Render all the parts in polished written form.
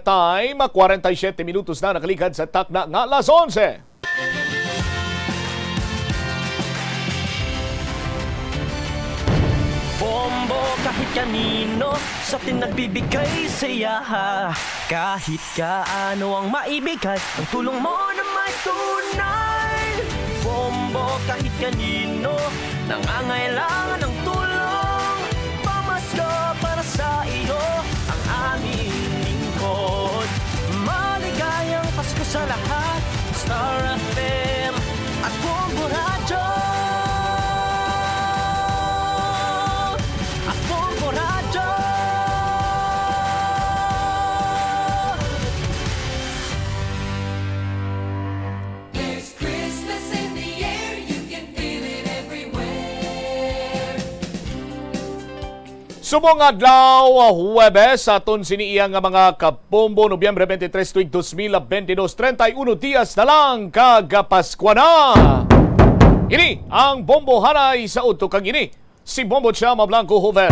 Time, 47 minutos na nakaligad sa takna nga alas 11. Bombo kahit kanino sa atin nagbibigay saya. Kahit kaano ang maibigay, ang tulong mo na may tunay. Bombo kahit kanino nangangailangan ng tulong. Pamasko para sa iyo ang aming lingkod. Maligayang Pasko sa lahat, Star FM at Bombo Radio. At Bombo Radio. There's Christmas in the air, you can feel it everywhere. Subong adlaw, Huwebes, aton siniiyang nga mga kabombo, Nobyembre 23, tuig 2022, 31 dias na lang kagapaskwa na. Ini ang Bombo Hanay sa udto kag ini si Bombo Chama Blanco Hover.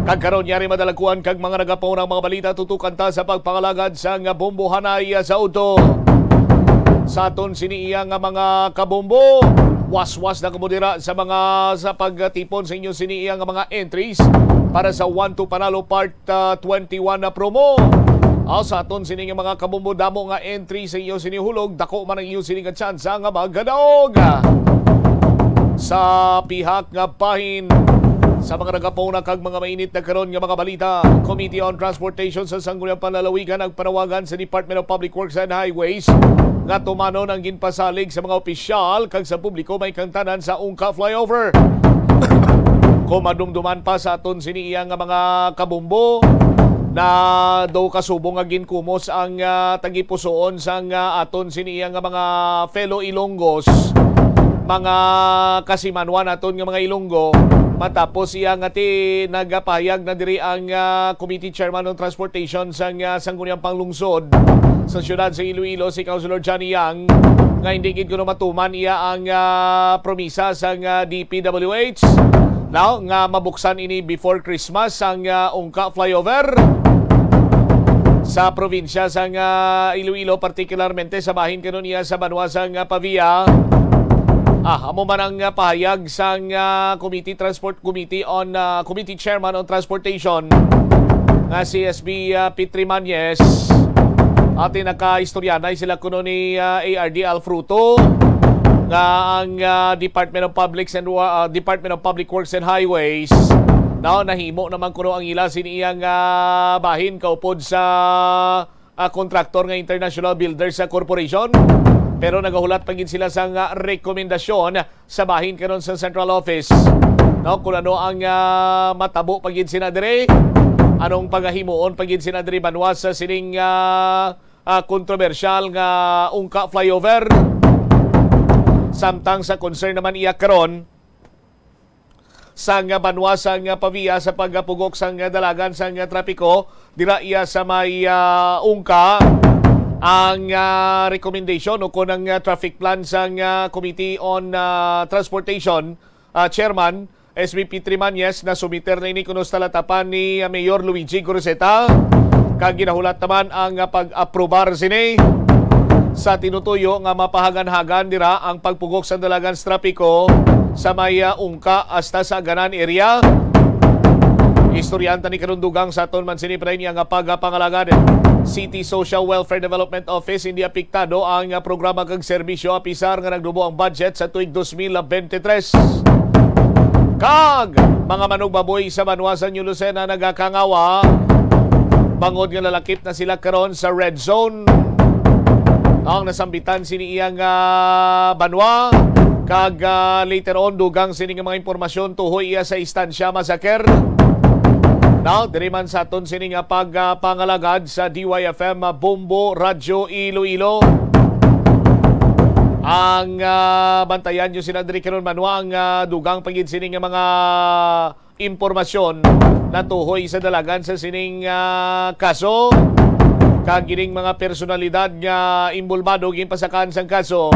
Kagkaroon yari madalakuan kag mga nagapaw ng mga balita tutukan ta sa pagpangalagad sa nga Bombo Hanay sa udto. Sa aton siniiyang nga mga kabombo, waswas na kumudira sa pagtipon sa inyo siniiyang nga mga entries para sa 1 to Panalo Part 21 na promo. Sa aton siniiyang mga kabombo damo nga entry sa inyo sinihulog, dako man ang inyo sining nga tsansa nga magadaog. Sa pihak nga bahin sa mga nagapuna kag mga mainit na karon nga mga balita, Committee on Transportation sa Sangguniang Panlalawigan nagpanawagan sa Department of Public Works and Highways nga tumanon ang ginpasalig sa mga opisyal kag sa publiko may kantanan sa Ungka Flyover. Kumadumduman pa sa aton siniiyang nga mga kabumbo na daw kasubong nga ginkumos ang tagipusoon sa aton siniiyang nga mga fellow Ilonggos, mga kasimanwan aton nga mga Ilonggo, matapos iya nga ti nagapahayag na diri ang Committee Chairman on Transportation sa Sangguniang Panglungsod sa siyudad sa Iloilo, si Councilor Johnny Yang, nga hindi gid kuno matuman iya ang promisa sa DPWH now nga mabuksan ini before Christmas ang Ungka Flyover sa probinsya sa Iloilo, particularmente sa bahin kanon iya sa Banwa sa Pavia. Amo man ang pahayag sa Committee Chairman on Transportation nga si SB Petri Mañez. Atin nakaistoryanay sila kuno ni ARD Alfruto nga ang Department of Public Works and Highways nahimo naman kuno ang ila siniyang bahin kaupod sa kontraktor nga International Builders Corporation. Pero nagahulat pagin sila sa rekomendasyon sa bahin karon sa Central Office. Kung ano ang matabo pagin sina dire, anong paghimuon pagin sina dire banwas sa sining kontrobersyal nga Ungka Flyover. Samtang sa concern naman iya karon sa banwas sa Pavia sa pagpugok sa dalagan sa trapiko dira iya sa may Ungka. Ang recommendation o kung ang traffic plan sa Committee on Transportation Chairman SB Petri Mañez na sumiter na ini kuno sa talatapan ni Mayor Luigi Goroseta. Kag ginahulat naman ang pag-aprobar sini sa tinutuyo nga mapahagan-hagan dira ang pagpugok sa dalagan sa trapiko sa may Ungka hasta sa Ganan area. Istoryanta ni karundugang sa aton man sinipray niya nga pagpangalagad. City Social Welfare Development Office hindi apektado ang programa kag serbisyo apisar nga nagdubo ang budget sa tuig 2023. Kag mga manugbaboy sa Banwa sa New Lucena nagakangawa bangod nga lalakip na sila karon sa red zone. Ang nasambitan siniiyang Banwa kag later on dugang sining mga impormasyon tuhoy iya sa istansya masaker. Now, diri man sa aton sining pagpangalagad sa DYFM Bombo Radio Iloilo. Ang bantayan nyo sila diri karon Banwa ang dugang pagid sining mga impormasyon na tuhoy sa dalagan sa sining kaso. Kag gining mga personalidad nga imbulbado ginpasakan sang kaso.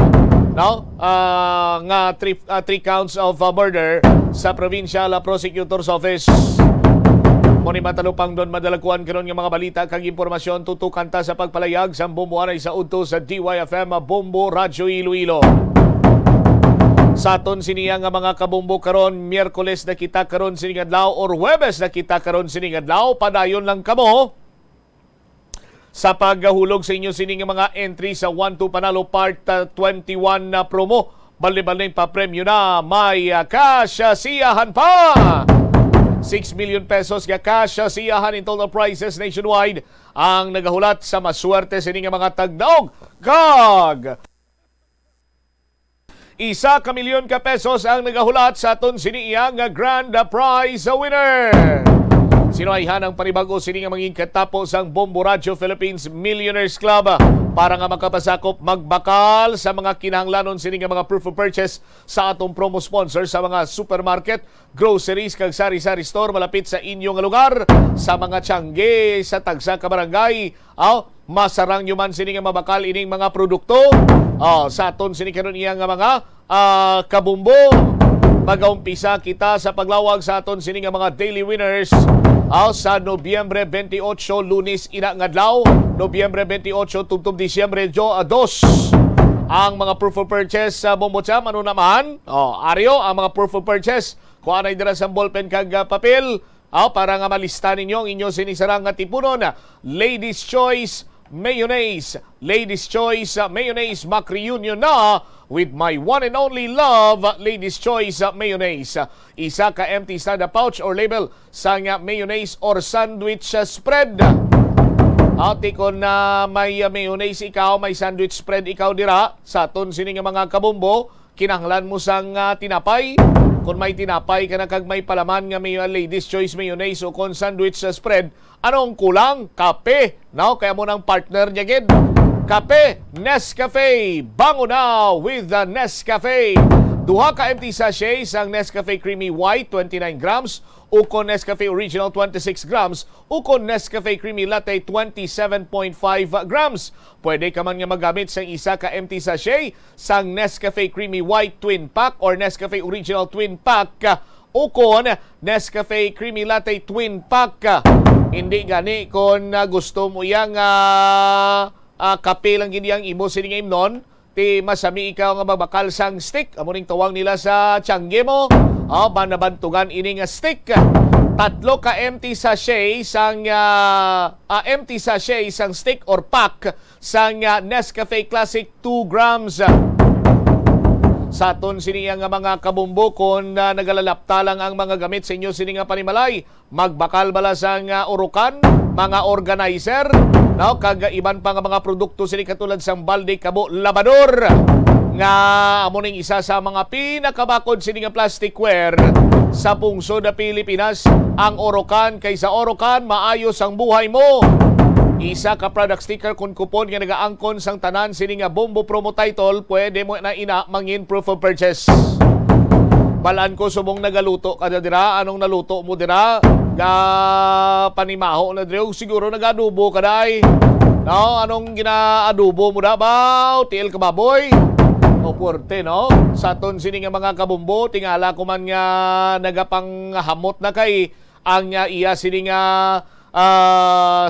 Now, nga three counts of murder sa Provincial Prosecutor's Office. Muni matalupang doon madalakuan karon nga mga balita kag impormasyon tutukan ta sa pagpalayag sa bomboanay sa udto sa DYFM Bombo Radyo Iloilo. Sa aton siniya nga mga kabombo karon Miyerkules na kita karon sining adlaw or Huwebes na kita karon sining adlaw, padayon lang kamo sa paghulog sa inyo sining mga entry sa 1-2 Panalo Part 21 na promo. Balde-balde pa premyo na may kasyasiyahan pa. 6 million pesos nga kasyasiyahan in total prizes nationwide ang nagahulat sa maswerte sining mga tagdaog. Kag 1 milyon ka pesos ang nagahulat sa aton siniya nga grand prize winner. Sinuayhan ang panibago sini nga manging katapos ang Bombo Radio Philippines Millionaires Club para nga makapasakop magbakal sa mga kinahanglanon sini nga mga proof of purchase sa atong promo sponsor sa mga supermarket, groceries kag sari-sari store malapit sa inyong lugar, sa mga tiyangge sa tagsa ka barangay. Masarang nyo man sini nga mabakal ining mga produkto sa aton sini karon iya nga mga kabumbo. Mag-umpisa kita sa paglawag sa aton sini nga mga daily winners sa Nobyembre 28, Lunes ina nga adlaw, Nobyembre 28 tubtob Disyembre 2 ang mga proof of purchase sa Bombo Cham. Ano naman? Aryo ang mga proof of purchase. Kuha na dira sa ballpen kag papel para nga malista ninyo ang inyong sinisarang nga tipunon. Ladies Choice Mayonnaise. Ladies Choice Mayonnaise Mac-reunion na with my one and only love, Ladies Choice Mayonnaise. Isa ka empty standard pouch or label sa mayonnaise or sandwich spread. Tikon na may mayonnaise ikaw, may sandwich spread ikaw dira sa aton sini nga mga kabombo, kinahanglan mo sang tinapay. Kung may tinapay ka na kag may palaman nga may Ladies Choice Mayonnaise o kon sandwich spread, anong kulang? Kape. Kaya mo ng partner niya gid. Kape, Nescafe. Bango na with the Nescafe. Duha ka empty sachets ang Nescafe Creamy White 29 grams, ukon Nescafe Original 26 grams, ukon Nescafe Creamy Latte 27.5 grams. Pwede ka man nga magamit sa isa ka empty sachet sang Nescafe Creamy White Twin Pack or Nescafe Original Twin Pack, ukon Nescafe Creamy Latte Twin Pack. Hindi gani kung gusto mo yang kape lang gini ang imo sining imnon, ti masami ikaw nga magbakal sang stick. Amo ning tawag nila sa tiyangge mo. Banabantugan ini nga stick. 3 ka empty sachet sang stick or pack sang Nescafe Classic 2 grams. Sa aton siniya nga mga kabumbo, kung nagalalapta lang ang mga gamit sa inyo sini nga panimalay, magbakal bala sang urukan, mga organizer, kag iban pa nga mga produkto sini katulad sang balde kabo labador nga amo ning isa sa mga pinakabakod sini nga plasticware sa pungsod na Pilipinas. Ang Orocan, kaysa Orocan maayos ang buhay mo. Isa ka product sticker kung kupon nga nagaangkon sang tanan sini nga Bombo promo title, pwede mo na ina mangin proof of purchase. Balaan ko subong nagaluto ka dira, anong naluto mo dira? Panimaho na dira, siguro nagadubo ka dai. Anong ginaadubo mo da ba? Tiil ka baboy? O puwerte, Sa aton sini nga mga kabumbo, tingala ko man nga nagapanghamot na kay ang iya sini nga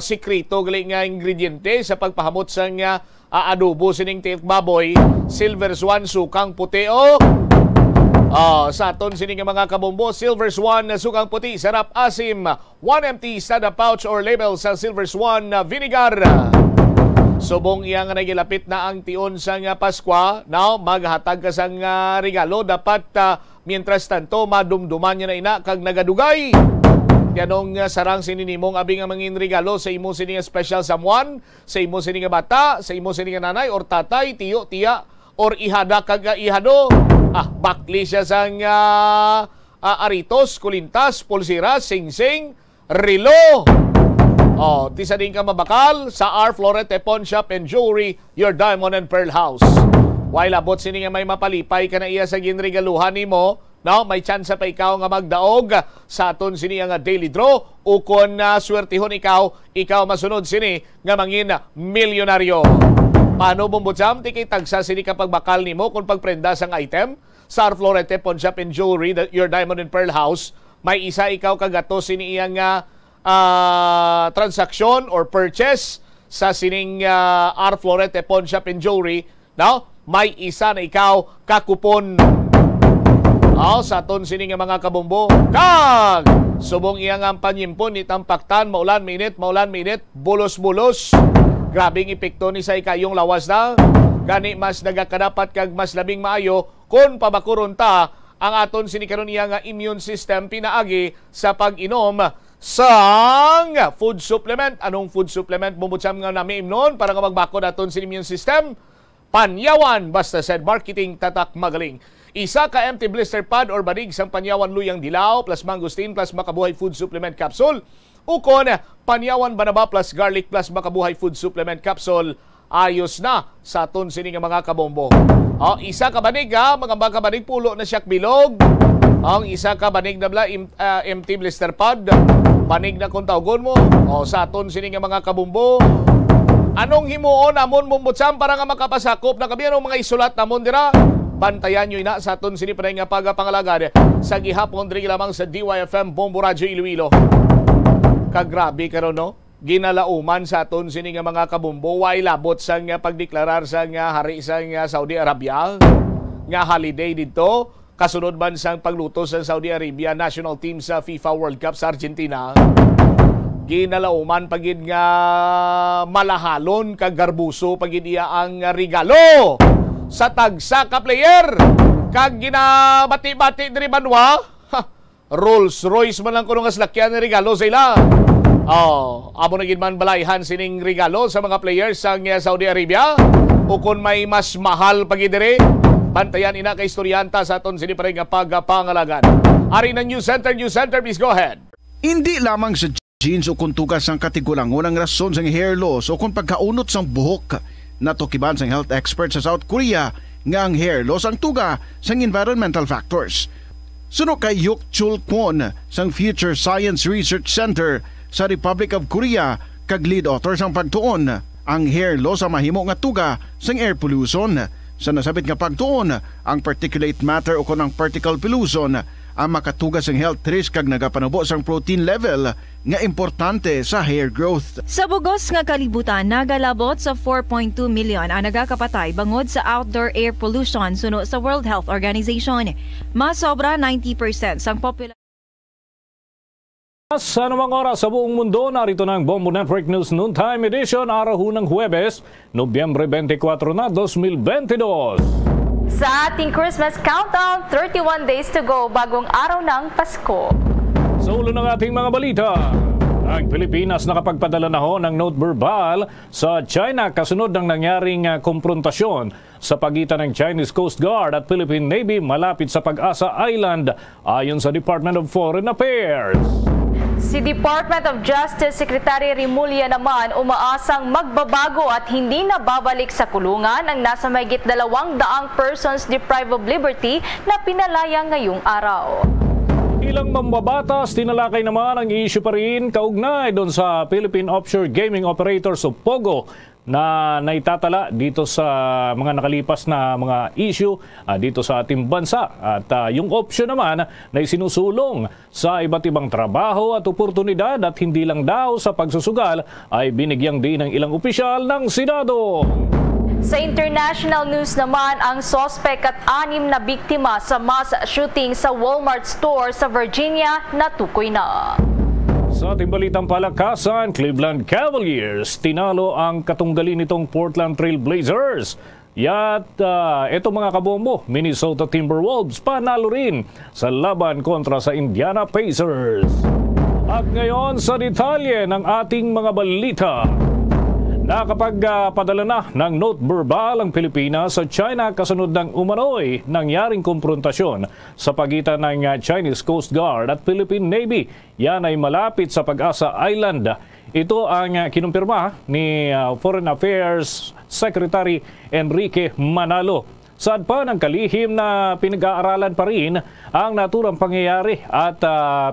sikrito gali nga ingrediente sa pagpahamot sa nga adobo sining tiil baboy. Silver Swan sukang puti sa aton sini nga mga kabombo, Silver Swan na sukang puti, sarap asim. 1 empty standard pouch or label sa Silver Swan vinegar. Subong iya nga nagilapit na ang tion sa nga Paskwa, maghatag ka sang regalo, dapat mientras tanto madumduman niya na ina kag nagadugay. Yanong sarang sininimong abing nga mangin regalo sa imo sini nga special someone, sa imo sini nga bata, sa imo sini nga nanay or tatay, tiyo, tiya, or ihada kag ihado. Bakli siya sang aritos, kulintas, pulsira, singsing, rilo. Tisa din ka mabakal sa R. Florete Pawn Shop and Jewelry, your diamond and pearl house. While abot sini nga may mapalipay ka na iya sa ginregaluhan nimo, may chance pa ikaw nga magdaog sa aton sini nga daily draw, o kung swertihon ikaw masunod sini nga mangin milyonaryo. Paano bumbutsam? Tikay tagsa sini kapag bakal nimo kung pagprenda sang item sa R. Florete Pawn Shop and Jewelry, your diamond and pearl house. May isa ikaw kagato sini iyang transaksyon or purchase sa sining R. Florete Pawn Shop and Jewelry, no? May isa na ikaw kakupon sa aton sining mga kabombo. Kag subong iyang ang panyimpon ni tampaktan, maulan minit, bulos-bulos. Grabing epekto ni sa ikayong lawas na. Gani mas nagakadapat kag mas labing maayo kung pabakuron ta ang aton sinikaron iyang immune system pinaagi sa pag-inom sang food supplement. Anong food supplement bumutsam nga nami imnon para nga magbakod aton sin immune system? Panyawan, basta said marketing tatak magaling. Isa ka empty blister pad or banig sang Panyawan Luyang Dilaw plus Mangosteen plus Makabuhay Food Supplement Capsule. Ukon, Panyawan Banaba plus Garlic plus Makabuhay Food Supplement Capsule. Ayos na sa aton sini nga mga kabombo. Isa ka banig mga banig pulo na siyak bilog. Ang isa ka banig na empty blister pad. Banig na kung tawgon mo. Sa aton sini nga mga kabombo. Anong himuon namon mumbutsam para nga makapasakop na kami anong mga isulat namon dira? Bantayan nyo ina sa aton sini panay nga pagapangalagad sa gihapon diri lamang sa DYFM Bombo Radio Iloilo. Kagrabe karon no? Ginalauman sa aton sini nga mga kabombo way labot sa nga pagdeklarar sa nga hari sa nga Saudi Arabia nga holiday dito kasunod man sang pagluto sa Saudi Arabia national team sa FIFA World Cup sa Argentina. Ginalauman pagid nga malahalon kag garbuso pagid iya ang regalo sa tagsa ka player kag ginabati-bati diri banwa. Rolls Royce man lang kuno nga salakyan nga regalo sa ila. Amo na gid man balayhan sining regalo sa mga players sa Saudi Arabia. O kung may mas mahal pagid diri, bantayan ina kay istoryanta sa aton sini pare nga pagpangalagan. Ari na News Center, please go ahead. Hindi lamang sa jeans o kung tugas ang katigulangon ang rason sa hair loss o kung pagkaunot sang buhok. Natukiban sang health expert sa South Korea nga ang hair loss ang tuga sang environmental factors. Suno kay Yuk Chul Kwon sang Future Science Research Center sa Republic of Korea kag lead author sang pagtuon ang hair loss ang mahimo nga tuga sang air pollution. Sa nasabit nga pagtuon ang particulate matter o kon ang particle pollution ang makatugas ang health risk kag nagapanubo sang protein level nga importante sa hair growth. Sa bugos nga kalibutan, nagalabot sa 4.2 million ang nagakapatay bangod sa outdoor air pollution suno sa World Health Organization. Mas sobra 90% sang populasyon. Sa anumang oras sa buong mundo, narito na ang Bombo Network News Noontime Edition, araw ng Huwebes, Nobyembre 24 na 2022. Sa ating Christmas countdown, 31 days to go bagong araw ng Pasko. Sa ulo ng ating mga balita, ang Pilipinas nakapagpadala na ho ng note verbal sa China kasunod ng nangyaring komprontasyon sa pagitan ng Chinese Coast Guard at Philippine Navy malapit sa Pag-asa Island ayon sa Department of Foreign Affairs. Si Department of Justice Secretary Rimulya naman umaasang magbabago at hindi na babalik sa kulungan ang nasa mahigit 200 persons deprived of liberty na pinalaya ngayong araw. Ilang mambabatas, tinalakay naman ang issue pa rin kaugnay doon sa Philippine Offshore Gaming Operators o POGO na naitatala dito sa mga nakalipas na mga issue dito sa ating bansa. At yung option naman na isinusulong sa iba't ibang trabaho at oportunidad at hindi lang daw sa pagsusugal ay binigyang din ng ilang opisyal ng Senado. Sa international news naman, ang sospek at 6 na biktima sa mass shooting sa Walmart store sa Virginia natukoy na. Sa ating balitang palakasan, Cleveland Cavaliers tinalo ang katunggali nitong Portland Trail Blazers. At eto mga kabombo, Minnesota Timberwolves panalo rin sa laban kontra sa Indiana Pacers. At ngayon sa detalye ng ating mga balita. Nakapagpadala na ng note verbal ang Pilipinas sa China kasunod ng umano'y nangyaring komprontasyon sa pagitan ng Chinese Coast Guard at Philippine Navy. Yan ay malapit sa Pag-asa Island. Ito ang kinumpirma ni Foreign Affairs Secretary Enrique Manalo. Saad pa ng kalihim na pinag-aaralan pa rin ang naturang pangyayari at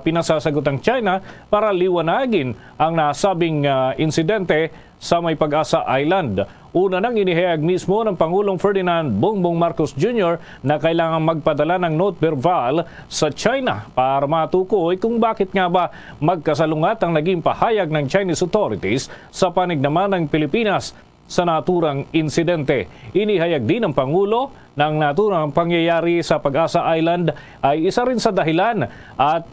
pinasasagot ang China para liwanagin ang nasabing insidente sa may Pag-asa Island. Una nang inihayag mismo ng Pangulong Ferdinand Bongbong Marcos Jr. na kailangang magpadala ng note verbal sa China para matukoy kung bakit nga ba magkasalungat ang naging pahayag ng Chinese authorities sa panig naman ng Pilipinas sa naturang insidente. Inihayag din ng Pangulo na ang naturang pangyayari sa Pag-asa Island ay isa rin sa dahilan at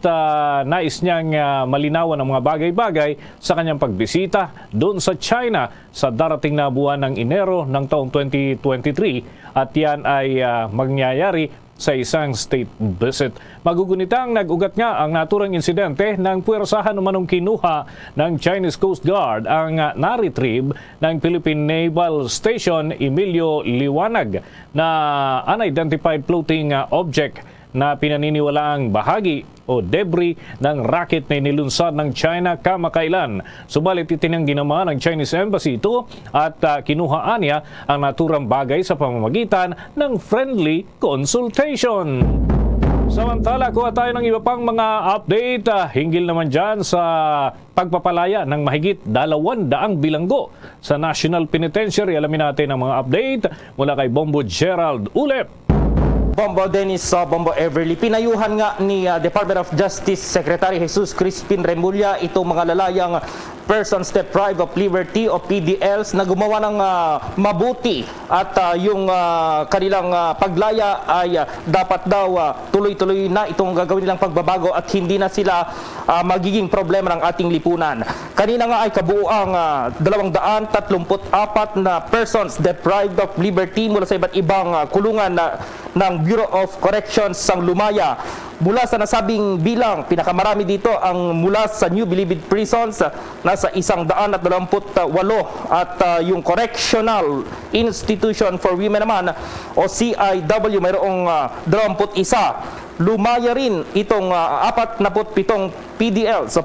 nais niyang malinawan ang mga bagay-bagay sa kanyang pagbisita doon sa China sa darating na buwan ng Enero ng taong 2023 at yan ay mangyayari sa isang state visit. Magugunitang nag-ugat nga ang naturang insidente ng puwersahan umanong kinuha ng Chinese Coast Guard ang na-retrieve ng Philippine Naval Station Emilio Liwanag na unidentified floating object na pinaniniwalaang bahagi o debris ng rocket na inilunsad ng China kamakailan. Subalit itinanggi naman ng Chinese Embassy ito at kinuhaan niya ang naturang bagay sa pamamagitan ng friendly consultation. Samantala, kuha tayo ng iba pang mga update hinggil naman dyan sa pagpapalaya ng mahigit 200 bilanggo sa National Penitentiary. Alamin natin ang mga update mula kay Bombo Gerald Ulep. Bombo Dennis, Bombo Everly. Pinayuhan nga ni Department of Justice Secretary Jesus Crispin Remulla itong mga lalayang persons deprived of liberty o PDLs na gumawa ng mabuti at yung kanilang paglaya ay dapat daw tuloy-tuloy na itong gagawin nilang pagbabago at hindi na sila magiging problema ng ating lipunan. Kanina nga ay kabuuang 234 na persons deprived of liberty mula sa iba't ibang kulungan ng Bureau of Corrections sang lumaya. Mula sa nasabing bilang, pinakamarami dito ang mula sa New Bilibid Prisons, nasa 128 at yung Correctional Institution for Women naman o CIW mayroong 21. Lumaya rin itong 47 PDL so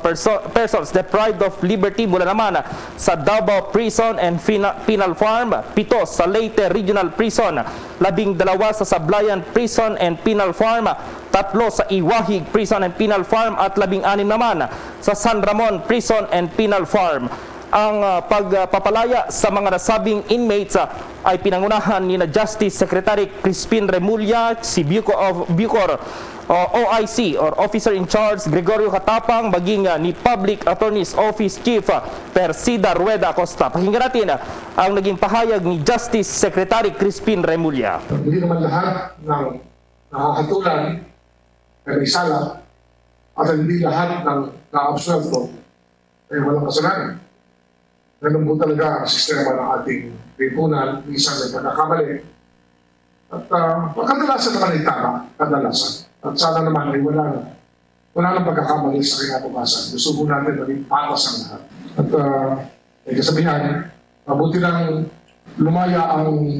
persons deprived of liberty mula naman sa Davao Prison and Penal Farm, 7 sa Leyte Regional Prison, 12 sa Sablayan Prison and Penal Farm, 3 sa Iwahig Prison and Penal Farm at 16 naman sa San Ramon Prison and Penal Farm. Ang pagpapalaya sa mga nasabing inmates ay pinangunahan ni Justice Secretary Crispin Remulla, si Bucor OIC or Officer in Charge Gregorio Katapang, maging ni Public Attorney's Office Chief Persida Rueda Acosta. Pakinggan natin ang naging pahayag ni Justice Secretary Crispin Remulla. Hindi naman lahat ng nakakatulan ay may sala at hindi lahat ng na-absuelto ay walang kasalanan. Ganun po talaga ang sistema ng ating lipunan, minsan may pagkakamali. At kadalasan naman ay tama, kadalasan. At sana naman ay wala nang pagkakamali sa kinabukasan. Gusto po natin maging patas ang lahat. At may kasabihan, mabuti lang lumaya ang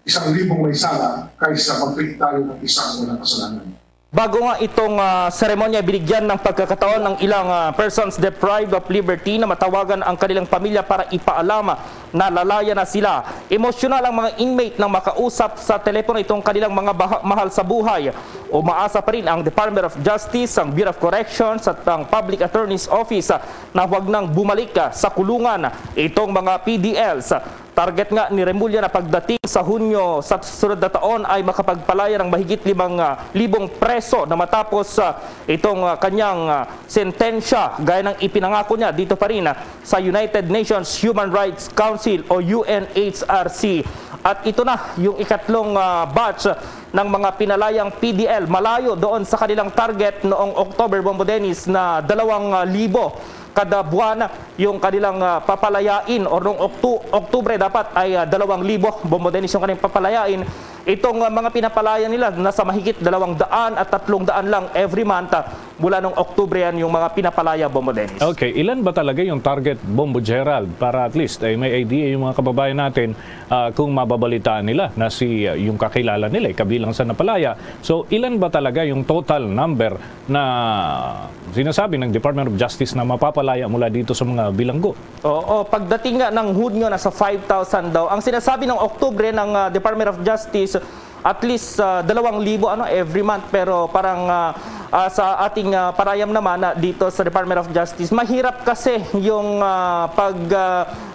1,000 may sala kaysa magpili tayo ng isang walang kasalanan. Bago nga itong seremonya, binigyan ng pagkakataon ng ilang persons deprived of liberty na matawagan ang kanilang pamilya para ipaalam na lalaya na sila. Emosyonal ang mga inmate nang makausap sa telepono itong kanilang mga mahal sa buhay. Umaasa pa rin ang Department of Justice, ang Bureau of Corrections at ang Public Attorney's Office na huwag nang bumalik sa kulungan itong mga PDLs. Target nga ni Remulla na pagdating sa Hunyo sa susunod na taon ay makapagpalaya ng mahigit 5,000 preso na matapos itong kanyang sentensya gaya ng ipinangako niya dito pa rin sa United Nations Human Rights Council o UNHRC. At ito na yung ikatlong batch ng mga pinalayang PDL malayo doon sa kanilang target noong October, Bombo Dennis, na 2,000 kada buwan yung kanilang papalayain o noong Oktubre dapat ay 2,000 Bombo Dennis yung kanilang papalayain. Itong mga pinapalaya nila nasa mahigit 200 at 300 lang every month mula noong Oktubre yan yung mga pinapalaya, Bombo Dennis. Okay, ilan ba talaga yung target, Bombo Gerald, para at least may idea yung mga kababayan natin kung mababalitaan nila na yung kakilala nila kabilang sa napalaya. So ilan ba talaga yung total number na sinasabi ng Department of Justice na mapapalaya mula dito sa mga bilanggo? Oo, pagdating nga ng Hunyo nasa 5,000 daw. Ang sinasabi ng Oktubre ng Department of Justice at least 2,000 every month, pero parang sa ating parayam naman dito sa Department of Justice, mahirap kasi yung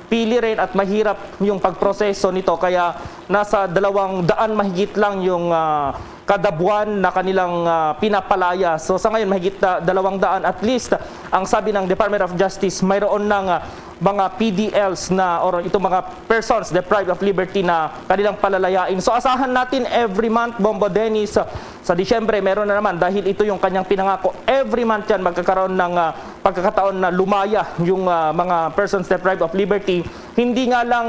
pili rin at mahirap yung pagproseso nito, kaya nasa 200 mahigit lang yung kada buwan na kanilang pinapalaya. So sa ngayon mahigit 200. At least ang sabi ng Department of Justice, mayroon ng mga PDLs na or itong mga persons deprived of liberty na kanilang palalayain. So asahan natin every month, Bombo Dennis, sa Disyembre meron na naman, dahil ito yung kanyang pinangako. Every month yan magkakaroon ng pagkakataon na lumaya yung mga persons deprived of liberty. Hindi nga lang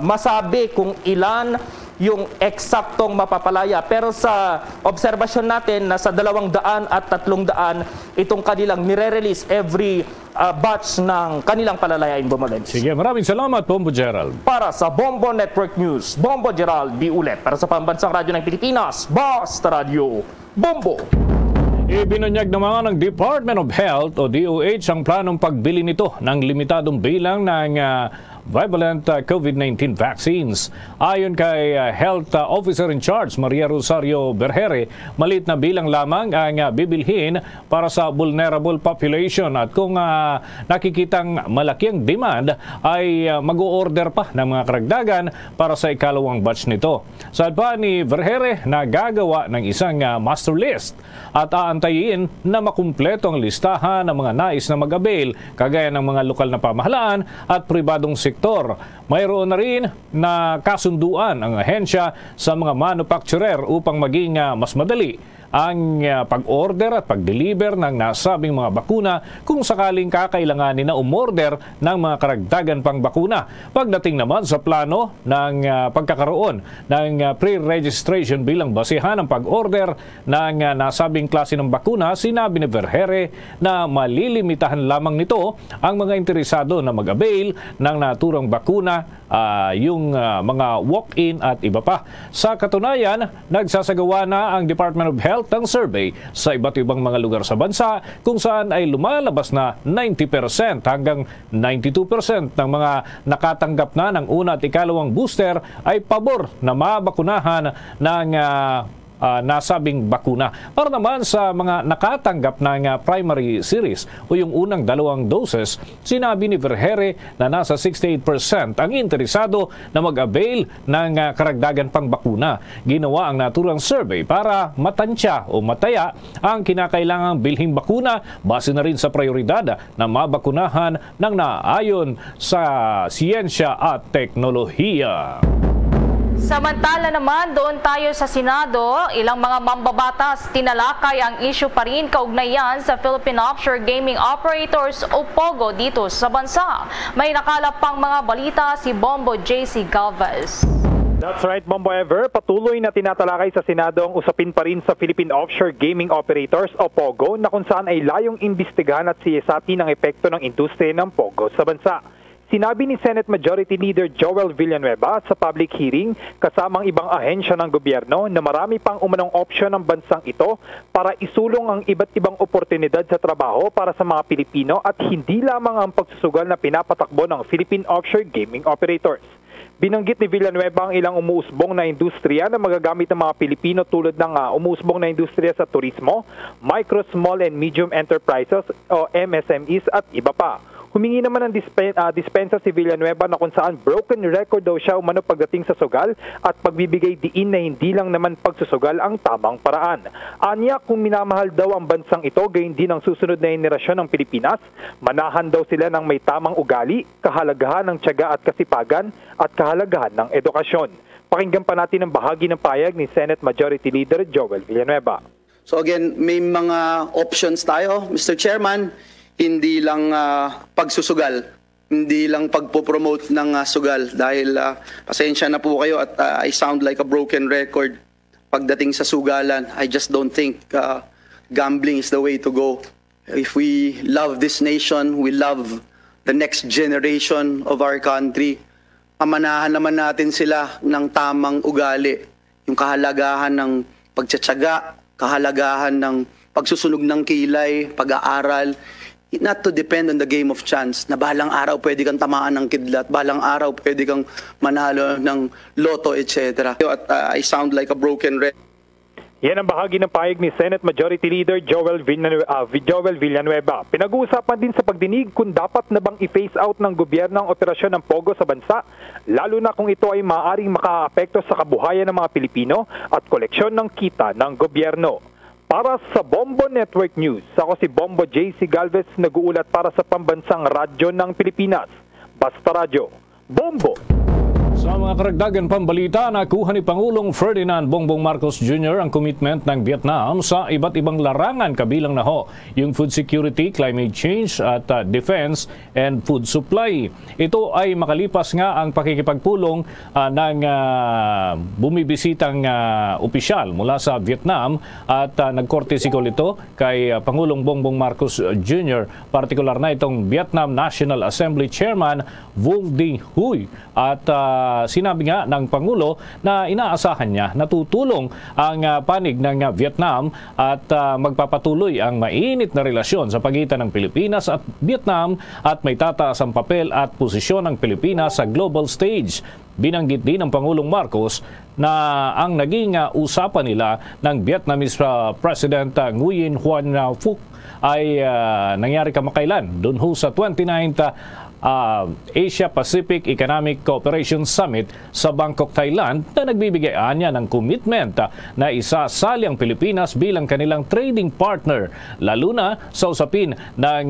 masabi kung ilan yung eksaktong mapapalaya, pero sa obserbasyon natin na sa 200 at 300 itong kanilang nire-release every batch ng kanilang palalayain, Bombo. Sige, maraming salamat, Bombo Gerald. Para sa Bombo Network News, Bombo Gerald B. Ulet. Para sa Pambansang Radyo ng Pilipinas, Basta Radio, Bombo. Ibinunyag naman ng Department of Health o DOH ang planong pagbili nito ng limitadong bilang ng bivalent COVID-19 vaccines. Ayon kay Health Officer in Charge Maria Rosario Berhere, maliit na bilang lamang ang bibilhin para sa vulnerable population, at kung nakikitang malaki ang demand ay mag-o-order pa ng mga karagdagan para sa ikalawang batch nito. Saad pa ni Berhere na gagawa ng isang master list at aantayin na makumpleto ang listahan ng mga nais na mag-avail, kagaya ng mga lokal na pamahalaan at pribadong sektor. Mayroon na rin na kasunduan ang ahensya sa mga manufacturer upang maging mas madali ang pag-order at pag-deliver ng nasabing mga bakuna kung sakaling kakailanganin na umorder ng mga karagdagan pang bakuna. Pagdating naman sa plano ng pagkakaroon ng pre-registration bilang basihan ng pag-order ng nasabing klase ng bakuna, sinabi ni Vergere na malilimitahan lamang nito ang mga interesado na mag-avail ng naturang bakuna, yung mga walk-in at iba pa. Sa katunayan, nagsasagawa na ang Department of Health ng survey sa iba't ibang mga lugar sa bansa kung saan ay lumalabas na 90% hanggang 92% ng mga nakatanggap na ng una at ikalawang booster ay pabor na mabakunahan ng nasabing bakuna. Para naman sa mga nakatanggap ng primary series o yung unang 2 doses, sinabi ni Vergere na nasa 68% ang interesado na mag-avail ng karagdagan pang bakuna. Ginawa ang naturang survey para matansya o mataya ang kinakailangang bilhing bakuna base na rin sa prioridad na mabakunahan ng naayon sa siyensya at teknolohiya. Samantala naman, doon tayo sa Senado, ilang mga mambabatas tinalakay ang issue pa rin kaugnayan sa Philippine Offshore Gaming Operators o POGO dito sa bansa. May nakalap pang mga balita si Bombo JC Galvez. That's right, Bombo Ever. Patuloy na tinatalakay sa Senado ang usapin pa rin sa Philippine Offshore Gaming Operators o POGO, na kung saan ay layong imbestigahan at siyasatin ang epekto ng industriya ng POGO sa bansa. Sinabi ni Senate Majority Leader Joel Villanueva sa public hearing kasamang ibang ahensya ng gobyerno na marami pang umanong opsyon ng bansang ito para isulong ang iba't ibang oportunidad sa trabaho para sa mga Pilipino at hindi lamang ang pagsusugal na pinapatakbo ng Philippine Offshore Gaming Operators. Binanggit ni Villanueva ang ilang umuusbong na industriya na magagamit ng mga Pilipino tulad ng umuusbong na industriya sa turismo, micro, small and medium enterprises o MSMEs at iba pa. Humingi naman ng dispensa si Villanueva na kung saan broken record daw siya umano pagdating sa sugal at pagbibigay diin na hindi lang naman pagsusugal ang tamang paraan. Anya, kung minamahal daw ang bansang ito, gayon din ang susunod na henerasyon ng Pilipinas, manahan daw sila ng may tamang ugali, kahalagahan ng tiyaga at kasipagan at kahalagahan ng edukasyon. Pakinggan pa natin ang bahagi ng payag ni Senate Majority Leader Joel Villanueva. So again, may mga options tayo, Mr. Chairman. Hindi lang pagsusugal, hindi lang pagpo-promote ng sugal, dahil pasensya na po kayo at I sound like a broken record pagdating sa sugalan. I just don't think gambling is the way to go. If we love this nation, we love the next generation of our country, pamanahan naman natin sila ng tamang ugali, yung kahalagahan ng pagtsatsaga, kahalagahan ng pagsusunog ng kilay, pag-aaral, not to depend on the game of chance, na balang araw pwede kang tamaan ng kidlat, balang araw pwede kang manalo ng loto, etc. At I sound like a broken record. Yan ang bahagi ng pahayag ni Senate Majority Leader Joel Villanueva. Pinag-uusapan din sa pagdinig kung dapat na bang i-phase out ng gobyerno ang operasyon ng Pogo sa bansa, lalo na kung ito ay maaaring makaapekto sa kabuhayan ng mga Pilipino at koleksyon ng kita ng gobyerno. Para sa Bombo Network News, ako si Bombo JC Galvez, nag-uulat para sa pambansang radyo ng Pilipinas. Basta Radyo, Bombo! Sa mga karagdagan pambalita, nakuha ni Pangulong Ferdinand Bongbong Marcos Jr. ang commitment ng Vietnam sa iba't ibang larangan, kabilang na yung food security, climate change at defense and food supply. Ito ay makalipas nga ang pakikipagpulong ng bumibisitang opisyal mula sa Vietnam at nagkortesikol ito kay Pangulong Bongbong Marcos Jr. Partikular na itong Vietnam National Assembly Chairman Vuong Dinh Huy at sinabi nga ng Pangulo na inaasahan niya na tutulong ang panig ng Vietnam at magpapatuloy ang mainit na relasyon sa pagitan ng Pilipinas at Vietnam at may tataas ang papel at posisyon ng Pilipinas sa global stage. Binanggit din ng Pangulong Marcos na ang naging usapan nila ng Vietnamese President Nguyen Xuan Phuc ay nangyari kamakailan doon sa 29th Asia-Pacific Economic Cooperation Summit sa Bangkok, Thailand, na nagbibigay niya ng commitment na isasali ang Pilipinas bilang kanilang trading partner, lalo na sa usapin ng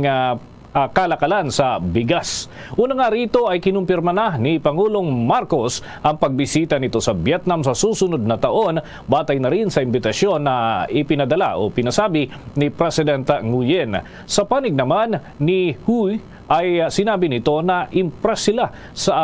kalakalan sa bigas. Una nga rito ay kinumpirma na ni Pangulong Marcos ang pagbisita nito sa Vietnam sa susunod na taon, batay na rin sa imbitasyon na ipinadala o pinasabi ni President Nguyen. Sa panig naman ni Huy ay sinabi nito na impress sila sa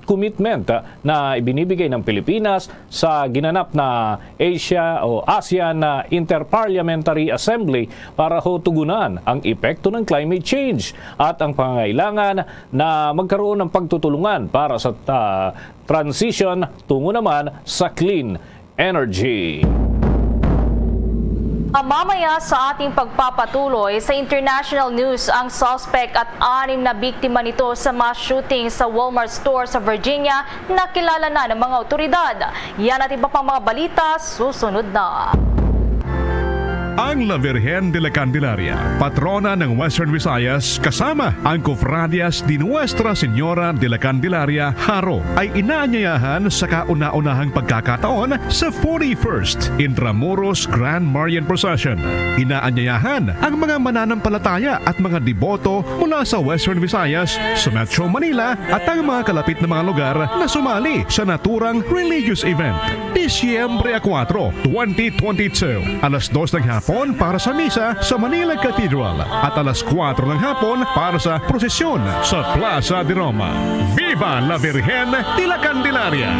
commitment na ibinibigay ng Pilipinas sa ginanap na Asia o ASEAN Interparliamentary Assembly para tugunan ang epekto ng climate change at ang pangangailangan na magkaroon ng pagtutulungan para sa transition tungo naman sa clean energy. Mamaya sa ating pagpapatuloy sa international news, ang suspect at 6 na biktima nito sa mass shooting sa Walmart store sa Virginia nakilala na ng mga otoridad. Yan at iba pang mga balita susunod na. Ang La Virgen de la Candelaria, patrona ng Western Visayas, kasama ang Cofradias de Nuestra Señora de la Candelaria, Haro, ay inaanyayahan sa kauna-unahang pagkakataon sa 41st Intramuros Grand Marian Procession. Inaanyayahan ang mga mananampalataya at mga deboto mula sa Western Visayas, sa Metro Manila at ang mga kalapit na mga lugar na sumali sa naturang religious event. Disyembre 4, 2022, alas 2 ng hapon para sa misa sa Manila Cathedral at alas 4 ng hapon para sa prosesyon sa Plaza de Roma. Viva la Virgen de la Candelaria!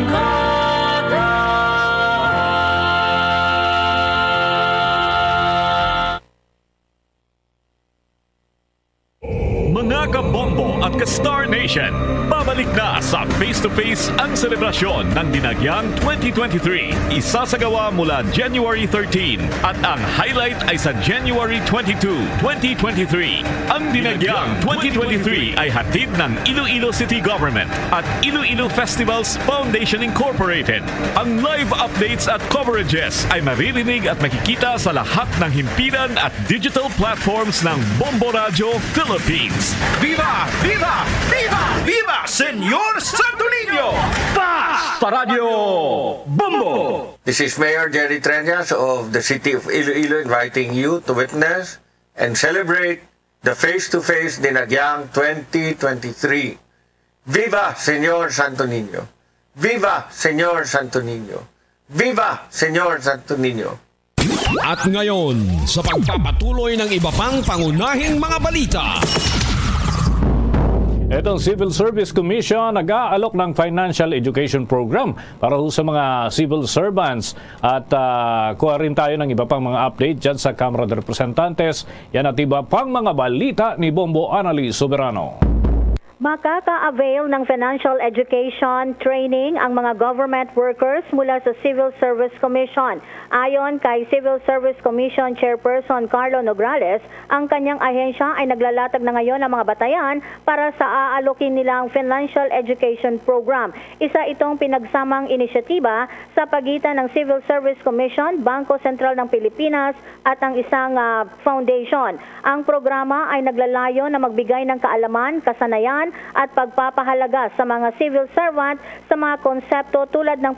Mga kabombo at ka-Star Nation, babalik na sa face-to-face ang selebrasyon ng Dinagyang 2023. Isasagawa mula January 13 at ang highlight ay sa January 22, 2023. Ang Dinagyang 2023 ay hatid ng Iloilo City Government at Iloilo Festivals Foundation Incorporated. Ang live updates at coverages ay maririnig at makikita sa lahat ng himpilan at digital platforms ng Bombo Radio Philippines. Viva! Viva! Viva! Viva! Señor Santo Niño! Basta Radio Bombo! This is Mayor Jerry Treñas of the City of Iloilo inviting you to witness and celebrate the face-to-face Dinagyang 2023. Viva Señor Santo Niño! Viva Señor Santo Niño! Viva Señor Santo Niño! At ngayon, sa pagpapatuloy ng iba pang pangunahing mga balita. Itong Civil Service Commission nag-aalok ng Financial Education Program para sa mga civil servants at kuha rin tayo ng iba pang mga update dyan sa Kamara de Representantes. Yan at iba pang mga balita ni Bombo Annalise Soberano. Makaka-avail ng financial education training ang mga government workers mula sa Civil Service Commission. Ayon kay Civil Service Commission Chairperson Carlo Nograles, ang kanyang ahensya ay naglalatag na ngayon ng mga batayan para sa aalokin nilang financial education program. Isa itong pinagsamang inisyatiba sa pagitan ng Civil Service Commission, Bangko Sentral ng Pilipinas at ang isang foundation. Ang programa ay naglalayo na magbigay ng kaalaman, kasanayan at pagpapahalaga sa mga civil servant sa mga konsepto tulad ng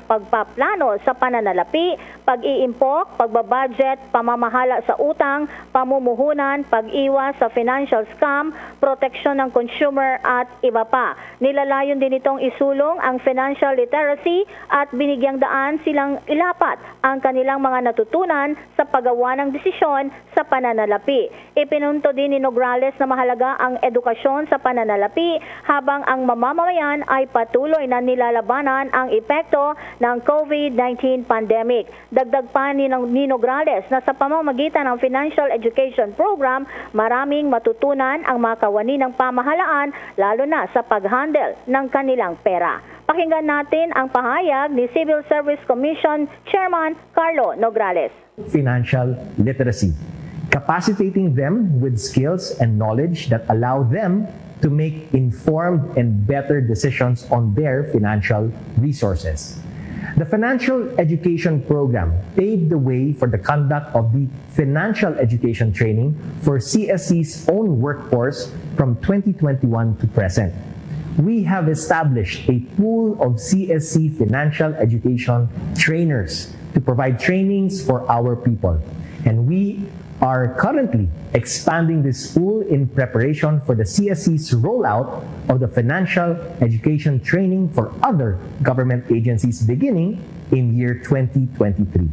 pagpaplano sa pananalapi, pag-iimpok, pagbabudget, pamamahala sa utang, pamumuhunan, pag-iwas sa financial scam, proteksyon ng consumer at iba pa. Nilalayon din itong isulong ang financial literacy at binigyang daan silang ilapat ang kanilang mga natutunan sa paggawa ng desisyon sa pananalapi. Ipinunto din ni Nograles na mahalaga ang edukasyon sa pananalapi habang ang mamamayan ay patuloy na nilalabanan ang epekto ng COVID-19 pandemic. Dagdag pa ni Nograles na sa pamamagitan ng financial education program, maraming matutunan ang mga kawani ng pamahalaan lalo na sa pag-handle ng kanilang pera. Pakinggan natin ang pahayag ni Civil Service Commission Chairman Carlo Nograles. Financial literacy. Capacitating them with skills and knowledge that allow them to make informed and better decisions on their financial resources. The Financial Education Program paved the way for the conduct of the financial education training for CSC's own workforce from 2021 to present. We have established a pool of CSC financial education trainers to provide trainings for our people, and we are currently expanding this pool in preparation for the CSC's rollout of the financial education training for other government agencies beginning in year 2023.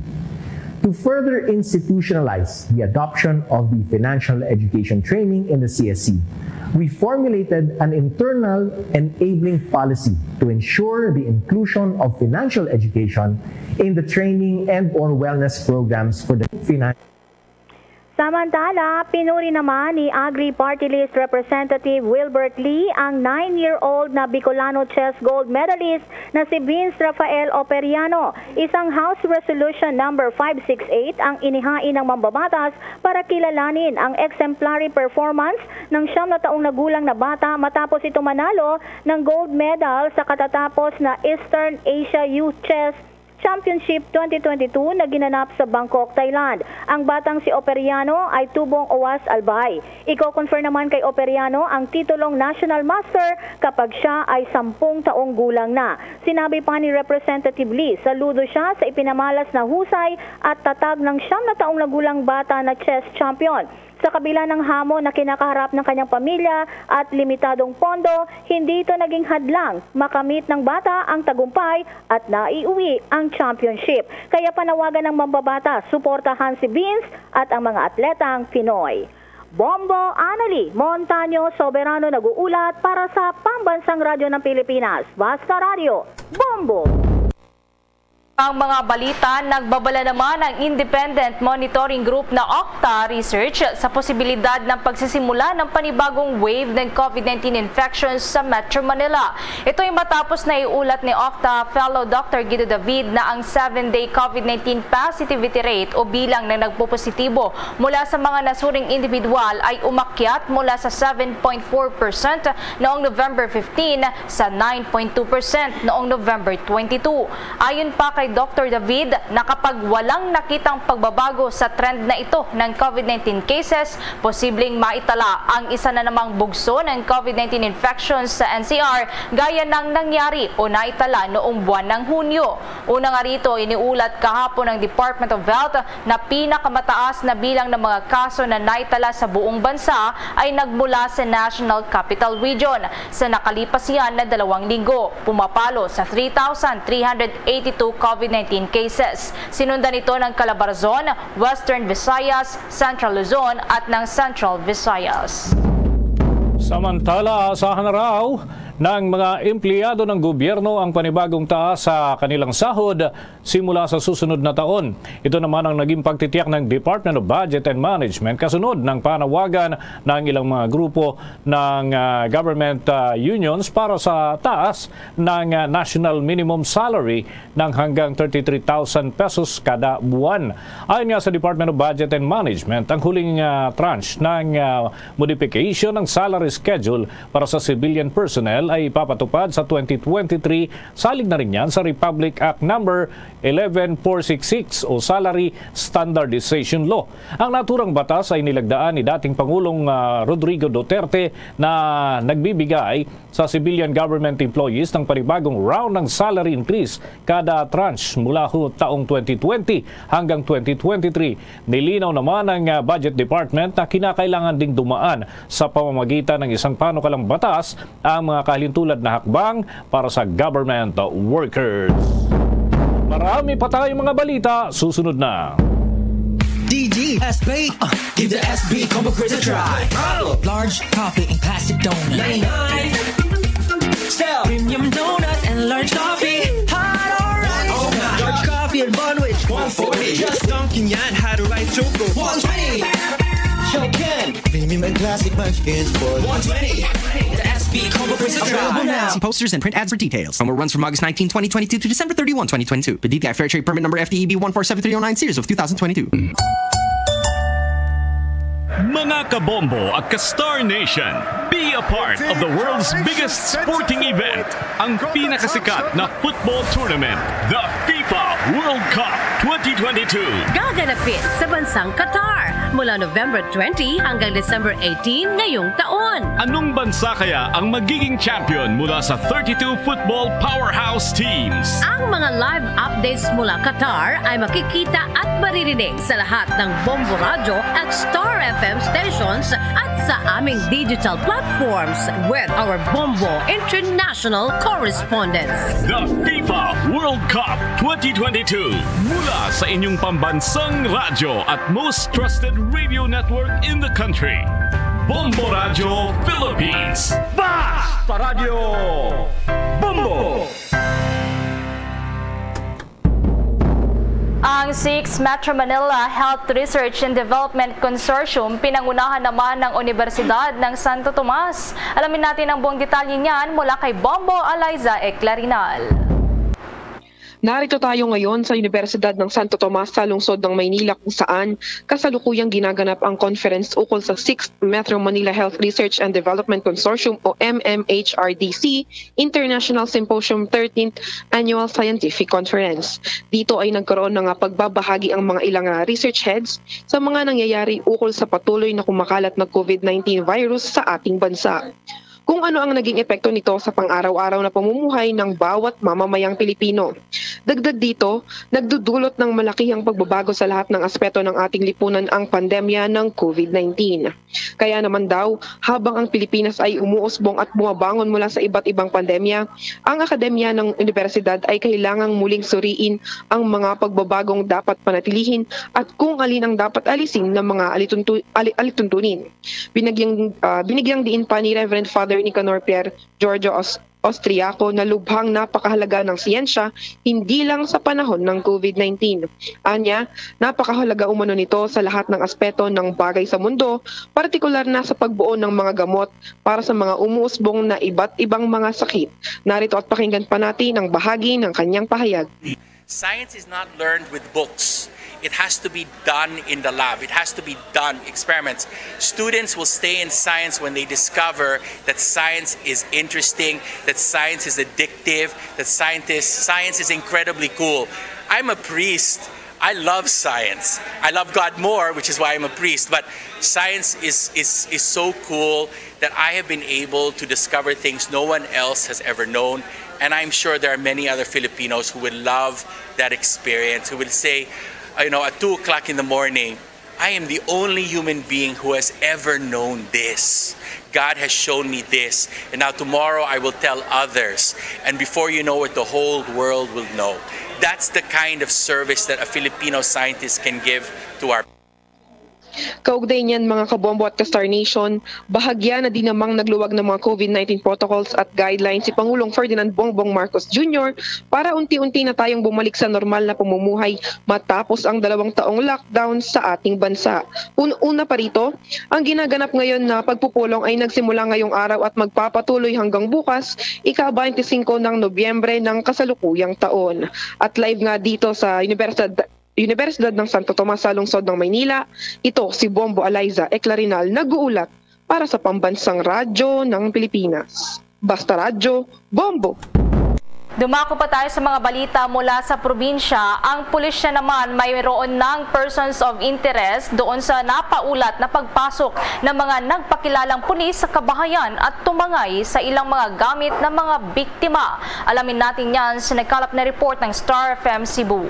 To further institutionalize the adoption of the financial education training in the CSC, we formulated an internal enabling policy to ensure the inclusion of financial education in the training and/or wellness programs for the financial. Samantala, pinuri naman ni Agri Party List Representative Wilbert Lee ang 9-year-old na Bicolano chess gold medalist na si Vince Rafael Operiano. Isang House Resolution number 568 ang inihain ng mambabatas para kilalanin ang exemplary performance ng 9 na taong nagulang na bata matapos ito manalo ng gold medal sa katatapos na Eastern Asia Youth Chess Championship 2022 na ginanap sa Bangkok, Thailand. Ang batang si Operiano ay tubong Owas Albay. Iko-confer naman kay Operiano ang titulong National Master kapag siya ay 10 taong gulang na. Sinabi pa ni Representative Lee, saludo siya sa ipinamalas na husay at tatag ng 9 na taong nagulang bata na chess champion. Sa kabila ng hamon na kinakaharap ng kanyang pamilya at limitadong pondo, hindi ito naging hadlang makamit ng bata ang tagumpay at naiuwi ang championship. Kaya panawagan ng mambabata, suportahan si Vince at ang mga atletang Pinoy. Bombo Anoli Montaño Soberano nag-uulat para sa Pambansang Radyo ng Pilipinas. Basta Radio, Bombo! Ang mga balita, nagbabala naman ang Independent Monitoring Group na Octa Research sa posibilidad ng pagsisimula ng panibagong wave ng COVID-19 infections sa Metro Manila. Ito ay matapos na iulat ni Octa Fellow Dr. Guido David na ang 7-day COVID-19 positivity rate o bilang ng nagpopositibo mula sa mga nasuring individual ay umakyat mula sa 7.4% noong November 15 sa 9.2% noong November 22. Ayon pa kay Dr. David na kapag walang nakitang pagbabago sa trend na ito ng COVID-19 cases, posibleng maitala ang isa na namang bugso ng COVID-19 infections sa NCR gaya ng nangyari o naitala noong buwan ng Hunyo. Una nga rito, iniulat kahapon ng Department of Health na pinakamataas na bilang ng mga kaso na naitala sa buong bansa ay nagmula sa National Capital Region. Sa nakalipas yan na 2 linggo, pumapalo sa 3,382 COVID-19 cases. Sinundan ito ng Calabarzon, Western Visayas, Central Luzon at ng Central Visayas. Samantala, asahan na raw ng mga empleyado ng gobyerno ang panibagong taas sa kanilang sahod simula sa susunod na taon. Ito naman ang naging pagtitiyak ng Department of Budget and Management kasunod ng panawagan ng ilang mga grupo ng government unions para sa taas ng national minimum salary ng hanggang 33,000 pesos kada buwan. Ayon nga sa Department of Budget and Management, ang huling tranche ng modification ng salary schedule para sa civilian personnel ay ipapatupad sa 2023. Salig na rin yan sa Republic Act No. 11466 o Salary Standardization Law. Ang naturang batas ay nilagdaan ni dating Pangulong Rodrigo Duterte na nagbibigay sa civilian government employees ng panibagong round ng salary increase kada tranche mula taong 2020 hanggang 2023. Nilinaw naman ng Budget Department na kinakailangan ding dumaan sa pamamagitan ng isang panukalang batas ang mga kahilintulad na hakbang para sa government workers. Marami pa tayong mga balita, susunod na. DG SB, give the SB combo quiz a try. Large coffee and classic donut. 99. Still premium donut and large coffee. Hot orange. Large coffee and bun with 140. Just dunking yan, had a rice choco. 120. Shokin. Premium and classic munchkins for 120. The SB combo quiz a try. Available now. See posters and print ads for details. Promo runs from August 19, 2022 to December 31, 2022. The DTI Fair Trade Permit number FTEB 147309 series of 2022. Mga kabombo at ka-Star Nation, be a part of the world's biggest sporting event, ang pinakasikat na football tournament, the FIFA World Cup 2022. Gaganapin sa bansang Qatar mula November 20 hanggang December 18 ngayong taon. Anong bansa kaya ang magiging champion mula sa 32 football powerhouse teams? Ang mga live updates mula Qatar ay makikita at maririnig sa lahat ng Bombo Radio at Star FM stations at sa aming digital platforms with our Bombo International correspondents. The FIFA World Cup 2022 mula sa inyong pambansang radyo at most trusted radio network in the country. Bombo Radio Philippines. Basta Radio Bombo! Ang 6 Metro Manila Health Research and Development Consortium pinangunahan naman ng Universidad ng Santo Tomas. Alamin natin ang buong detalye niyan mula kay Bombo Eliza Eclarinal. Narito tayo ngayon sa Universidad ng Santo Tomas sa lungsod ng Maynila kung saan kasalukuyang ginaganap ang conference ukol sa 6th Metro Manila Health Research and Development Consortium o MMHRDC International Symposium 13th Annual Scientific Conference. Dito ay nagkaroon ng pagbabahagi ang mga ilang research heads sa mga nangyayari ukol sa patuloy na kumakalat na COVID-19 virus sa ating bansa. Kung ano ang naging epekto nito sa pang-araw-araw na pamumuhay ng bawat mamamayang Pilipino. Dagdag dito, nagdudulot ng malakihang pagbabago sa lahat ng aspeto ng ating lipunan ang pandemya ng COVID-19. Kaya naman daw, habang ang Pilipinas ay umuusbong at bumabangon mula sa iba't ibang pandemya, ang akademya ng universidad ay kailangang muling suriin ang mga pagbabagong dapat panatilihin at kung alin ang dapat alisin ng mga alituntunin. Binigyang diin pa ni Reverend Father Nicanor Pierre Giorgio Austriaco na lubhang napakahalaga ng siyensya hindi lang sa panahon ng COVID-19. Anya, napakahalaga umano nito sa lahat ng aspeto ng bagay sa mundo, partikular na sa pagbuo ng mga gamot para sa mga umuusbong na iba't ibang mga sakit. Narito at pakinggan pa natin ang bahagi ng kanyang pahayag. Science is not learned with books. It has to be done in the lab. It has to be done, experiments. Students will stay in science when they discover that science is interesting, that science is addictive, that science is incredibly cool. I'm a priest. I love science. I love God more, which is why I'm a priest. But science is so cool that I have been able to discover things no one else has ever known. And I'm sure there are many other Filipinos who will love that experience, who will say, at 2 o'clock in the morning, I am the only human being who has ever known this. God has shown me this. And now tomorrow I will tell others. And before you know it, the whole world will know. That's the kind of service that a Filipino scientist can give to our Kaugnay niyan mga kabombo at ka-Star Nation, bahagya na din namang nagluwag ng mga COVID-19 protocols at guidelines si Pangulong Ferdinand Bongbong Marcos Jr. para unti-unti na tayong bumalik sa normal na pamumuhay matapos ang 2 taong lockdown sa ating bansa. Una pa rito, ang ginaganap ngayon na pagpupulong ay nagsimula ngayong araw at magpapatuloy hanggang bukas, ika-25 ng Nobyembre ng kasalukuyang taon. At live nga dito sa Universidad ng Santo Tomas sa lungsod ng Maynila, ito si Bombo Eliza Eclarinal nag-uulat para sa Pambansang Radyo ng Pilipinas. Basta Radyo, Bombo! Dumako pa tayo sa mga balita mula sa probinsya. Ang pulisya naman mayroon ng persons of interest doon sa napaulat na pagpasok ng mga nagpakilalang pulis sa kabahayan at tumangay sa ilang mga gamit ng mga biktima. Alamin natin yan sa nagkalap na report ng Star FM Cebu.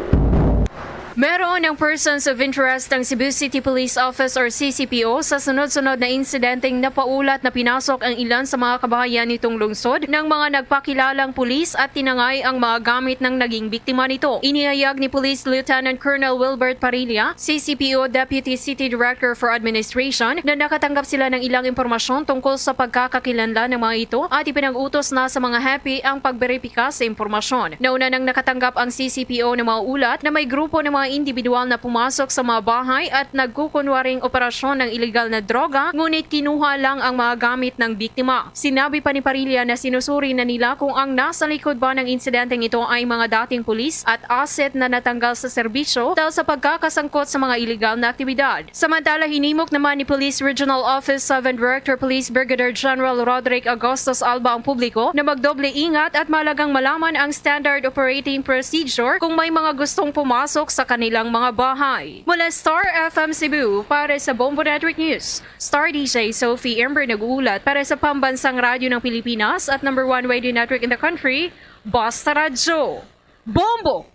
Meron ng persons of interest ng Cebu City Police Office or CCPO sa sunod-sunod na insidenteng napaulat na pinasok ang ilan sa mga kabahayan nitong lungsod ng mga nagpakilalang pulis at tinangay ang mga gamit ng naging biktima nito. Inihayag ni Police Lieutenant Colonel Wilbert Parilla, CCPO Deputy City Director for Administration, na nakatanggap sila ng ilang impormasyon tungkol sa pagkakakilanlan ng mga ito at ipinag-utos na sa mga happy ang pagberipika sa impormasyon. Nauna nang nakatanggap ang CCPO ng mga ulat na may grupo ng mga individual na pumasok sa mga bahay at nagkukunwaring operasyon ng iligal na droga, ngunit kinuha lang ang mga gamit ng biktima. Sinabi pa ni Parilla na sinusuri na nila kung ang nasa likod ba ng insidenteng ito ay mga dating pulis at asset na natanggal sa serbisyo dahil sa pagkakasangkot sa mga iligal na aktibidad. Samantala, hinimok naman ni Police Regional Office 7 Director Police Brigadier General Roderick Agustos Alba ang publiko na magdoble ingat at malagang malaman ang standard operating procedure kung may mga gustong pumasok sa kanilang mga bahay. Mula Star FM Cebu, para sa Bombo Network News, Star DJ Sophie Ember nag-uulat para sa Pambansang Radyo ng Pilipinas at #1 radio network in the country, Basta Radyo. Bombo!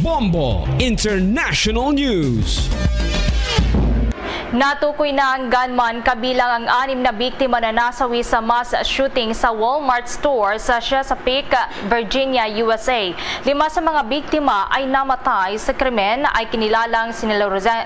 Bombo International News. Natukoy na ang gunman kabilang ang 6 na biktima na nasawi sa mass shooting sa Walmart store sa Chesapeake, Virginia, USA. 5 sa mga biktima ay namatay sa krimen ay kinilalang sina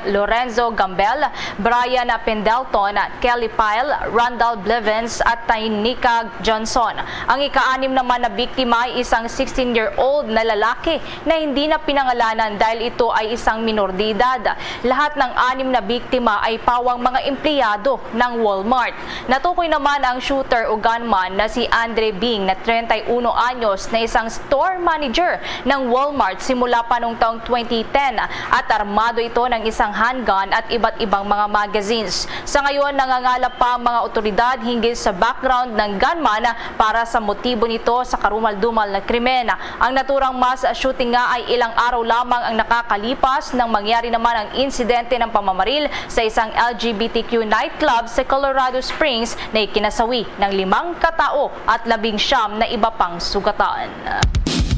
Lorenzo Gambel, Brian Pendleton, Kelly Pyle, Randall Blevins at Tainika Johnson. Ang ika-6 naman na biktima ay isang 16-year-old na lalaki na hindi na pinangalanan dahil ito ay isang minor de edad. Lahat ng 6 na biktima ay pawang mga empleyado ng Walmart. Natukoy naman ang shooter o gunman na si Andre Bing na 31 anyos na isang store manager ng Walmart simula pa noong taong 2010 at armado ito ng isang handgun at iba't ibang mga magazines. Sa ngayon, nangangalap pa ang mga otoridad hinggil sa background ng gunman para sa motibo nito sa karumal-dumal na krimen. Ang naturang mass shooting nga ay ilang araw lamang ang nakakalipas nang mangyari naman ang insidente ng pamamaril sa isang LGBTQ nightclub sa Colorado Springs na ikinasawi ng 5 katao at 19 na iba pang sugatan.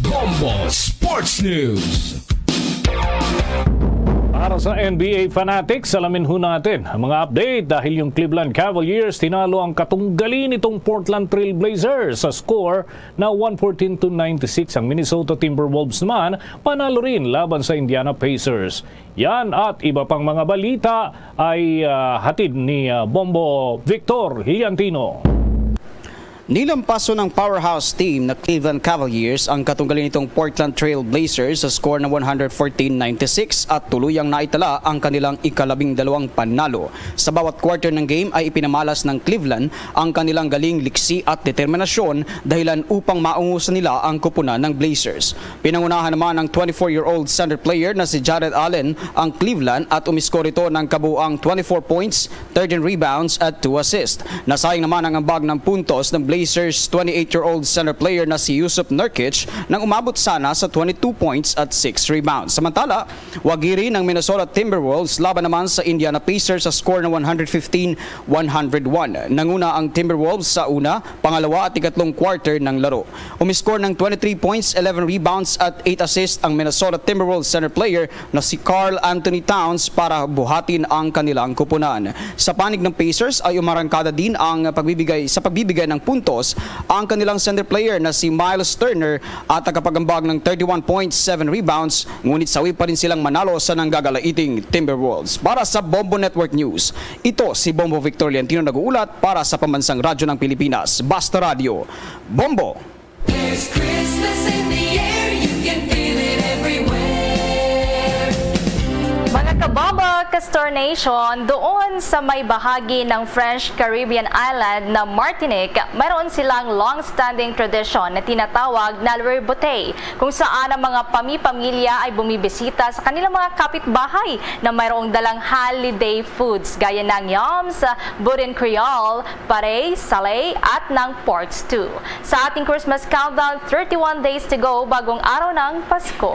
Bombo Sports News. Para sa NBA Fanatics, alamin ho natin ang mga update dahil yung Cleveland Cavaliers tinalo ang katunggali nitong Portland Trail Blazers sa score na 114-96. Ang Minnesota Timberwolves naman panalo rin laban sa Indiana Pacers. Yan at iba pang mga balita ay hatid ni Bombo Victor Hiliantino. Nilampaso ng powerhouse team na Cleveland Cavaliers ang katunggali nitong Portland Trail Blazers sa score na 114-96 at tuluyang naitala ang kanilang ika-12 panalo. Sa bawat quarter ng game ay ipinamalas ng Cleveland ang kanilang galing, liksi at determinasyon dahilan upang maungusan nila ang kupunan ng Blazers. Pinangunahan naman ng 24-year-old center player na si Jared Allen ang Cleveland at umiskor ito ng kabuuang 24 points, 13 rebounds at 2 assists. Nasayang naman ang ambag ng puntos ng Blazers 28-year-old center player na si Jusuf Nurkic nang umabot sana sa 22 points at 6 rebounds. Samantala, wagiri ng Minnesota Timberwolves laban naman sa Indiana Pacers sa score na 115-101. Nanguna ang Timberwolves sa una, pangalawa at ikatlong quarter ng laro. Umiskor ng 23 points, 11 rebounds at 8 assists ang Minnesota Timberwolves center player na si Karl Anthony Towns para buhatin ang kanilang kupunan. Sa panig ng Pacers ay umarangkada din ang pagbibigay ng puntos puntos ang kanilang center player na si Miles Turner at nakapagambag ng 31.7 rebounds, ngunit sawi pa rin silang manalo sa nanggagalaiting Timberwolves. Para sa Bombo Network News, ito si Bombo Victor Leantino nag-uulat para sa Pambansang Radyo ng Pilipinas, Basta Radio. Bombo! There's Christmas in the air, you can feel it everywhere. Mga kababa, Castor Nation, doon sa may bahagi ng French Caribbean island na Martinique, mayroon silang long-standing tradition na tinatawag na Rebote, kung saan ang mga pamilya ay bumibisita sa kanilang mga kapitbahay na mayroong dalang holiday foods gaya ng yams, Boudin Creole, Parey, Salé at ng pork stew. Sa ating Christmas countdown, 31 days to go bagong araw ng Pasko.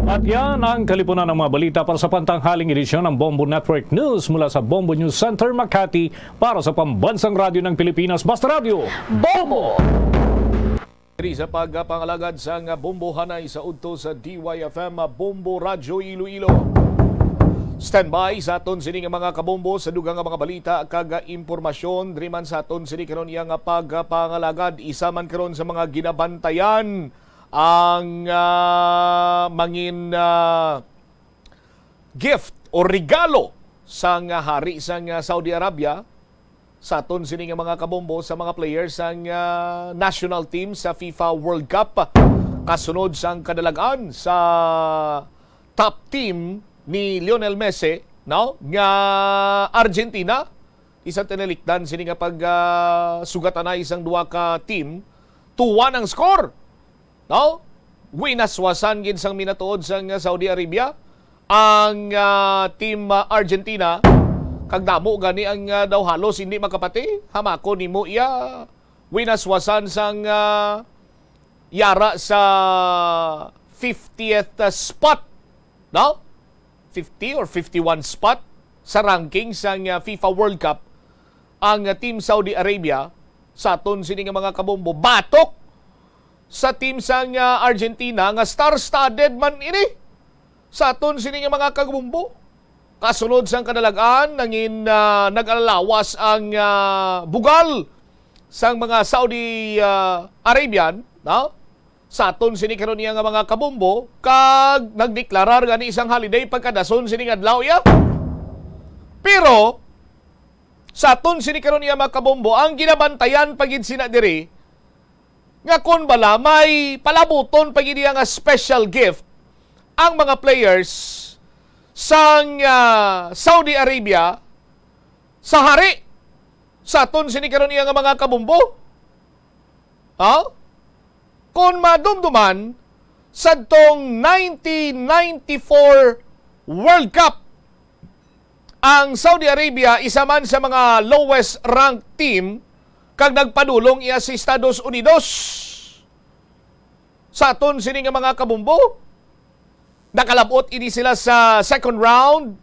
At yan ang kalipunan ng mga balita para sa pantanghaling edisyon ng Bombo Network News mula sa Bombo News Center, Makati, para sa Pambansang Radyo ng Pilipinas, Basta Radio. Bombo! Sa pagpangalagad sa Bombo Hanay sa udto sa DYFM Bombo Radyo Iloilo. Standby sa aton sini nga mga kabombo sa dugang nga mga balita kag impormasyon driman sa aton sini karon iya nga pagpangalagad isa man karon sa mga ginabantayan ang mangin gift o regalo sa hari sa Saudi Arabia sa aton sini nga mga kabombo sa mga players ang national team sa FIFA World Cup kasunod sang kadalagan sa top team ni Lionel Messi, no, nga Argentina. Isang tinalikdan sini nga pag sugatan na isang duwa ka team 2-1 ang score. No? Winaswasan gid sang minatuod sang Saudi Arabia ang team Argentina. Kag damo gani ang daw halos hindi makapati. Hamako nimo iya winaswasan sang yara sa 50th spot. No? 50 or 51 spot sa ranking sa FIFA World Cup ang team Saudi Arabia sa aton sini nga mga kabombo batok sa team sa Argentina nga star-studded man ini sa aton sini nga mga kabombo. Kasunod sang kadalagan nangin nag-alalawas ang bugal sang mga Saudi Arabian, no? Sa aton sini karon niya nga mga kabombo kag nagdeklarar gani isang holiday pagkadason sini nga adlaw ya. Pero sa aton sini karon niya mga kabombo ang ginabantayan pagid sina diri nga kun bala may palabuton pagid nga special gift ang mga players sang Saudi Arabia sa hari sa aton sini karon niya nga mga kabombo. Ha? Kung madumduman sa tong 1994 World Cup, ang Saudi Arabia isa man sa mga lowest ranked team kag nagpadulong iya sa Estados Unidos. Sa aton sini nga mga kabumbo, nakalabot ini sila sa second round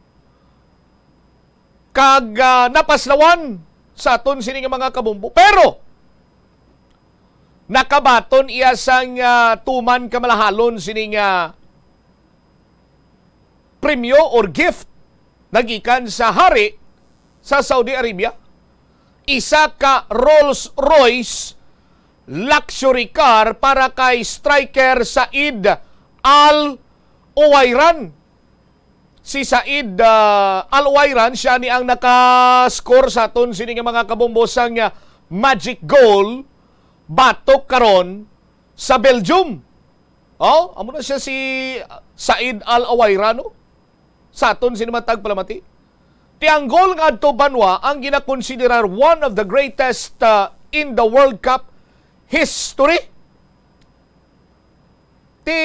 kag napaslawan sa aton sini nga mga kabumbo. Pero nakabaton iya sang tuman kamalahalon sining premyo or gift nagikan sa hari sa Saudi Arabia. Isa ka Rolls-Royce luxury car para kay striker Said Al-Owairan. Si Said Al-Owairan siya ni ang naka-score sa aton sining mga kabombosang magic goal batok karon sa Belgium. Oh, amo na siya si Said Al-Owairan sa aton sinimatag palamati. Tiang goal nga adto banwa ang ginakonsiderar one of the greatest in the World Cup history. Ti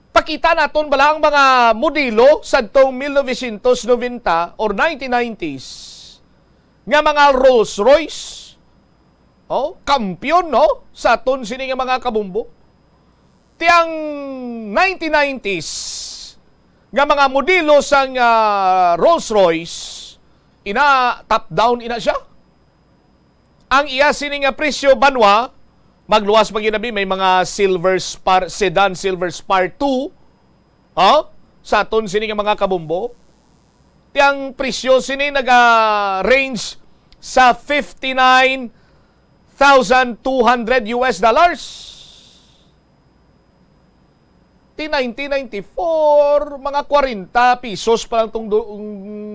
pakita naton bala ang mga modelo sadtong 1990 or 1990s nga mga Rolls-Royce. Oh, kampiyon no sa aton sini nga mga kabumbo. Tiang 1990s nga mga modelo sang Rolls-Royce ina top down ina siya. Ang iya sini nga presyo banwa magluwas pa ginabi may mga silver spar sedan silver spar 2 sa aton sini nga mga kabumbo. Tiang presyo sini naga range sa $59,200 US. 1994, mga 40 pesos pa lang itong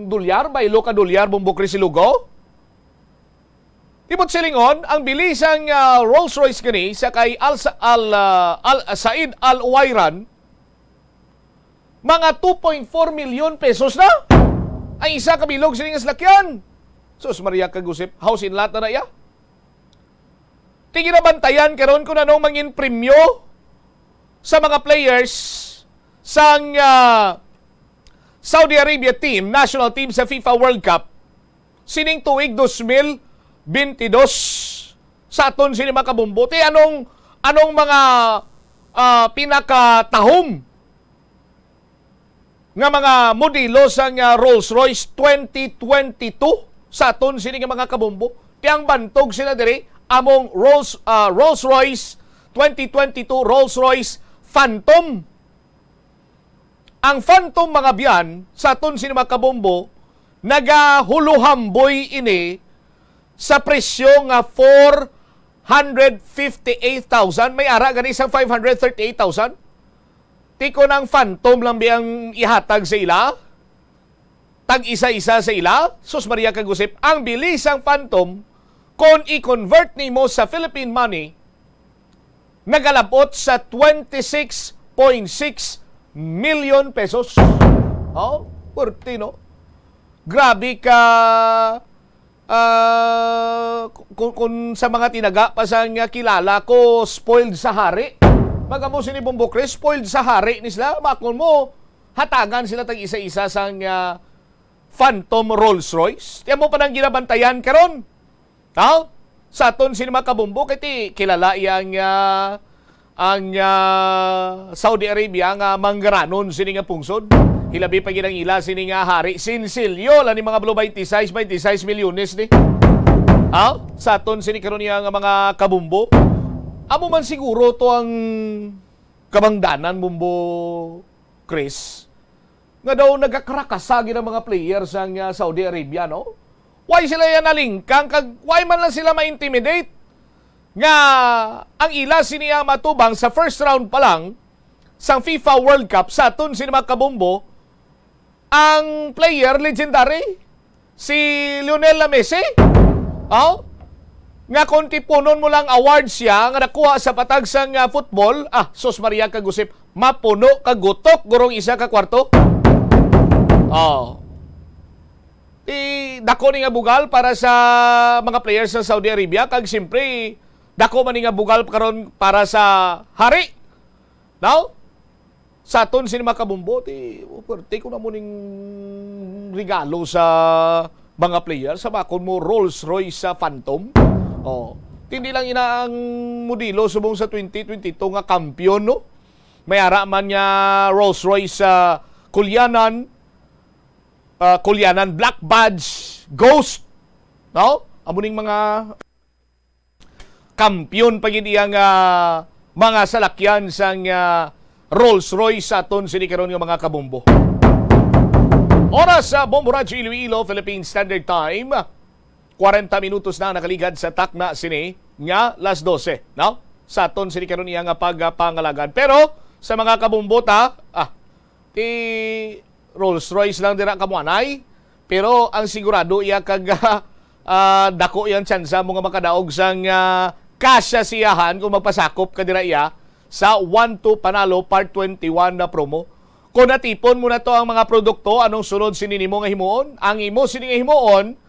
dolyar, baylo ka dolyar, bumbukri si Lugo. Ibot silingon, ang bilisang Rolls-Royce gani sa kay Said Al-Uwairan, mga 2.4 milyon pesos na. Ang isa kabilog siling salakyan. Sus Maria kagusip, house in lot na iya. Tiginabantayan karon kung anong mangin premyo sa mga players sang Saudi Arabia team, national team sa FIFA World Cup sining tuig 2022 sa aton sini makabumbuti. Anong mga pinakatahom nga mga modelo sang Rolls-Royce 2022 sa aton sini nga mga kabumbo. Tiyang bantog sila diri among Rolls-Royce 2022 Rolls-Royce Phantom. Ang Phantom mga biyan sa aton sini mga kabumbo nagahuluhamboy ini sa presyo nga 458,000. May ara gani sa 538,000. Tiko ng Phantom lang biyang ihatag sa ila. Tag isa-isa sa ila. Sus Maria kagusip, ang bilis ang Phantom kung i-convert nimo sa Philippine money nagalabot sa 26.6 million pesos. Oh, purti no. Grabe ka kung sa mga tinaga pa sang kilala ko, spoiled sa hari. Magamo sini Bumbukre, spoiled sa hari ni sila. Makon mo, hatagan sila tag isa-isa sang Phantom Rolls-Royce. Tiyan mo pa nang ginabantayan karon. Sa aton sini makabumbo, kiti kilala ang Saudi Arabia nga manggaranon sini nga pungsod. Hilabi pa ginang ila sini nga hari. Sinsilyo, lani mga below 26 milyones ni. Sa aton sini karon nga mga kabumbo. Amo man siguro to ang kabangdanan, Bumbo Chris, nga daw nagakarakasagi ng mga players ang Saudi Arabia, no? Why sila yan nalingkang? Why man lang sila ma-intimidate? Nga ang ila siniya matubang sa first round pa lang sa FIFA World Cup sa aton sini mga kabumbo, ang player legendary si Lionel Messi. Nga kung tipunon mo lang award siya nga nakuha sa patag sang football, sos Maria kagusip, mapuno kagutok gurong isa ka kwarto. Dako ni nga bugal para sa mga players sa Saudi Arabia, kag siyempre dako man ni nga bugal karon para sa hari. Now, sa aton sini makabumbo, pwerte ko na mo ning regalo sa mga players. Sa bakon mo Rolls-Royce sa Phantom. Hindi lang ina ang modelo subong sa 2022 nga kampiyon, no? May ara man nga Rolls-Royce sa Kulyanan Black Badge Ghost, no? Amuning mga kampiyon pagid iyang mga salakyan sang Rolls-Royce sa aton sini karon nga mga kabumbo. Oras sa Bombo Radio Iloilo, Philippine Standard Time. 40 minutos na nakaligad sa takna sini nga las 12, no? Sa aton sini karon iya nga pagpangalagan. Pero sa mga kabumbota, Rolls-Royce lang dira kamuanay, pero ang sigurado iya kag dako yang tsansa mo nga makadaog sang kasya siyahan kung magpasakop ka dira iya sa 1-2 panalo part 21 na promo. Kung natipon mo na to ang mga produkto, anong sunod sini nimo nga himuon? Ang imo sini nga himuon,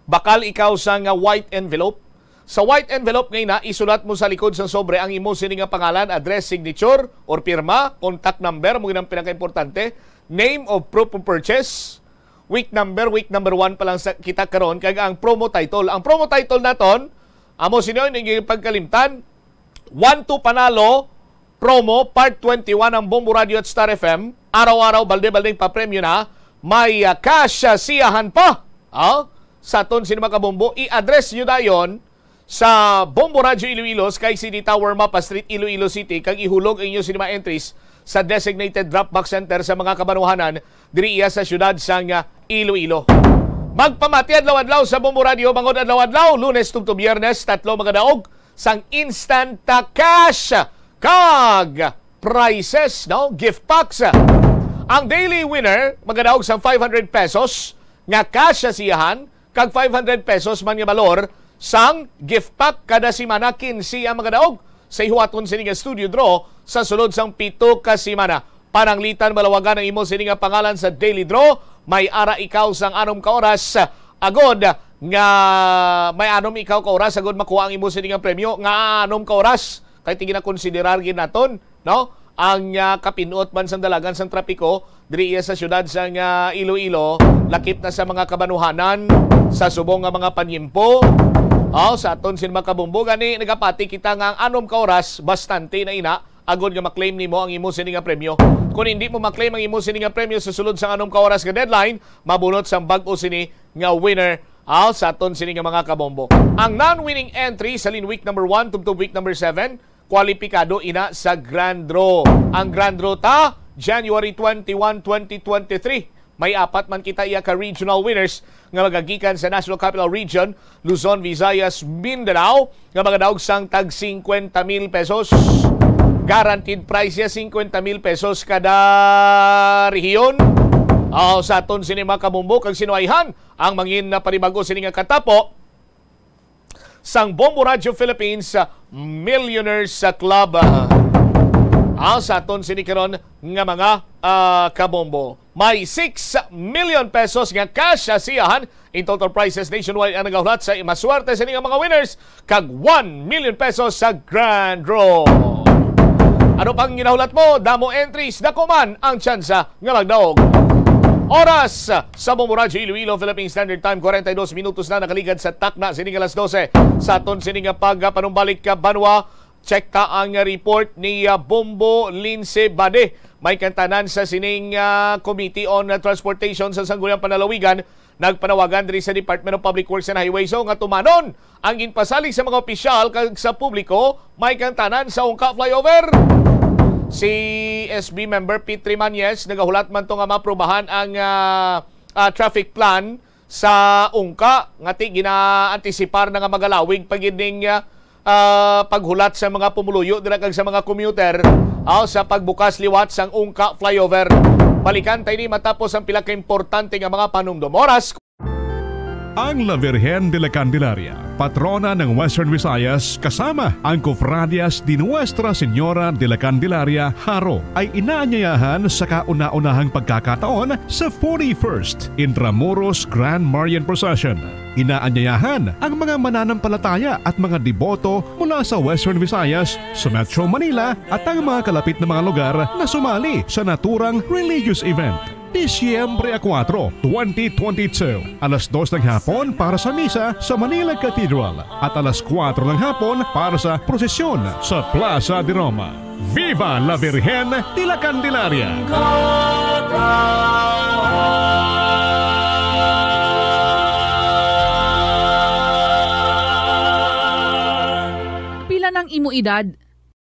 bakal ikaw sa white envelope. Sa white envelope ngayon isulat mo sa likod sa sobre ang imo sini nga pangalan, address, signature, or pirma, contact number, mo ginang pinaka-importante, name of proof of purchase, week number 1 pa lang sa kita karon, kag ang promo title. Ang promo title naton, amo sino yung pagkalimtan, 1-2 panalo, promo, part 21 ng Bombo Radio at Star FM, araw-araw, balde-baldeng pa-premyo na, may kasya siyahan pa. Sa aton sino makabombo, i-address nyo na yon sa Bombo Radio Iloilo, Sky City Tower, Mapa Street, Iloilo City, kag ihulog inyo cinema entries sa designated drop-box center sa mga kabanuhanan diri iya sa syudad sang Iloilo. Magpamati adlaw-adlaw sa Bombo Radio, mangod adlaw-adlaw, Lunes tungtong Biyernes, 3 mga daog sang instant cash kag prizes, no? Gift packs. Ang daily winner magadaog sang 500 pesos nga cash sa siyahan kag 500 pesos man nga balor sang gift pack kada semana 15 ang magadaog sa ihuaton sini nga studio draw sa sulod sang 7 ka semana. Pananglitan malawagan ang imo sini nga pangalan sa daily draw. May ara ikaw sang 6 ka oras agod nga may 6 ikaw ka oras agod makuha ang imo sini nga premyo nga 6 ka oras kay tingin na konsiderar gid naton, no? Ang kapinuot man sang dalagan sang trapiko diri sa syudad sang Iloilo, lakip na sa mga kabanuhanan, sa subong nga mga panyimpo. Sa aton sin mga kabumbo gani nagapati kita nga ang 6 ka oras bastante na ina agod nga maklaim nimo ang imo sini nga premyo. Kung hindi mo maklaim ang imo sini nga premyo sa sulod sang 6 ka oras nga deadline, mabunot sang bag-o sini nga winner sa aton sini nga mga kabombo. Ang non-winning entry sa week number 1 to week number 7, kwalipikado ina sa Grand Draw. Ang Grand Draw ta January 21, 2023. May 4 man kita iya ka regional winners nga magagikan sa National Capital Region, Luzon, Visayas, Mindanao nga magadaog sang tag 50,000 pesos. Guaranteed prize ya 50,000 pesos kada rehiyon. Sa aton sini mga kabumbo kag sinuayhan ang mangin na panibago sini nga katapo sang Bombo Radio Philippines Millionaires Club. Sa aton sini karon nga mga kabombo. May 6 million pesos nga cash sa siyahan in total prizes nationwide ang nagahulat sa maswerte sini nga mga winners kag 1 million pesos sa Grand Draw. Ano pang ginahulat mo? Damo entries, dako man ang tsansa nga magdaog. Oras sa Bombo Radio Iloilo Philippine Standard Time, 42 minutos na nakaligad sa takna sining alas 12. Sa aton sining pagpanumbalik ka Banwa, check ta ang report ni Bombo Lince Bade. May kantanan sa sining Committee on Transportation sa Sangguniang Panalawigan. Nagpanawagan diri sa Department of Public Works and Highways nga tumanon ang ginpasalig sa mga opisyal kag sa publiko. May kantanan sa Ungka Flyover. Si SB member Pete Trimañez nagahulat man to nga maprobahan ang traffic plan sa Ungka ngati gina-antisipar na nga magalawig pagiding paghulat sa mga pumuluyo dira kag sa mga commuter sa pagbukas liwat sang Ungka Flyover. Balikan tayo ni matapos ang pila ka importante nga mga panumdum. Oras. Ang La Virgen de la Candelaria, patrona ng Western Visayas kasama ang Cofradias de Nuestra Señora de la Candelaria, Haro, ay inaanyayahan sa kauna-unahang pagkakataon sa 41st Intramuros Grand Marian Procession. Inaanyayahan ang mga mananampalataya at mga deboto mula sa Western Visayas, sa Metro Manila at ang mga kalapit na mga lugar na sumali sa naturang religious event. Disyembre 4, 2022, alas 2 ng hapon para sa misa sa Manila Cathedral at alas 4 ng hapon para sa prosesyon sa Plaza de Roma. Viva la Virgen de la Candelaria! Pila ng imo edad?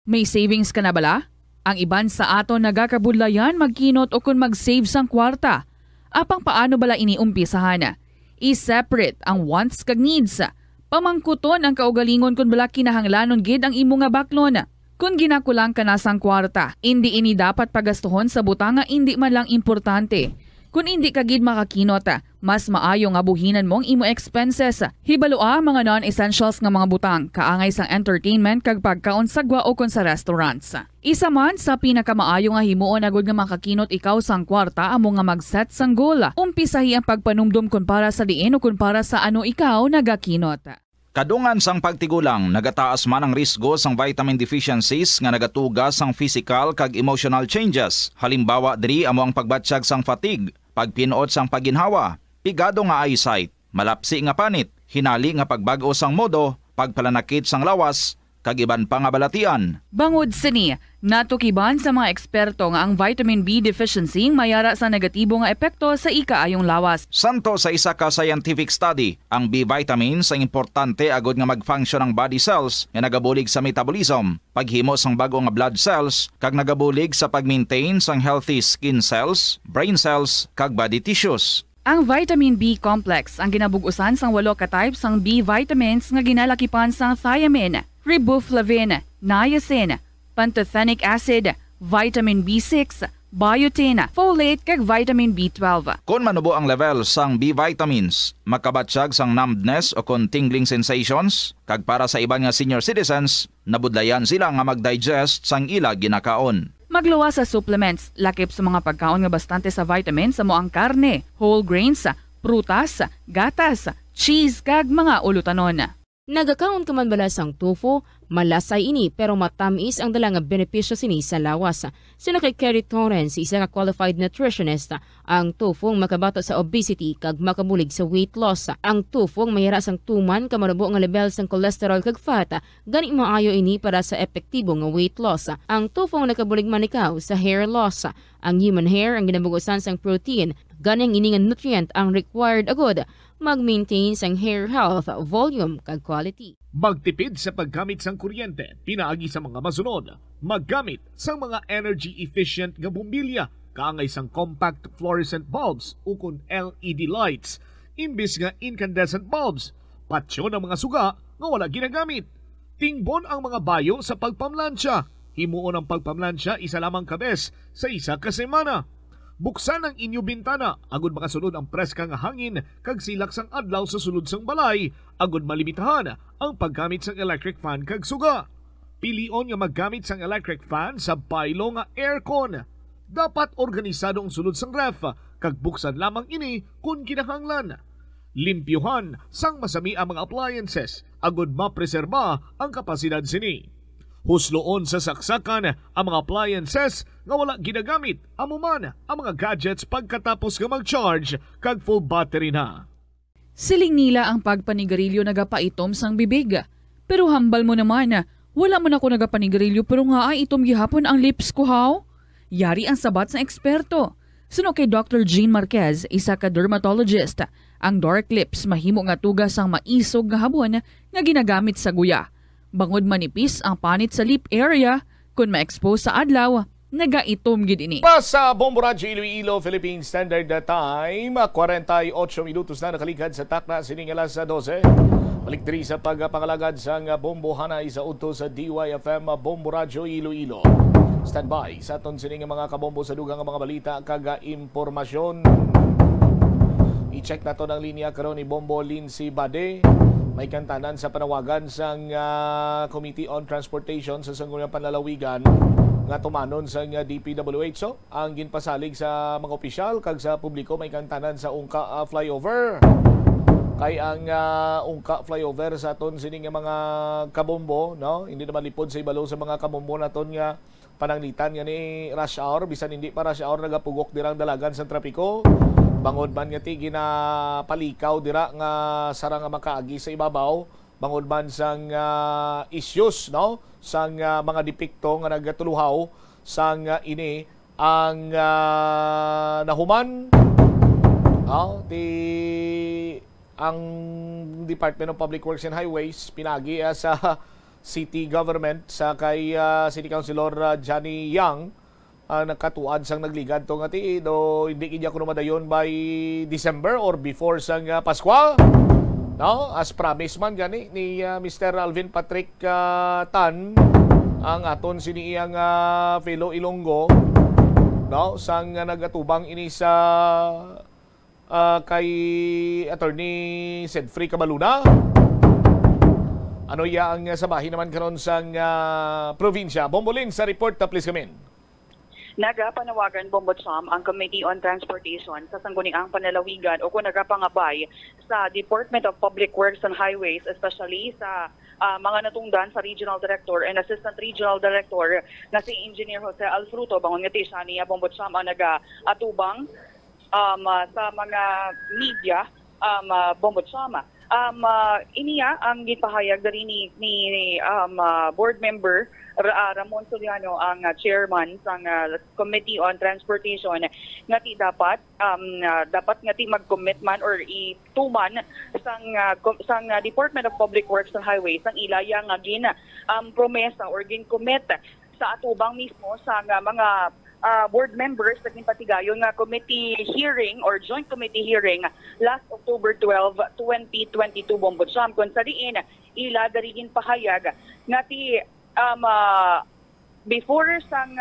May savings ka na bala? Ang iban sa ato nagakabudlayan magkinot o kung mag-save sang kwarta. Apang paano bala iniumpisahan? I-separate ang wants kag needs. Pamangkuton ang kaugalingon kung bala kinahanglanon gid ang imo nga baklon. Kung ginakulang ka na sang kwarta, hindi ini dapat pagastuhon sa butang nga hindi man lang importante. Kung hindi ka gid makakinot, mas maayo nga buhinan mong imo expenses. Hibaloa mga non-essentials nga mga butang, kaangay sang entertainment kag pagkaon sa gwa o kon sa restaurants. Isa man sa pinakamaayo nga himuon agud nga makakinot ikaw sang kwarta amo nga mag-set sang goal. Umpisahi ang pagpanumdum kun para sa diin o kun para sa ano ikaw nagakinot. Kadungan sang pagtigulang, nagataas man ang risgo sang vitamin deficiencies nga nagatugas sang physical kag emotional changes. Halimbawa diri amo ang pagbatsyag sang fatigue, pagpinuot sang paginhawa, pigado nga eyesight, malapsi nga panit, hinali nga pagbag-o sang modo, pagpalanakit sang lawas, kag iban pa nga balatian. Bangod sini, natukiban sa mga eksperto nga ang vitamin B deficiency mayara sa negatibo nga epekto sa ikaayong lawas. Santo sa isa ka scientific study, ang B vitamins ang importante agod nga mag-function ang body cells nga nagabulig sa metabolism, paghimo sang bago nga blood cells, kag nagabulig sa pag-maintain sang healthy skin cells, brain cells, kag body tissues. Ang vitamin B complex ang ginabug-usan sang 8 ka types sang B vitamins nga ginalakipan sang thiamine, riboflavin, niacin, pantothenic acid, vitamin B6, biotin, folate kag vitamin B12. Kung manubo ang level sang B vitamins, makabatsyag sang numbness o kung tingling sensations, kag para sa iban nga senior citizens, nabudlayan sila nga mag-digest sang ila ginakaon. Magluwa sa supplements, lakip sa mga pagkaon nga bastante sa vitamins sa moang karne, whole grains, prutas, gatas, cheese kag mga ulutanon. Nagakaon ka man bala sang tofu, malasay ini pero matamis ang dala nga benepisyo sini sa lawas. Sino kay Kerry Torrens, isa ka qualified nutritionist, ang tofu makabato sa obesity kag makabulig sa weight loss. Ang tofu mahira sang tuman ka manubo nga level sang cholesterol kag fat, gani maayo ini para sa epektibo nga weight loss. Ang tofu nakabulig man ikaw sa hair loss. Ang human hair ang ginabugusan sang protein, ganing ini nga nutrient ang required agod mag-maintain sang hair health, volume kag quality. Magtipid sa paggamit sang kuryente, pinaagi sa mga masunod. Maggamit sa mga energy-efficient nga bumbilya, kaangay sang compact fluorescent bulbs ukon LED lights, imbis nga incandescent bulbs. Patsyo ng mga suga nga wala ginagamit. Tingbon ang mga bayo sa pagpamlansya. Himuon ang pagpamlansya isa lamang kabes sa isa ka semana. Buksan ang inyo bintana, agud makasulod ang preska nga hangin kag silak sang adlaw sa sulod sang balay, agud malimitahan ang paggamit sang electric fan kag suga. Pilion nga maggamit sang electric fan sa baylo nga aircon. Dapat organisado ang sulod sang ref, kag buksan lamang ini kung kinahanglan. Limpyuhan sang masami ang mga appliances, agud mapreserba ang kapasidad sini. Husloon sa saksakan ang mga appliances nga wala ginagamit, amuman ang mga gadgets pagkatapos nga mag-charge kag full battery na. Siling nila ang pagpanigarilyo nagapaitom sang bibig. Pero hambal mo naman, wala man ako nagapanigarilyo pero nga ay itom gihapon ang lips ko haw. Yari ang sabat sa eksperto. Suno kay Dr. Jean Marquez, isa ka dermatologist, ang dark lips mahimo nga tugas ang maisog nga habon nga ginagamit sa guya. Bangod manipis ang panit sa lip area, kung ma-expose sa adlaw, nagaitom gid ini. Sa Bombo Radyo Iloilo, Philippine Standard Time, 48 minutos na nakaligad sa takna sining alas 12. Balik diri sa pagpangalagad sang Bombo Hanay sa udto sa DYFM Bombo Radyo Iloilo. Standby sa aton sining mga kabombo sa dugang mga balita kag impormasyon. I-check na to ng linya karon ni Bombo Lindsay Bade. May kantanan sa panawagan sang Committee on Transportation sa Sangguniang Panlalawigan nga tumanon sa DPWH ang ginpasalig sa mga opisyal kag sa publiko. May kantanan sa Ungka flyover. Kay ang Ungka flyover sa aton sining mga kabombo, no? Hindi naman lipod sa ibalo sa mga kabombo naton nga pananglitan nga ni rush hour, bisan hindi pa rush hour nagapugok dirang dalagan sa trapiko. Bangod man nga ti ginapalikaw dira nga sarang nga makaagi sa ibabaw, bangod man sang issues, no, sang mga depekto nga nagatuluhaw sang ini ang nahuman ang Department of Public Works and Highways pinagi sa city government sa kay City Councilor Johnny Yang nagkatuad sang nagligad to nga ti do hindi kanya kuno madayon by December or before sang Pasko, no, as promised man gani ni Mr. Alvin Patrick Tan ang aton siniyang fellow Ilonggo, no, sang nagatubang ini sa kay Attorney Sedfrey Cabaluna. Ano ya ang sabahin naman karon sang probinsya. Bombolin sa report, please come in. Nagapanawagan Bombotsam ang Committee on Transportation sa Sangguniang Panlalawigan o kung nagapangabay sa Department of Public Works and Highways, especially sa mga natungdan sa Regional Director and Assistant Regional Director na si Engineer Jose Alfruto. Bangon nga siya niya Bombotsam ang nag-atubang sa mga media Bombotsam. Iniya ang gipahayag dari ni board member Ramon Soliano, ang chairman sang Committee on Transportation, nga ti dapat nga ti mag-commitment or ituman sang Department of Public Works and Highways ang ilaya nga promesa or gin-commit sa atubang mismo sa mga board members naging patigayon nga committee hearing or joint committee hearing last October 12, 2022 Bombodsam kung sa diin ila darigin pahayag nga ti before sang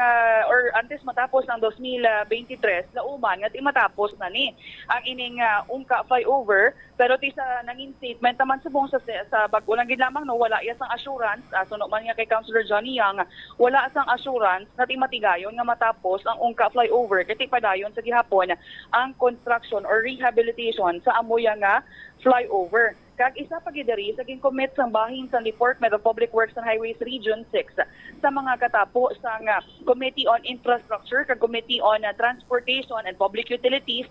or antes matapos ang 2023 lauman nga ti matapos na ni ang ining ungka flyover pero ti sa nangin statement naman sa buong sa bag-o lang gid lamang no wala ya sang assurance suno man nga kay Councilor Johnny Yang wala sang assurance na ti matigayon nga matapos ang ungka flyover kay ti padayon sa gihapon ang construction or rehabilitation sa amoya nga flyover. Kag isa pa gidari sa gincommit sang bahin sa Department of Public Works and Highways Region 6 sa mga katapo sang Committee on Infrastructure kag Committee on Transportation and Public Utilities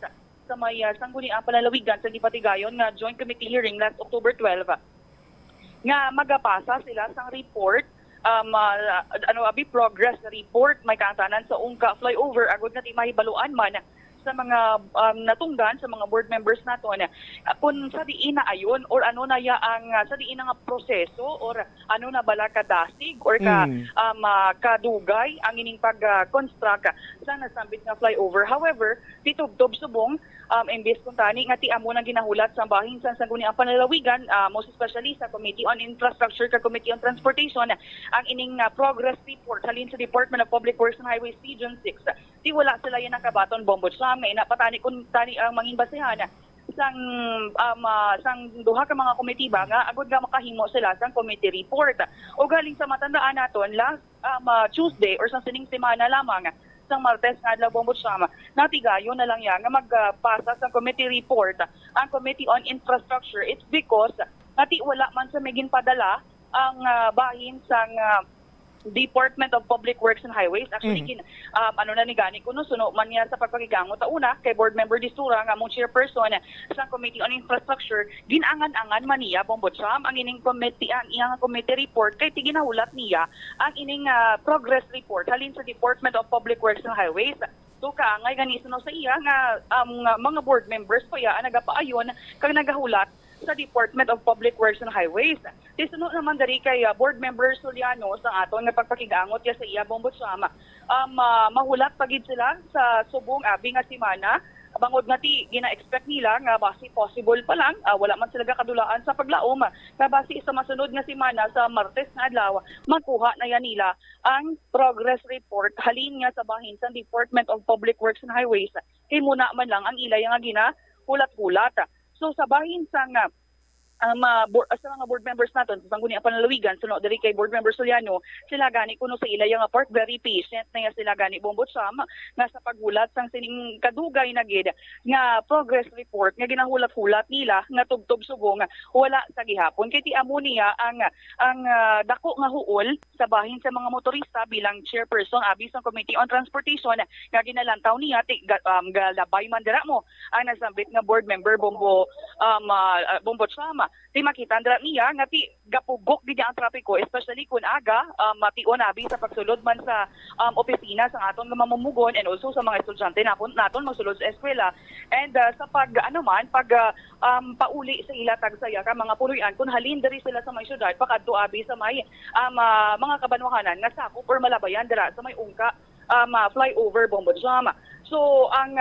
sa may sangguniang panlalawigan sa Dipatigayon nga joint committee hearing last October 12 nga magapasa sila sang report progress report may kaantanan sa ungka flyover agud nga ti mahibaluan man sa mga natunggan sa mga board members naton kung sa diin na ayon or ano na ya ang sa diin nga proseso or ano na bala kadasig or kadugay ang ining pag-construct sa nasambit nga flyover. However, titubtob subong imbes kung tani nga ti amo nang ginahulat sa bahin sa sangguniang panlalawigan most especially sa Committee on Infrastructure kag Committee on Transportation ang ining progress report halin sa Department of Public Works and Highways Region 6 ti wala sila yan nakabaton Bombodsam nga inapatani kun tani ang mangin basehan sang duha ka mga komitiba nga agud nga makahimo sila sang committee report o galing sa matandaan naton last Tuesday or sa sining semana lamang sang Martes nga adlaw Bombodsam natigayon na lang yan nga magpasa sa committee report ang Committee on Infrastructure. It's because nati wala man sa megin padala ang bahin sang Department of Public Works and Highways. Actually, ano na ni gani kuno suno man niya sa pagpakigangot una kay board member Distura nga mong chairperson sa Committee on Infrastructure ginangan-angan man niya Bombodsam ang ining committee ang iyang committee report kay tiginahulat niya ang ining progress report halin sa Department of Public Works and Highways. So kaangay gani suno sa iya nga mga board members pa ya nagapaayon kag nagahulat sa Department of Public Works and Highways. Tisunod naman dari kay board member Soliano sa aton nga pagpakigangot ya sa iya Bombodsam. Mahulat pagid sila sa subong abi nga semana bangod nga ti gina-expect nila nga basi possible pa lang wala man sila kadulaan sa paglaom nga basi sa masunod nga semana sa Martes nga adlaw magkuha na yan nila ang progress report halin nga sa bahin sa Department of Public Works and Highways kay muna man lang ang ilay nga ginahulat-hulat. So sa bahin sa mga board members naton sa sangguniang panlalawigan suno diri kay board member Soliano sila gani kuno sa ilay nga part very patient na sila gani Bombodsam nga sa paghulat sang sining kadugay na gid nga progress report nga ginahulat-hulat nila nga tubtob subong wala sa gihapon kay ti amo niya ang dako nga huol sa bahin sa mga motorista bilang chairperson abi sa Committee on Transportation nga ginalantaw niya ti galabay man dira mo ang nasambit nga board member Bombodsam ti makita andra niya nga ti gapugok gid ang trapiko especially kun aga mation abi sa pagsulod man sa opisina sa aton nga mamumugon and also sa mga estudyante naton magsulod sa eskwela and sa pag pauli sa ila tagsaya ka mga puloy-an kun halin diri sila sa may syudad pakadto abi sa may mga kabanwahanan nga sakop or malabayan dira sa may ungka flyover Bombodsam. So ang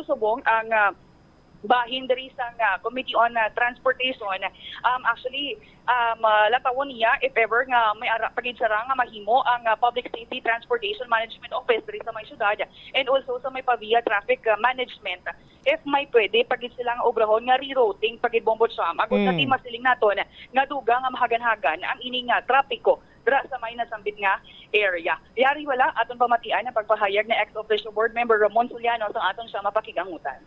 subong ang bahin diri sa Committee on Transportation actually latawon niya if ever nga may ara pagid sara nga mahimo ang Public Safety Transportation Management Office diri sa may syudad and also sa may Pavia Traffic Management if may pwede pagid silang obrahon nga rerouting pagid Bombodsam agud nga ti masiling naton nga duga nga mahagan-hagan ang ining trapiko dira sa may nasambit nga area. Yari wala aton pamatian ang pagpahayag na ex-officio board member Ramon Soliano sa aton siya mapakigangutan.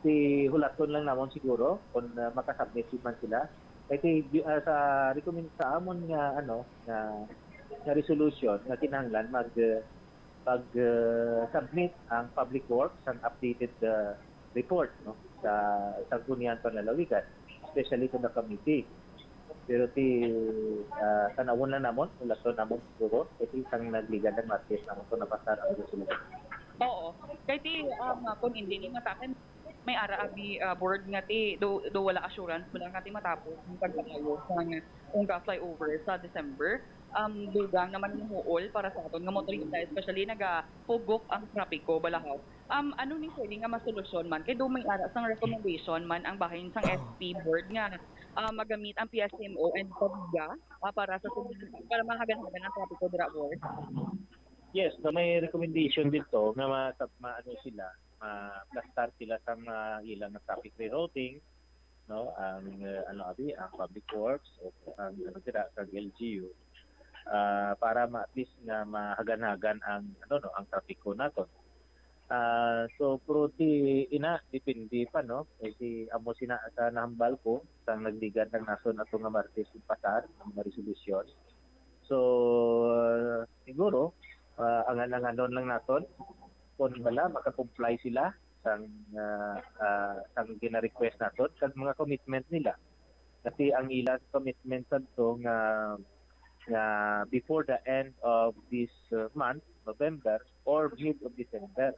Si hulaton lang namon siguro kung makasubmit man sila kay sa recommend sa amon nga nga resolution nga kinahanglan submit ang Public Works ang updated report sa sangguniang panlalawigan especially to the committee pero tanawon lang namon hulaton namon siguro kay isang nagligan ng Martes namon to napasar ang resolution. Oo. Kay ti kung hindi ni mataken may ara abi board nga ti do wala assurance wala nga ti matapos ang pagpatayo sa unga flyover sa December. Dugang naman muol para sa aton nga motorista, especially nagapugok ang trapiko balahaw. Ano ni pwede nga masolusyon man kay do may ara sang recommendation man ang bahin sang SP board nga magamit ang PSMO and PAVIA para para mahagan-hagan ang trapiko dira board. Yes, na may recommendation dito na maano sila, ma-start sila sa ilang traffic rerouting, no, ang ang public works o ang sa LGU. Para at least nga mahagan-hagan ang ang trapiko naton. So pruti depende pa no si amo sina sa nahambal ko sang nagligad ng nason ato nga Martes pasar ang mga resolusyon. So siguro angan-anganon lang naton kung wala maka-comply sila sang gina-request naton kag mga commitment nila. Kasi ang ilang commitment sadto nga before the end of this month, November or mid of December,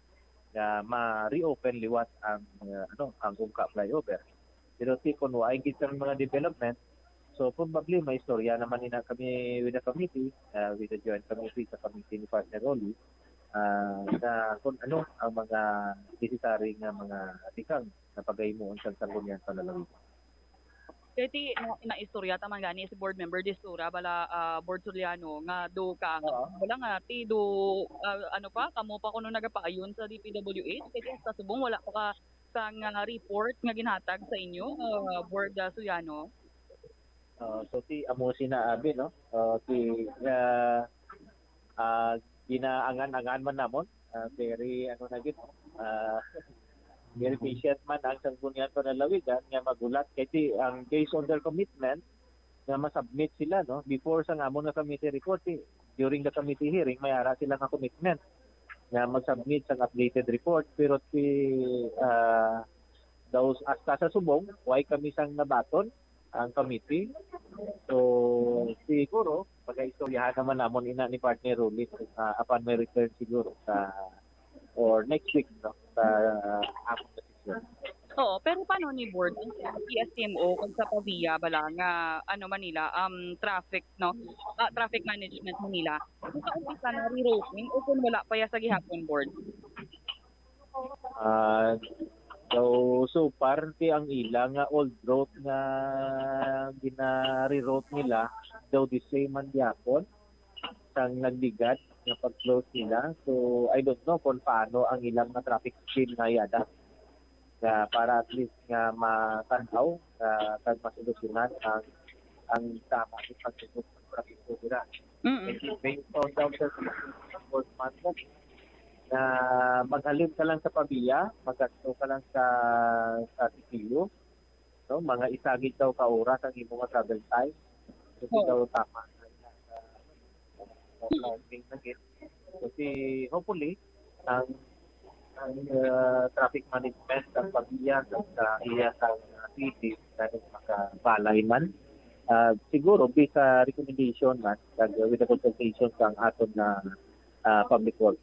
ma-reopen liwat ang Ungka flyover. Pero kung waay gitang mga development, so probably may istorya naman kami with the committee, with the joint committee sa committee ni Partner Rolly, na kung ang mga necessary nga mga tikang na pagaymuon sa sanggunian panalawig. Kaya na-istorya taman gani si board member Destura bala board Suliano nga do ka wala nga ti do kamo pa kuno nagapaayon sa DPWH kaya sa subong wala pa ka sang report nga ginhatag sa inyo board Suliano. So ti amo sinaabi no ti ginaangan-angan man namon very very patient man ang sanggunian panalawigan nga magulat kay ang based on their commitment nga masubmit sila no before sa amon nga committee report during the committee hearing may ara sila nga commitment nga mag-submit sang updated report pero those hasta sa subong why kami sang nabaton ang committee. So siguro pag-istoryahan naman namon ina ni Partner Rolly upon my return siguro sa or next week no sa akong decision. Oo, pero paano ni board ang PSMO kung sa PAVIA bala nga Manila traffic no traffic management Manila kung sa na rerouting o kung wala pa ya sa gihapon board? So parte ang ilang nga old road nga gina-reroute nila daw the same man gyapon sang nagbigat na pag-close nila. So I don't know kung paano ang ilang na traffic scheme na yada para at least nga matanaw kag masolusyonan ang tama ni pagtutok ng traffic dira. Based on the enforcement na maghalin ka lang sa PAVIA, magkato ka lang sa TPU, no? Mga isagit daw ka oras ang imong travel time. So daw tama kasi hopefully ang traffic management ng PAVIA sa iya sa city na makabalay man siguro based sa recommendation man with the consultation ng aton na public works.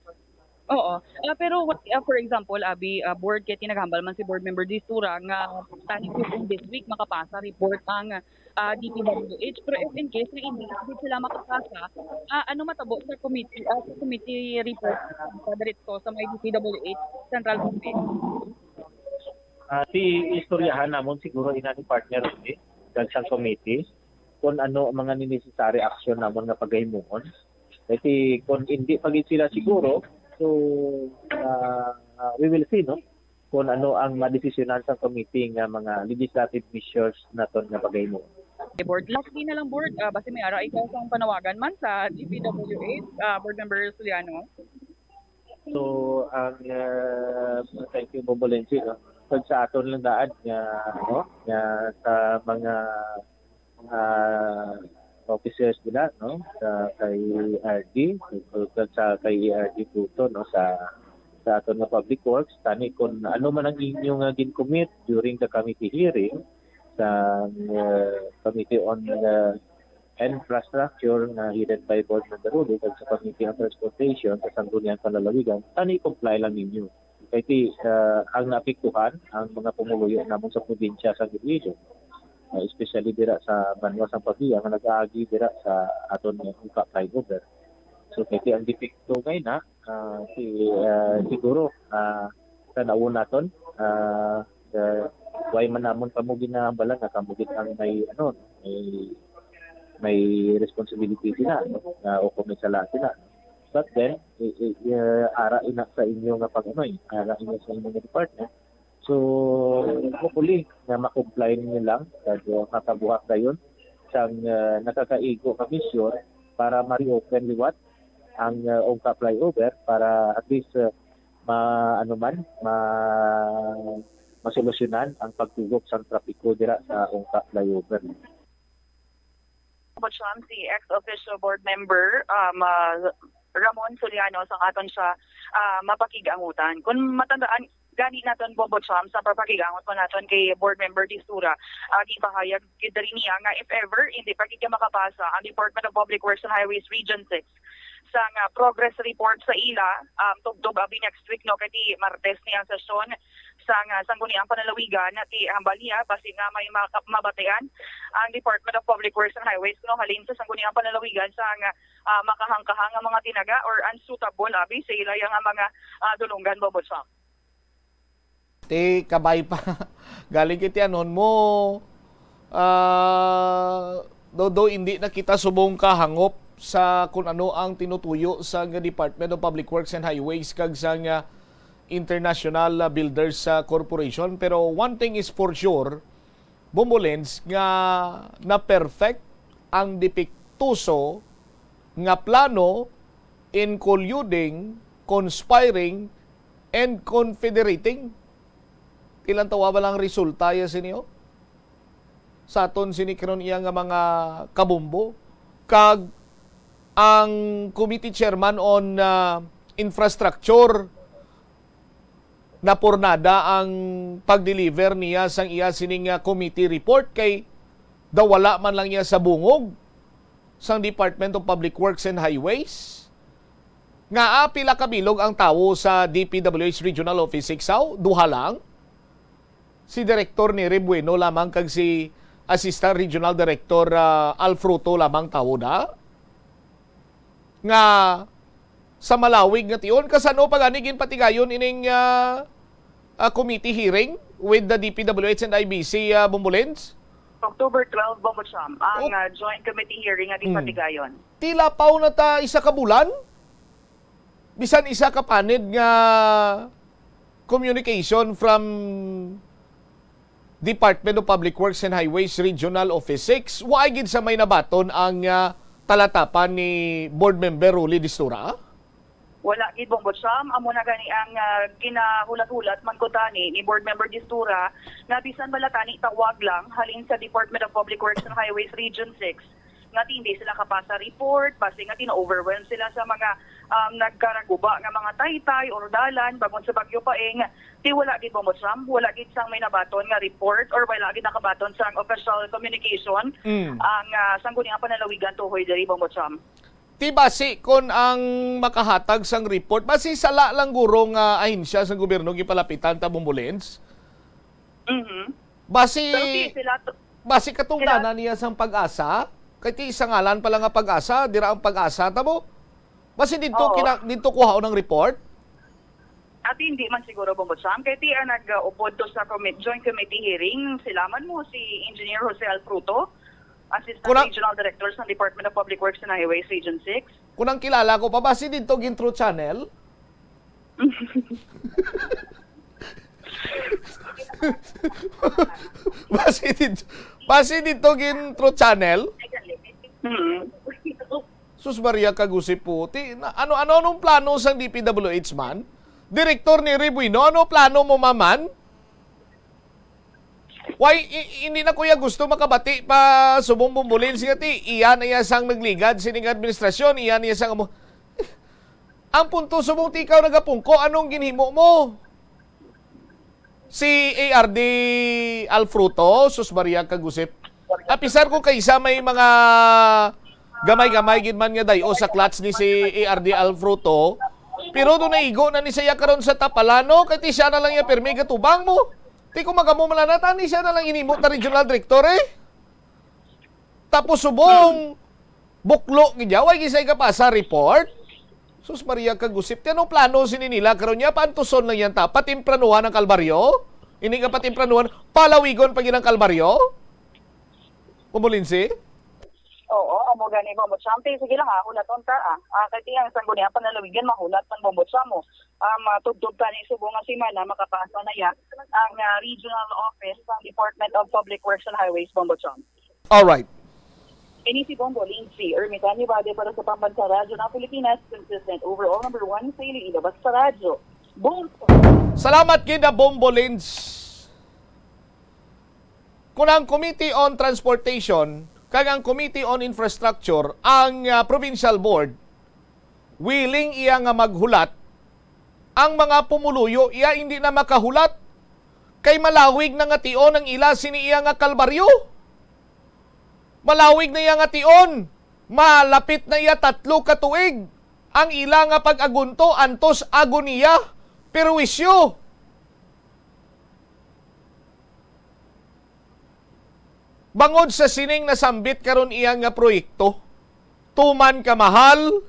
Oo. Pero for example, Abi, board kaya tinaghambal man si board member Destura nga tani ko this week makapasa report ang DPWH. Pero if in case na hindi sila makapasa, ano matabo sa committee report sa diretso sa may DPWH Central Committee? Istoryahan namon siguro ina ni partner sa committee kung ano ang mga necessary action namon nga pagaymuon. Kasi kung hindi pagit sila siguro, so we will see no kung ano ang madesisyonan sa committee nga mga legislative measures naton nga pagaymuon. Board, lastly na lang board, basta may ara ikaw sa panawagan man sa DPWH, board member Suliano. So thank you Bobolensi no. Pag sa aton lang daan nga sa mga officers nila no sa kay RD sa kay RD Pluto no sa aton nga public works tani kun ano man ang inyong gin-commit during the committee hearing sa committee on infrastructure na headed by board member Rudy at sa committee on transportation sa sanggunian panlalawigan tani comply lang ninyo kay ang naapektuhan ang mga pumuluyo namon sa probinsya sa Iloilo, especially dira sa Banwa sa Pavia nga nag-aagi dira sa aton nga flyover. So kay ang depekto ngayon na siguro sa nauna naton way man namon kamo ginahambala nga kamo ang may responsibility sila o komisala sila. But then ara ina sa inyo nga ara ina sa inyong department. So hopefully na ma-comply niyo lang kadto makabuhat dayon sang nakakaigo ka mission para ma-reopen liwat ang Ongka flyover para at least masolusyonan ang pagtugok sa trapiko dira sa Ongka flyover. Si ex-official board member Ramon Soliano sa aton siya mapakigangutan. Kung matandaan gani naton Bombocham sa papakigangot pa naton kay board member Distura gipahayag gid diri niya nga if ever hindi pa gid makapasa ang Department of Public Works and Highways Region 6 sa progress report sa ila tugtog abi next week no kay Martes niya ang sesyon sa sangguniang panalawigan at hambal niya basi nga may mabatean ang Department of Public Works and Highways no halin sa sangguniang panalawigan sa makahangkahang nga mga tinaga or unsuitable abi sa ila yang mga dulungan Bombocham. Kabay pa. Galing kiti anon mo. Do hindi na kita subong kahangop sa kung ano ang tinutuyo sa Department of Public Works and Highways kag sa International Builders Corporation. Pero one thing is for sure, Bombolens nga na perfect ang depektuso nga plano in colluding, conspiring, and confederating. Ilang tawa ba lang resulta ya siniyo? Sa aton sinikron iya nga mga kabumbo. Kag ang committee chairman on infrastructure na pornada ang pag-deliver niya sang iya sining committee report kay dawala man lang niya sa bungog sang Department of Public Works and Highways. Nga pila kabilog ang tawo sa DPWH Regional Office 6 duha lang. Si Director ni Rebueno lamang kag si Assistant Regional Director Alfruto lamang tawo na. Nga sa malawig nga tiyon kasano paganigin patigayon ining committee hearing with the DPWH and IBC Bombolens? October 12 Bombocham ang joint committee hearing nga patigayon. Tila paw na ta isa ka bulan. Bisan isa ka panid nga communication from Department of Public Works and Highways Regional Office 6. Wa gid sa may nabaton ang talatapan ni board member Rolly Distura? Wala gid Bombocham amo na gani ang ginahulat-hulat man ko tani ni board member Distura nga bisan balatani tawag lang halin sa Department of Public Works and Highways Region 6 nga hindi sila kapasa report basi nga tina-overwhelm sila sa mga nagkaraguba nga mga taytay or dalan bagon sa Bagyo Paeng. Di wala gid Bombocham, wala gid sang may nabaton nga report or wala gid nakabaton sang official communication ang sangguniang panalawigan tuhoy diri Bombocham. Ti basi kon ang makahatag sang report basi sala lang guro nga ahensya sang gobyerno gipalapitan ta Bombolens. Basi katungdanan niya sang Pag-asa. Kay ti isa ngalan pa lang nga Pag-asa, dira ang Pag-asa tamo. Basi dito dito kuhao ng report. At hindi man siguro Bombocham kay ti nag-upod to sa joint committee hearing sila man mo si Engineer Jose Alfruto, Assistant Regional Director sa Department of Public Works and Highways Region 6. Kunang kilala ko pa basi dito gin True Channel. Basi dito gin True Channel. Sus Maria kagusip po. Ano nung plano sang DPWH man? Direktor ni Rebueno, ano plano mo maman? Why hindi na kuya gusto makabati pa subong Bombolens nga ti iyan iya sang nagligad sining administrasyon, iyan iya sang ang punto subong ti ikaw nagapungko anong ginhimo mo? Si ARD Alfruto, sus Maria kagusip. Apisar ko kaysa may mga gamay-gamay gid man nga dayo sa clutch ni si ARD Alfruto Pero doon naigo na ni saya karon sa Tapalano, kay ti siya na lang yung permi katubang mo. Ti ko magamo malanata, ni siya na lang inimot na regional director Tapos subong buklo gidyaw ay gisay ka pa sa report. Sus Maria kagusip ti anong plano sininila karon niya paantuson lang yan ta patimpranuhan ng Kalbaryo? Ini ka patimpranuhan palawigon pag ang Kalbaryo? Umulinsi? Oo, amo gani mo champi sige lang hulaton ta kay tiyang sanggunian panalawigan mahulat pan bombot sa mo. Matugtog ta ni subong nga semana makapasa na ya ang regional office sa Department of Public Works and Highways Bombotson. All right. Ini si Bombo Lindsay Ermitanyo Bade para sa Pambansang Radyo ng Pilipinas, consistent overall number 1 sa ilabas sa radyo. Boom! Salamat kina Bombo Lins. Kung ang Committee on Transportation kag ang Committee on Infrastructure ang Provincial Board willing iya nga maghulat, ang mga pumuluyo iya hindi na makahulat kay malawig na nga tion ang ila sini iya nga Kalbaryo. Malawig na iya nga tion. Malapit na iya 3 ka tuig. Ang ila nga pag-agunto antos agoniya perwisyo. Bangod sa sining nasambit karon iya nga proyekto, tuman ka mahal,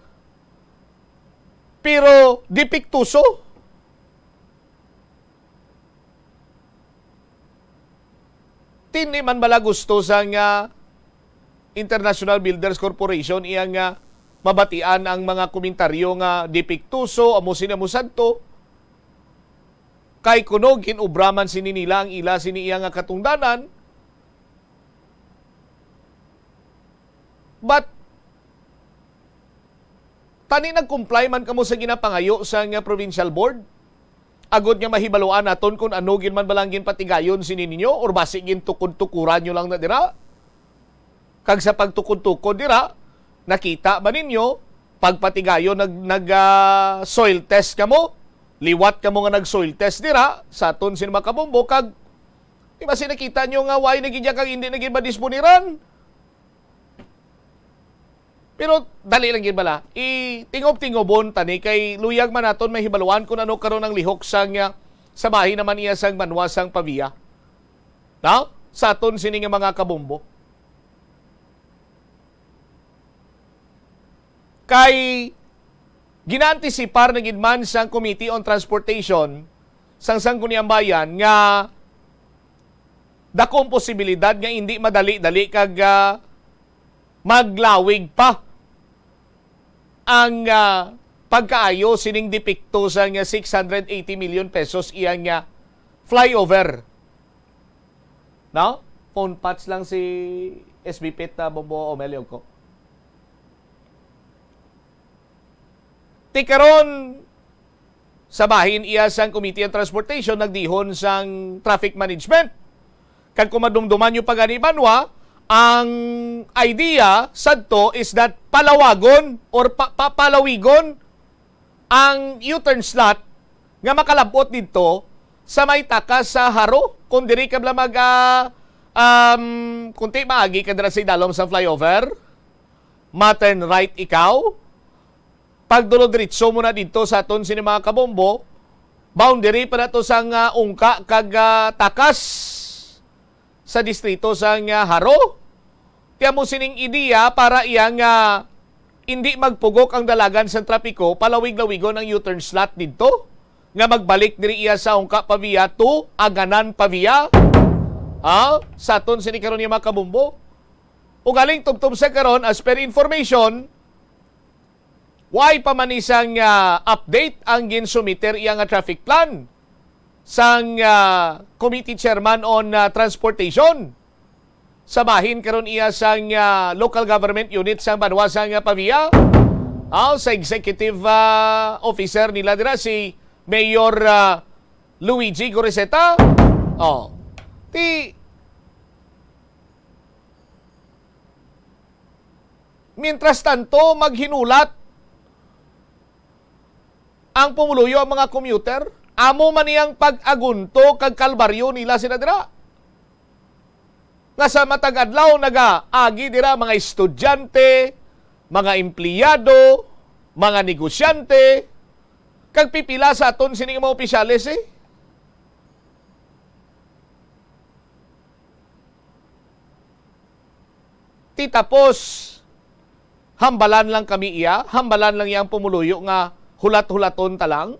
pero dipiktuso. Tindi man bala gusto sa nga International Builders Corporation iya nga mabatian ang mga komentaryo nga dipiktuso, amo sinamusadto, kay kuno ginubraman sini nila ang ila sini iya nga katungdanan. But tani nag-comply man kamo sa ginapangayo sa nga provincial board? Agod nga mahibaluan naton kung ano gin man balangin patigayon sini ninyo or basi gin tukod-tukuran nyo lang na dira? Kag sa pagtukod-tukod dira, nakita ba ninyo pagpatigayon soil test kamo? Liwat kamo nga nag-soil test dira sa aton sin Makabombo kag di ba nakita nyo nga why nagidya kag hindi naging madisponiran? Pero dali lang gid bala. Tingob-tingobon tani kay luyag man naton mahibaluan kung ano karon ang lihok sang sa bahin naman iya sang banwasang Pavia. Na? Sa aton sini nga mga kabombo. Kay ginaantisipar na gid man sang Committee on Transportation sang Sangguniang Bayan nga dakong posibilidad nga hindi madali-dali kag maglawig pa ang pagkaayo sining dipikto sa 680 million pesos iyang flyover. No? Phone patch lang si SBP ta Bombo Omelio ko. Tikaron sa bahin iya sang Committee on Transportation nagdihon sang traffic management. Kag kumadumduman yung pag-anibanwa, ang idea sadto is that palawagon or palawigon ang U-turn slot nga makalabot dito sa may takas sa Haro. Kung diri ka bla mag kunti maagi ka dira sa idalom sa flyover, ma-turn right ikaw. Pagdulod diretso mo na dito sa aton sini mga kabombo, boundary pa na to sang ungka kag takas sa distrito sang Haro. Kaya mo sining ideya para iyang hindi magpugok ang dalagan sa trapiko, palawig-lawigon ang U-turn slot dito nga magbalik diri iya sa ungka Pavia to Aganan Pavia. Sa aton sini karon mga kabombo. O galing tubtob sa karon as per information, why pa man isang update ang ginsumiter iyang traffic plan sang Committee Chairman on Transportation. Sa bahin karon iya sang local government unit sang Banwasang Pavia. Sa executive officer nila dira si Mayor Luigi Goriseta. Mientras tanto maghinulat ang pumuluyo ang mga commuter, amo man iyang pag-agunto kag kalbaryo nila sila dira. Nga sa matag adlaw nagaagi dira mga estudyante, mga empleyado, mga negosyante, Kag pipila sa aton sining mga opisyales eh. Tapos hambalan lang kami iya, hambalan lang iyang pumuluyo nga hulat-hulaton talang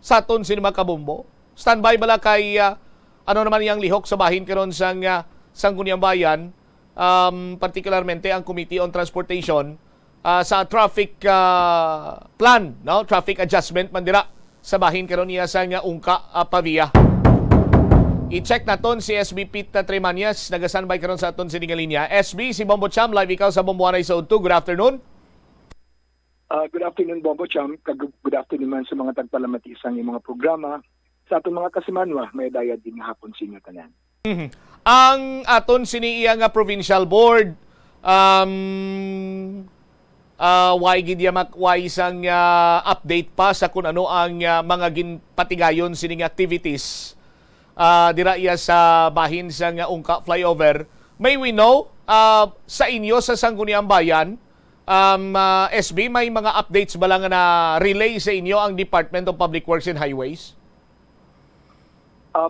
sa aton sining mga kabombo. Standby bala kay ano naman iyang lihok sa bahin karon sang Sangguniang Bayan, particularmente ang Committee on Transportation sa traffic plan, no? Traffic adjustment man dira sa bahin karon niya sa Ungka Pavia. I-check naton si SB Pete Tremanias, nagasanbay karon sa aton sining linya. SB, si Bombo Cham, live ikaw sa Bomboanay sa Udto. Good afternoon. Good afternoon, Bombo Cham. Good afternoon man sa mga tagpalamatisang yung mga programa. Sa atong mga kasimanwa, may dayad din hapon sa inyo tanan. Ang aton siniiya nga provincial board, why isang update pa sa kung ano ang mga ginpatigayon sining activities dira iya sa bahin sa Ungka flyover. May we know sa inyo sa Sangguniang Bayan, SB, may mga updates ba lang na relay sa inyo ang Department of Public Works and Highways?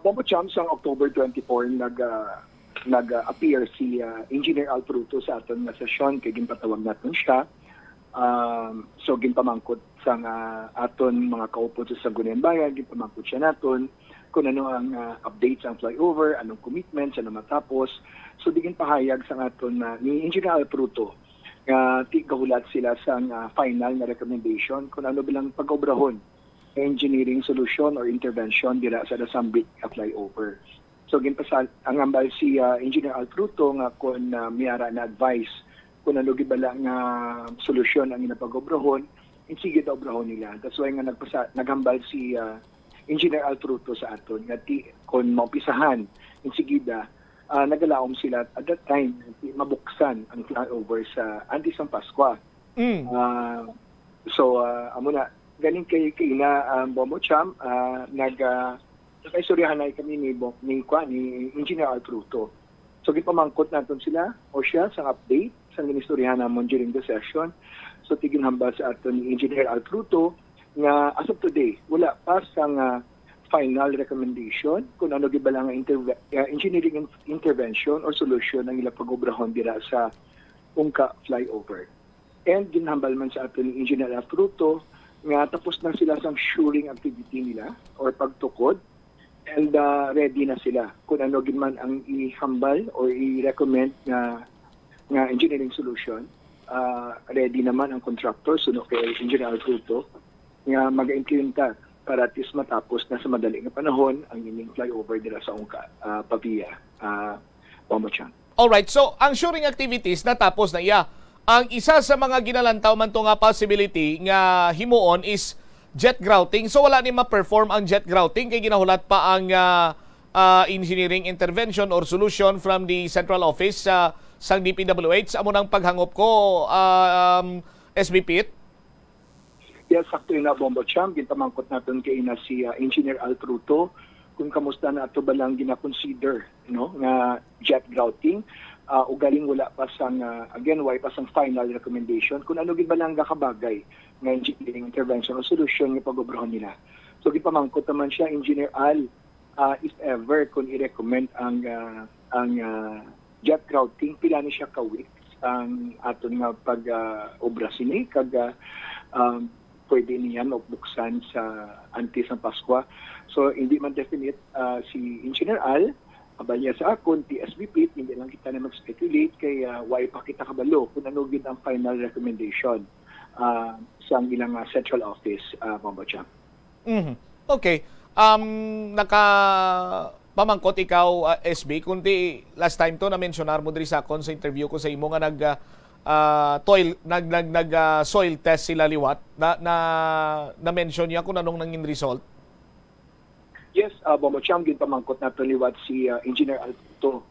Bombo Cham, sa October 24 nag-appear si Engineer Al Fruto sa aton nga sesyon kay ginpatawag natin siya. So ginpamangkot sa aton mga kaupo sa Sangguniang Bayan, ginpamangkot siya naton kung ano ang updates ang flyover, anong commitments, ano matapos. So digin pahayag sa aton ni Engineer Al Fruto nga gahulat sila sa final na recommendation kung ano bilang pag-obrahon engineering solution or intervention dira sa Dasambit flyover. So ginpasal ang ambal si Engineer Al Fruto nga kung miyara na advice kung ano gibala nga solusyon ang inapag-obrahon, sige daw obrahon nila. That's why nga naghambal si Engineer Al Fruto sa aton nga kung maupisahan insigida nagalaom sila at that time mabuksan ang flyover sa anti San Pascua. So amo na galing kay na Bombo Cham nag-istoryahan na kami ni Engineer Al Fruto. So gipamangkot naton sila o siya sa update sa ginistoryahan namon during the session. So tigin hambal sa aton ni Engineer Al Fruto nga as of today wala pa sang final recommendation kung ano gibala nga engineering intervention or solution ang ila pag-obrahon dira sa Ungka flyover. And ginhambal man sa aton ni Engineer Al Fruto nga tapos na sila sang shoring activity nila or pagtukod and ready na sila kung ano ginman ang ihambal or i-recommend nga engineering solution. Ready naman ang contractor suno kay Engineer Al Fruto nga mag-implementa para at least matapos na sa madaling panahon ang ining flyover nila sa Ungka Pavia, Bombo Cham. Alright, so ang shoring activities natapos na iya. Ang isa sa mga ginalantaw man to nga possibility nga himuon is jet grouting. So wala ni ma-perform ang jet grouting kay ginahulat pa ang engineering intervention or solution from the central office sa DPWH. Amo nang paghangop ko, SB Pete. Yes, sakto na Bombo Cham. Gintamangkot natin kay na si Engineer Al Fruto kung kamusta na ato ba lang gina-consider nga jet grouting. Ugaling wala pa sang again why pa sang final recommendation kung ano gid ba lang kabagay nga engineering intervention o solution nga pag-obrahon nila. So gipamangkot naman siya Engineer Al if ever kung i-recommend ang jet grouting pila ni siya ka weeks ang aton nga pag-obra sini kag pwede niya mabuksan sa anti San Pascua. So hindi man definite si Engineer Al abaya sa akon, TSBP, hindi lang kita na mag-speculate kay why pa kita kabalo kung ano gid ang final recommendation sa ilang central office, Bombo Cham. Okay. Pamangkot ikaw, SB, kundi last time to na-mentionar mo diri sa akon sa interview ko sa imo nga soil test sila liwat na-mention niya kung anong nanging result. Yes, Bombo Cham, ginpamangkot nato liwat si Engineer Al Fruto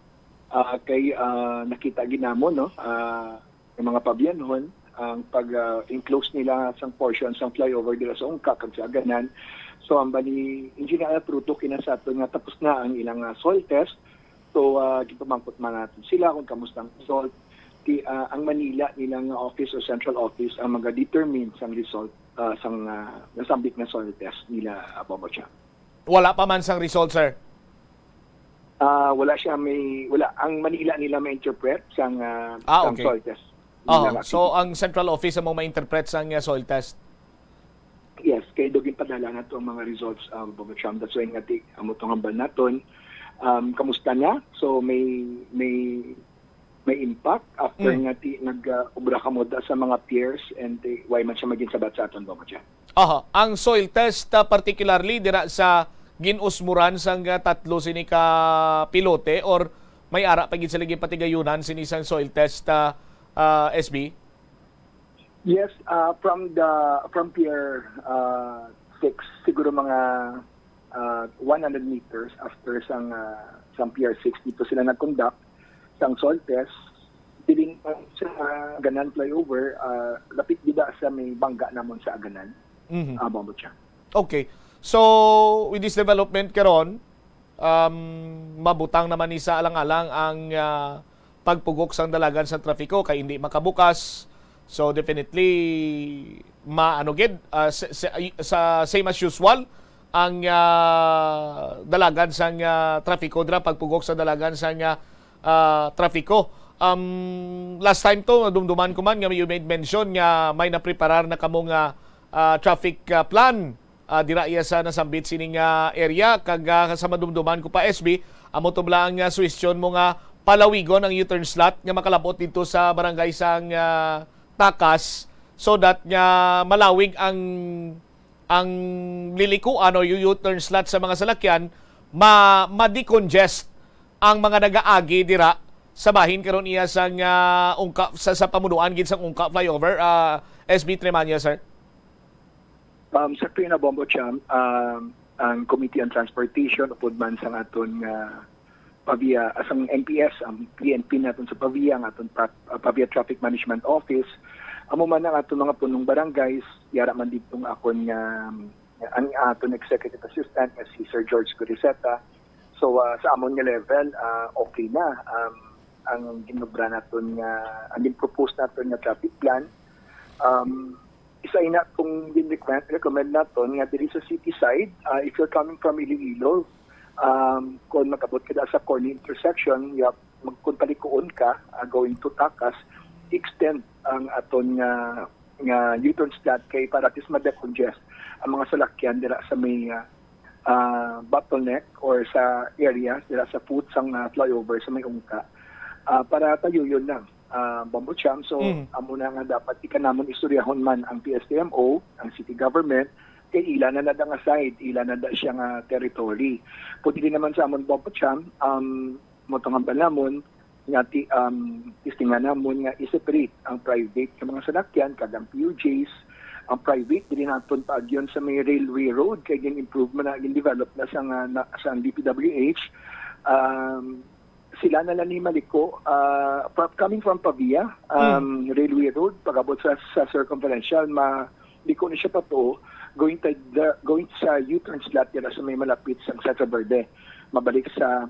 kay nakita ginamon ng mga pabyanhon ang pag-enclose nila sang portion sang flyover dira sa Ungka kag sa Aganan. So ang bani Engineer Al Fruto kinasato nga tapos na ang ilang soil test. So ginpamangkot man natin sila kung kamusta ang result. Ang Manila nilang office o central office ang mga-determine sang result nasambit na soil test nila Bombo Champ. Wala pa man sang result, sir? Wala ang Manila nila ma-interpret sang okay. soil test. So ang central office mo ma-interpret sang soil test? Yes, kay dogin padala na to ang mga results Bombo Champ. That's why nga amotong hambal naton. Kamusta na? So may impact after nga nag-ubra ka mo sa mga peers and why man siya maging sabat sa aton Bombo Champ. Ang soil test particularly dira sa ginusmuran sang tatlo sini ka pilote or may ara pagid sa ligi patigayunan sini sang soil test SB? Yes, from Pier 6 siguro mga 100 meters after sang Pier 6 dito sila nag-conduct sang soil test. Diling sa Aganan flyover, lapit gida sa may bangga namon sa Aganan. Bombo Champ. Okay. So with this development karon, mabutang naman ni sa alang-alang ang pagpugok sang dalagan sa trapiko kay hindi makabukas. So definitely maanugid sa same as usual ang dalagan sang trapiko dra pagpugok sa dalagan sang trapiko. Last time to dumduman ko man nga you made mention nga may napreparar na kamong traffic plan dira iya sa nasambit sining area kag sa madumduman ko pa SB amo to lang suwestyon mo nga palawigon ang U-turn slot nga makalabot dito sa barangay sang Takas so that nga malawig ang lilikuan o U-turn slot sa mga salakyan ma-decongest ang mga nagaagi dira sa bahin karon iya sang ungka sa pamunuan gid sang ungka flyover SB Tremanya, sir. Sa na Bombo Champ, ang Committee on Transportation upod man sa aton Pavia asang MPS ang PNP naton sa Pavia ang aton Pavia Traffic Management Office amo man ang aton mga punong barangays yara man ditong akon nga ang aton Executive Assistant si Sir George Curiseta. So sa amon nga level okay na ang ginobra naton nga ang propose naton nga traffic plan. Isa ina kung recommend naton nga diri sa city side if you're coming from Iloilo kung makabot ka sa Corny intersection kung palikuon ka going to Takas extend ang aton nga U-turn slot kay para tis ma-decongest ang mga salakyan dira sa may bottleneck or sa area dira sa foot sang flyover sa may ungka para tayo yun lang Bombo Champ. So amo na nga dapat ikanamon istoryahon man ang PSTMO, ang city government kay ila na nga side, ila na siya nga territory. Pwede din naman sa amon Bombo Champ motong ang balamon nga tistingan namon nga i-separate ang private sa mga salakyan kag ang PUJs. Ang private din naton paagyon sa may railway road kay gin improvement na gin-develop na sa DPWH. Sila na lang ni Maliko coming from Pavia railway road pagabot sa circumferential maliko ni siya pa to going sa U-turn slot nila sa may malapit sa Santa Verde mabalik sa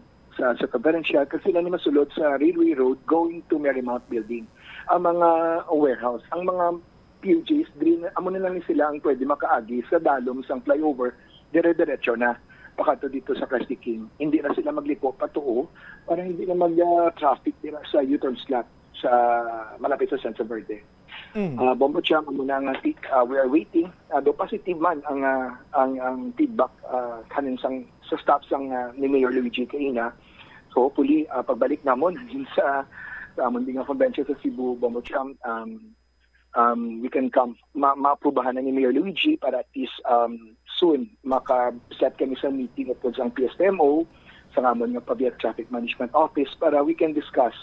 circumferential kasi sila ni masulod sa railway road going to Marymount building ang mga warehouse ang mga PUJs amo na lang ni sila ang pwede makaagi sa dalom sang flyover dire-diretso na pakato dito sa Krusty King. Hindi na sila maglipo patuo para hindi na mag-traffic dira sa U-turn slot sa malapit sa Santa Verde. Bombo Champ muna nga we are waiting. Do positive man ang feedback kanin sa stop sang ni Mayor Luigi Caina. So hopefully pagbalik namon sa amon nga convention sa Cebu Bombo Champ we can come maaprubahan na ni Mayor Luigi para at least soon maka-set kami sa meeting at sa PSTMO sa ngamon nga Pavia Traffic Management Office para we can discuss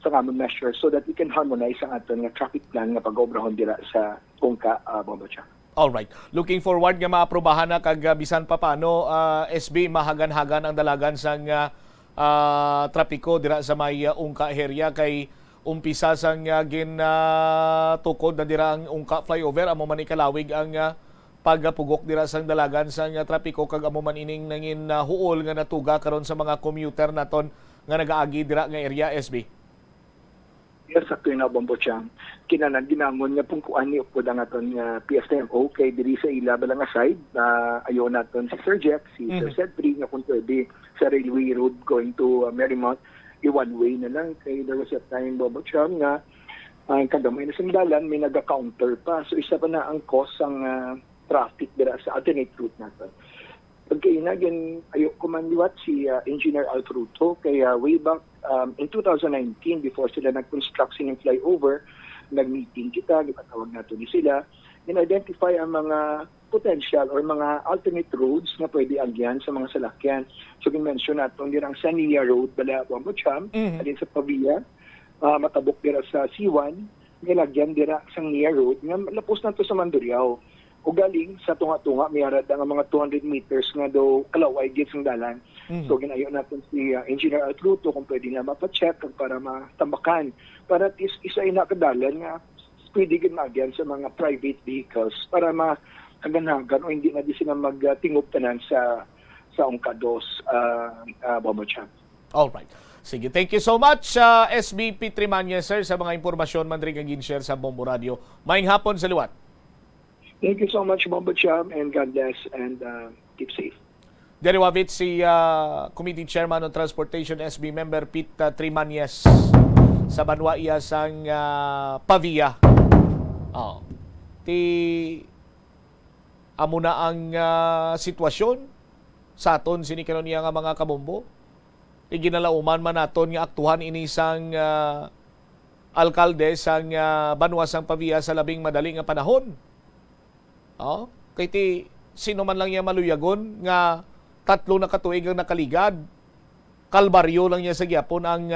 sa ngamon measures so that we can harmonize ang aton nga traffic plan nga pag-obrahon dira sa Ungka Bombo Champ. Alright. Looking forward nga maaprubahan na kag bisan pa paano SB mahagan-hagan ang dalagan sang trapiko dira sa may Ungka area kay umpisa sang tukod na dira ang Ungka flyover amo man ikalawig ang pagpugok dira sang dalagan sang trapiko kag amo man ining nangin huol nga natuga karon sa mga commuter naton nga nagaagi dira nga area SB. sakto na bombo siyang kinanang ginamon nga pungkuan ni upod ang aton nga PSMO kay diri sa ila balang aside ayon naton si Sir Jeff, si Sir Cedric nga kung pwede sa railway road going to Marymount, one way na lang kay there was a time bombo siyang nga ang kagamay na sandalan may naga-counter pa. So isa pa na ang cause ang traffic dira sa alternate route natin. Pagkainagin, ayok ko man liwat si Engineer Alfruto, kaya way back in 2019, before sila nag-construct ng flyover, nag-meeting kita, ipatawag nato ni sila, in-identify ang mga potential or mga alternate roads na pwede agyan sa mga salakyan. So, in-mention nato, hindi ang Sania Road, bala Wambucham, alin sa Pavia, matabok dira sa C1, nilagyan dira sa Nia Road, nga lapos na to sa Mandurriao. O galing sa tunga-tunga, may arad ang mga 200 meters nga daw kalaway gits ng dalan. So ginayon natin si Engineer Alfruto kung pwede na mapacheck para matambakan. Para at least isa ay nakadalan nga pwede ginagyan sa mga private vehicles para makaganagan o hindi na di sila magtingop tanan sa Ongkados, Bomochan. Alright. Sige, thank you so much, SBP Trimanya, sir, sa mga impormasyon man rin kang share sa Bombo Radio. Maayong hapon sa liwat. Thank you so much, Bombo Cham, and God bless, and keep safe. Deriwavit si Committee Chairman on Transportation, SB Member Pete Trimanyes sa banwa iya sang Pavia. Amo na ang sitwasyon sa aton sinikanon niya nga mga kabombo. Iginalauman man naton nga aktuhan ini sang alkalde sang banwa sang Pavia sa labing madali nga panahon. Kay sino man lang niya maluyagon nga 3 na katuig ang nakaligad. Kalbaryo lang niya sa gyapon ang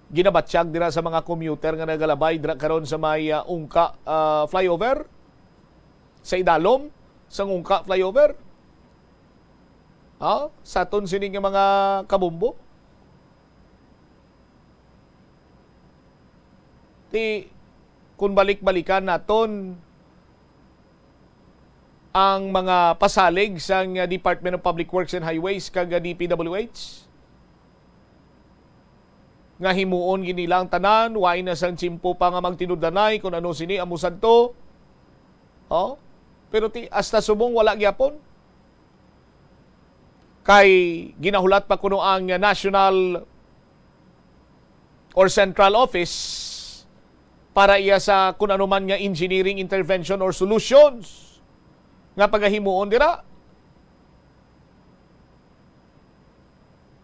ginabatsyag dira sa mga commuter nga nagalabay dira karon sa may Ungka flyover. Sa idalom sa Ungka flyover. Sa aton sining nga mga kabumbo. Kung balik-balikan naton ang mga pasalig sa Department of Public Works and Highways kag DPWH nga himuon ginilang tanan, way na sang tsimpo pa nga magtinuddanay kung ano sini amusad to. Pero hasta subong wala gyapon. Kay ginahulat pa kuno ang National or Central Office para iya sa kung ano man nga engineering intervention or solutions nga pagahimuon dira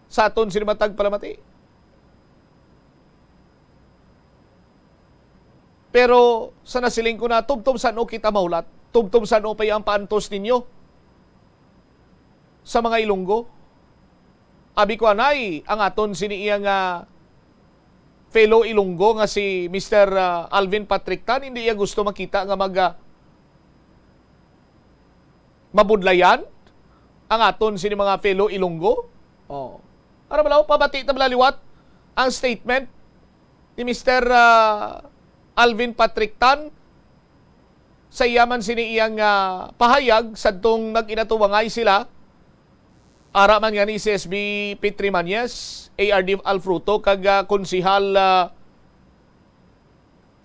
sa aton sinimatag palamati. Pero sa nasiling ko na tubtob sano kita mahulat, tubtob sano pa ang paantos ninyo sa mga Ilonggo. Abi ko anay ang aton siniiya nga fellow Ilonggo nga si Mr. Alvin Patrick Tan, hindi iya gusto makita nga mabudlayan ang aton sini mga fellow Ilonggo. Para malaw pabati ta malaliwat ang statement ni Mr. Alvin Patrick Tan sa iyaman sini iyang pahayag sadtong nag-inatuwangay sila ara man nga ni CSB Pete Trimanyes, ARD Alfruto kag konsihal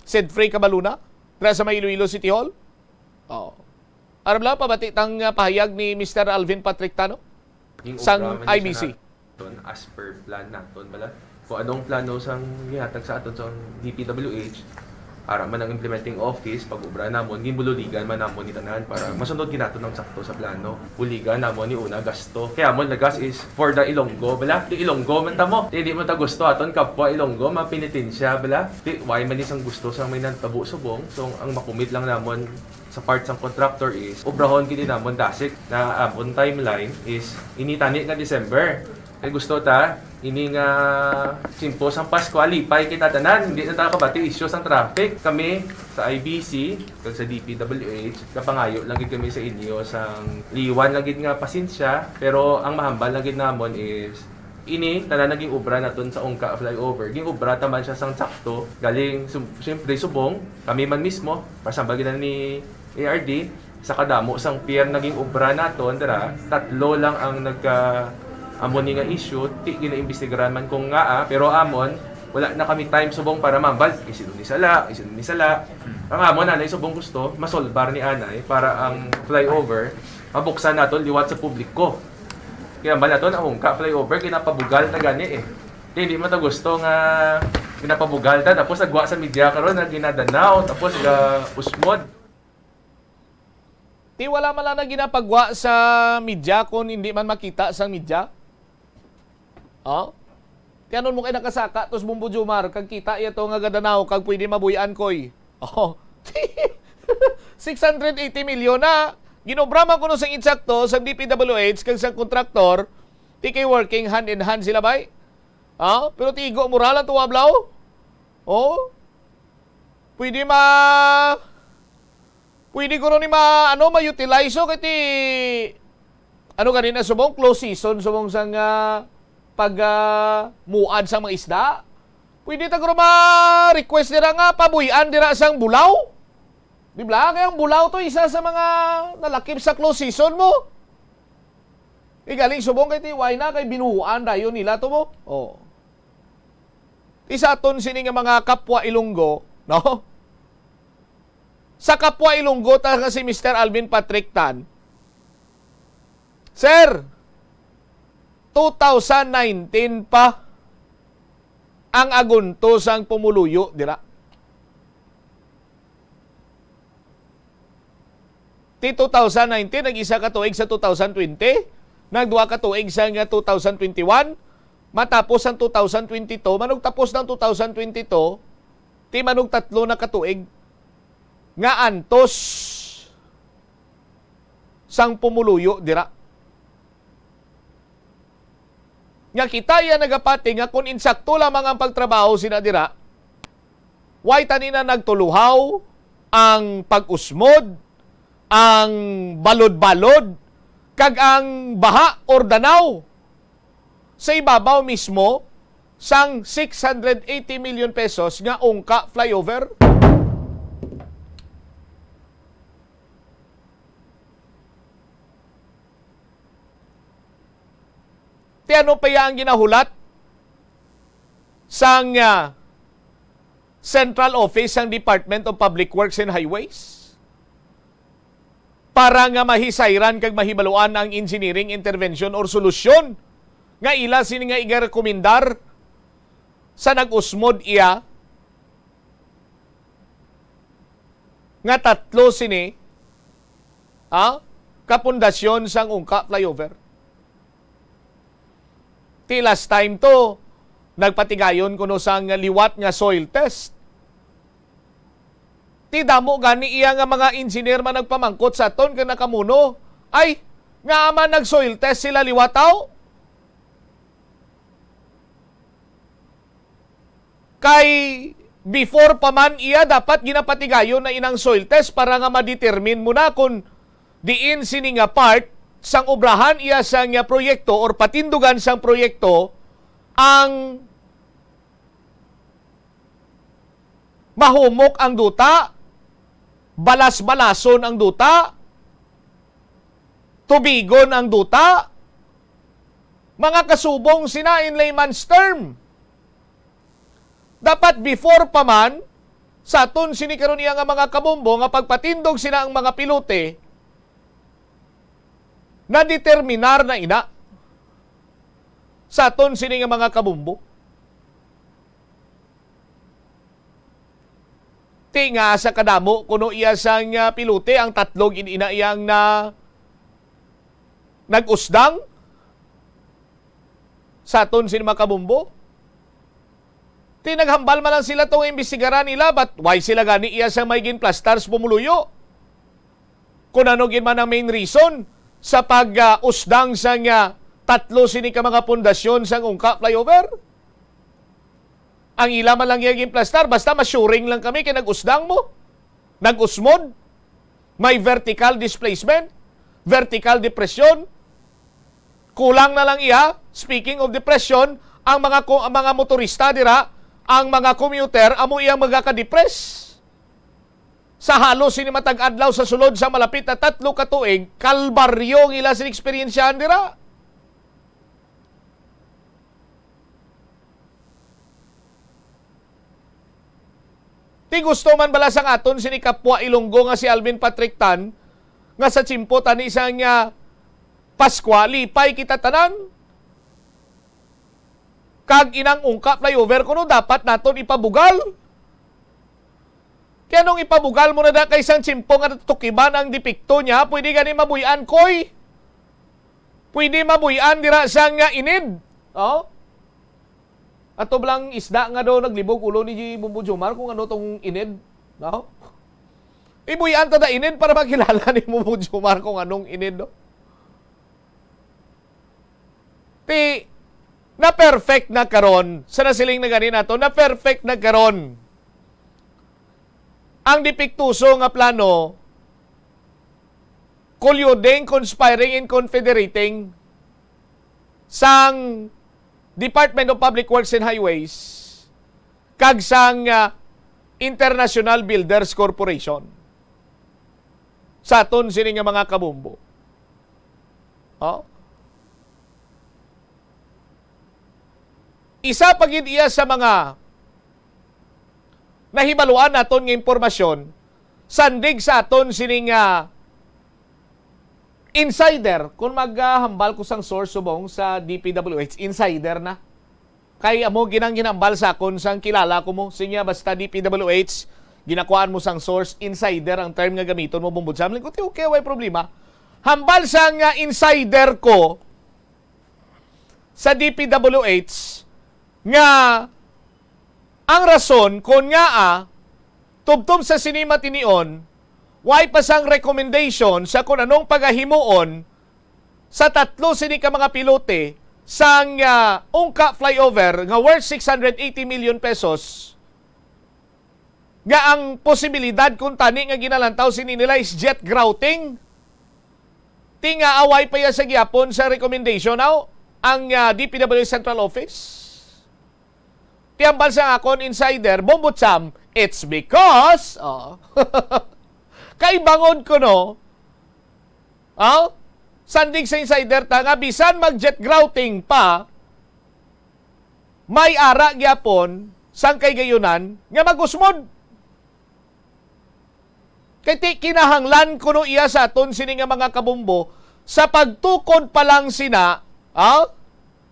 Cedfrey Cabaluna sa may Iloilo City Hall. Aram lang pabati tang pahayag ni Mr. Alvin Patrick Tano sang IBC. As per plan naton bala. Kung anong plano sang gihatag sa aton sa DPWH, ara man ang implementing office pag-ubra namon ginbululigan man namon ni tanan para masunod ginaton ng sakto sa plano. Buligan namon ni una gasto. Kaya mo nagas is for the Ilonggo bala. Di Ilonggo man ta mo. Di mo ta gusto aton kapwa Ilonggo mapinitin siya bala. Di why man isang gusto sang may nantabo subong. So ang makumit lang namon sa part ng contractor is obrahon kini namon dasik na on timeline is initani nga December. Kay gusto ta ini nga simpo sang Pasko alipay kita tanan hindi na ta kabati issue sang traffic kami sa IBC kag sa DPWH kapangayo lang gid kami sa inyo sang liwan lang gid nga pasensya pero ang mahambal lang gid namon is ini tanan naging obra naton sa Ongka flyover ging obra ta man siya sang sakto galing syempre subong kami man mismo pasambal gid ni ARD sa kadamo sang pier naging obra naton dira 3 lang ang amon nga issue, ti ginaimbestigaran man kung nga pero amon, wala na kami time subong para mambal. Isino ni Sala. Ang amo nanay subong gusto, masolbar ni Anay para ang flyover, mabuksan nato liwat sa publiko. Kaya ba nato na ka flyover, kinapabugal na gani eh. Kaya hindi mo ta gusto nga kinapabugal ta, tapos nagwa sa media karon na ginadanaw, tapos usmod. Di wala man lang na ginapagwa sa media kung hindi man makita sa media. Oh? Tiyanon mo kayo nakasaka, tos Bumbo Jumar, kag kita ito nga gadanaw, kag pwede mabuyan koy. Oh. 680 milyon na. Ginobrama ko no sa insakto sa DPWH kag sa kontraktor, di kay working hand in hand sila bay. Ah, pero tigo mura lang tuwablaw. Oh. Pwede ko ni ma-utilize so kati kanina subong close season subong sang muad sa mga isda. Pwede ta ma-request dira nga pabuyan dira sang bulaw. Di ba? Kaya ang bulaw to isa sa mga nalakip sa close season mo. Galing subong kay why na kay binuhuan dayon nila to mo. Oh. Isa ton sini nga mga kapwa Ilonggo, no? Sa kapwa Ilonggo ta si Mr. Alvin Patrick Tan. Sir, 2019 pa ang agunto sang pumuluyo dira. Ti 2019 nag-isa ka tuig sa 2020, nagduwa ka tuig sa 2021, matapos ang 2022, manug tapos ng 2022, ti manug tatlo na katuig nga antos sang pumuluyo dira. Nga kita yan nagapati nga kung insakto lamang ang pagtrabaho sina dira, way tanina nagtuluhaw ang pag-usmod, ang balod-balod, kag ang baha or danaw sa ibabaw mismo sang 680 million pesos nga ungka flyover. Ti ano pa ang ginahulat sang Central Office ng Department of Public Works and Highways para nga mahisayran kag mahibaluan ang engineering intervention or solusyon nga ila sini nga igarekomendar sa nag-usmod iya nga tatlo sini kapundasyon sang ungka flyover. Ti last time to, nagpatigayon kuno sang liwat nga soil test. Ti damo gani iya nga mga engineer man nagpamangkot sa aton ken nakamuno. Ay, nga man nag-soil test sila liwataw. Kay before pa man iya dapat ginapatigayon na inang soil test para nga ma-determine mo na kung diin sini nga part sang obrahan iya sang proyekto or patindugan sang proyekto ang mahumok ang duta, balas-balason ang duta, tubigon ang duta, mga kasubong sina in layman's term. Dapat before pa man, sa aton sinikaroon niya nga mga kabombo, nga pagpatindog sina ang mga pilote, na determinar na ina sa aton sini nga mga kabumbo. Ti nga sa kadamo kuno iya sang pilote ang tatlog ina iyang na nag-usdang sa aton sini mga kabumbo. Ti naghambal man lang sila tong imbestigaran nila, but why sila gani iya sang may ginplastars pumuluyo? Kung ano gin man ang main reason sa pag-usdang sang tatlo sini ka mga pundasyon sang ungka flyover. Ang ila man lang yung plastar, basta masuring lang kami kay nag-usdang mo. Nag-usmod. May vertical displacement, vertical depression. Kulang na lang iya, speaking of depression, ang mga motorista dira, ang mga commuter, amo iyang magaka-depress. Sa halos sini matag adlaw sa sulod sa malapit na 3 ka tuig, kalbaryo ng ila sin eksperyensyahan dira. Ti gusto man bala sang aton sini kapwa Ilonggo nga si Alvin Patrick Tan nga sa tsimpo tani sang Paskwa, lipay kita tanan. Kag inang ungkap flyover kuno dapat naton ipabugal. Kaya nung ipabugal mo na da kay isang tsimpo nga tukiban ang dipikto niya, pwede gani mabuyan koy. Pwede mabuyan dira sang inid. Oh? Ato blang isda nga daw naglibog ulo ni Bumbo Jomar kung ano tong inid. No? Ibuyan ta da inid para makilala ni Bumbo Jomar kung anong inid. No? Na perfect na karon sa nasiling na ganin nato, na perfect na karon ang dipiktuso nga plano colluding, conspiring, and confederating sang Department of Public Works and Highways kag sang International Builders Corporation sa aton sini nga mga kabumbo. Oh? Isa pagid iya sa mga nahibaluan naton nga impormasyon sandig sa aton sining insider. Kung maghambal ko sang source subong sa DPWH, insider na. Kay amo ginambal sa akon sang kilala ko mo. Sinya basta DPWH, ginakuan mo sang source, insider ang term nga gamiton mo bumbod sa amin. Okay, way problema. Hambal sang insider ko sa DPWH nga ang rason kung nga tubtob sa sinima tinion, way pasang recommendation sa kung anong pagahimuon sa tatlo sini ka mga pilote sang ungka flyover nga worth 680 million pesos nga ang posibilidad kung tani nga ginalantaw sini nila is jet grouting. Tinga away pa ya sa gyapon sa recommendation ang DPWH Central Office. Tiyambal sa akon insider, Bombotsam, it's because kay bangod ko no, sandig sa insider ta nga bisan mag-jet grouting pa, may ara gyapon sang kay gayunan nga magusmod. Kay kinahanglan ko no iya sa aton sini nga mga kabumbo sa pagtukod pa lang sina,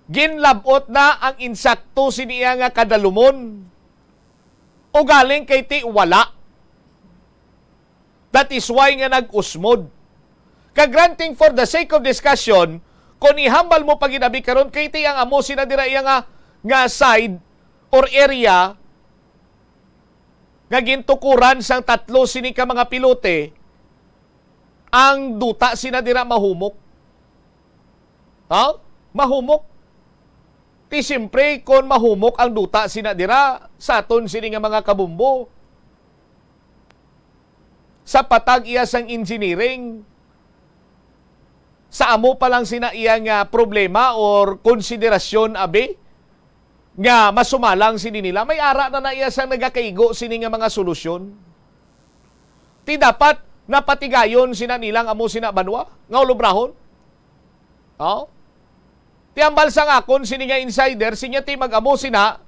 ginlabot na ang insakto siniya nga kadalumon. O galing kay ti wala. That is why nga nag-usmod. Kagranting for the sake of discussion, kung ihambal mo paginabi karon kay ti ang amo sinadira iya nga side or area nga gintukuran sang tatlo sini ka mga pilote, ang duta sinadira mahumok. Mahumok. Ti siyempre kung mahumok ang duta sinadira sa aton sini nga mga kabumbo. Sa patag iya sang engineering, sa amo pa lang sina iya nga problema or konsiderasyon abi nga masumalang sini nila, may ara na iya sang nagakaigo sini nga mga solusyon. Ti dapat napatigayon sina nilang amo sina banwa nga ulubrahon. Ti ambal sang akon sini nga insider sinya ti mag-amo sina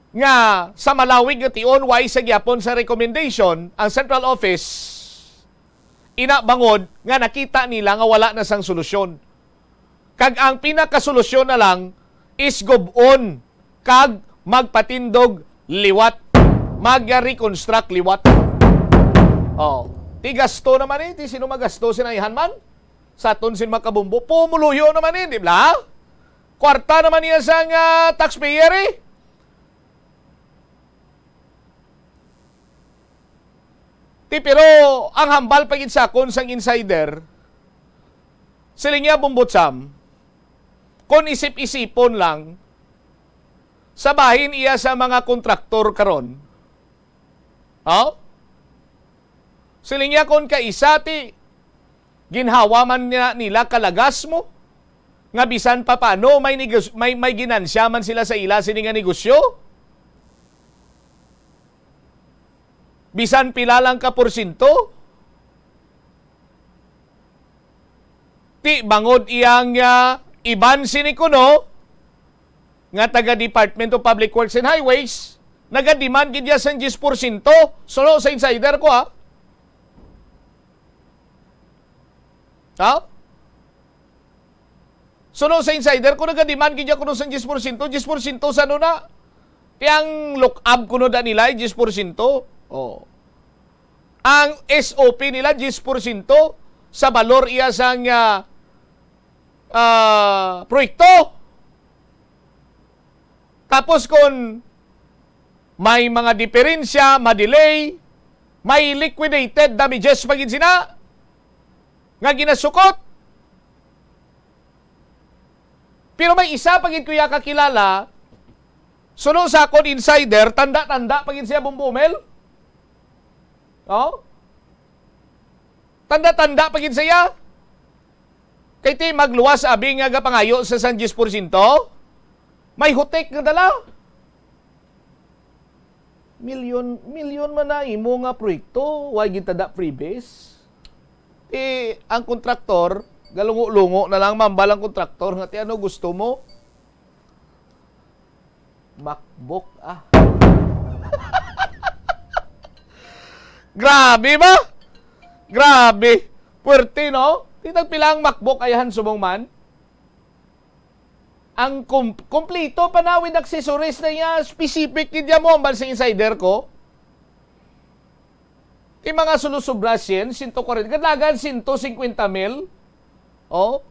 nga sa malawig nga tion why sa gyapon sa recommendation ang Central Office inabangod nga nakita nila nga wala na sang solusyon. Kag ang pinakasolusyon na lang is gubon kag magpatindog liwat, mag-reconstruct liwat. Ti gasto naman ti sino magasto sinaihan man sa aton sin makabumbo, pumuluyo naman di ba? Kwarta naman niya sang taxpayer pero ang hambal pagid sa akon sang insider, siling niya Bombotsam, kung isip-isipon lang, sabahin iya sa mga kontraktor karon. Siling niya kung kaisa ti ginhawa man nila kalagas mo nga bisan pa paano may ginansya man sila sa ila sini nga negosyo. Bisan pila lang ka porsyento. Ti bangod iyang iban sini kuno nga taga Department of Public Works and Highways, nagademand gid sa 10%. Suno sa insider ko ha. Ha? Suno sa insider ko nagademand gid kuno sa 10%. 10% sa ano na? Tiyang look up kuno da nila 10%. Oh. Ang SOP nila 10% sa balor iya sang proyekto. Tapos kung may mga diferensya, ma-delay, may liquidated damages pagin sina nga ginasukot. Pero may isa pagin kuya kakilala, suno sa akon insider, tanda-tanda pagin siya bumbumel. Oh? Tanda-tanda pagin siya. Kay ti magluwas abing nga pangayo sa 10%. May hutek nga dala. Milyon man na imo nga proyekto, why gitada freebase? Ang kontraktor, galungo-lungo na lang mambalang kontraktor, nga ti ano gusto mo? MacBook, Grabe ba? Grabe. Puwerte, no? Titag pilang MacBook ayahan subong man. Ang kompleto pa na with accessories na niya, specific niya mo ang sa insider ko. Yung mga sulusubras yan, 140, kadlagan 150 mil. Oh.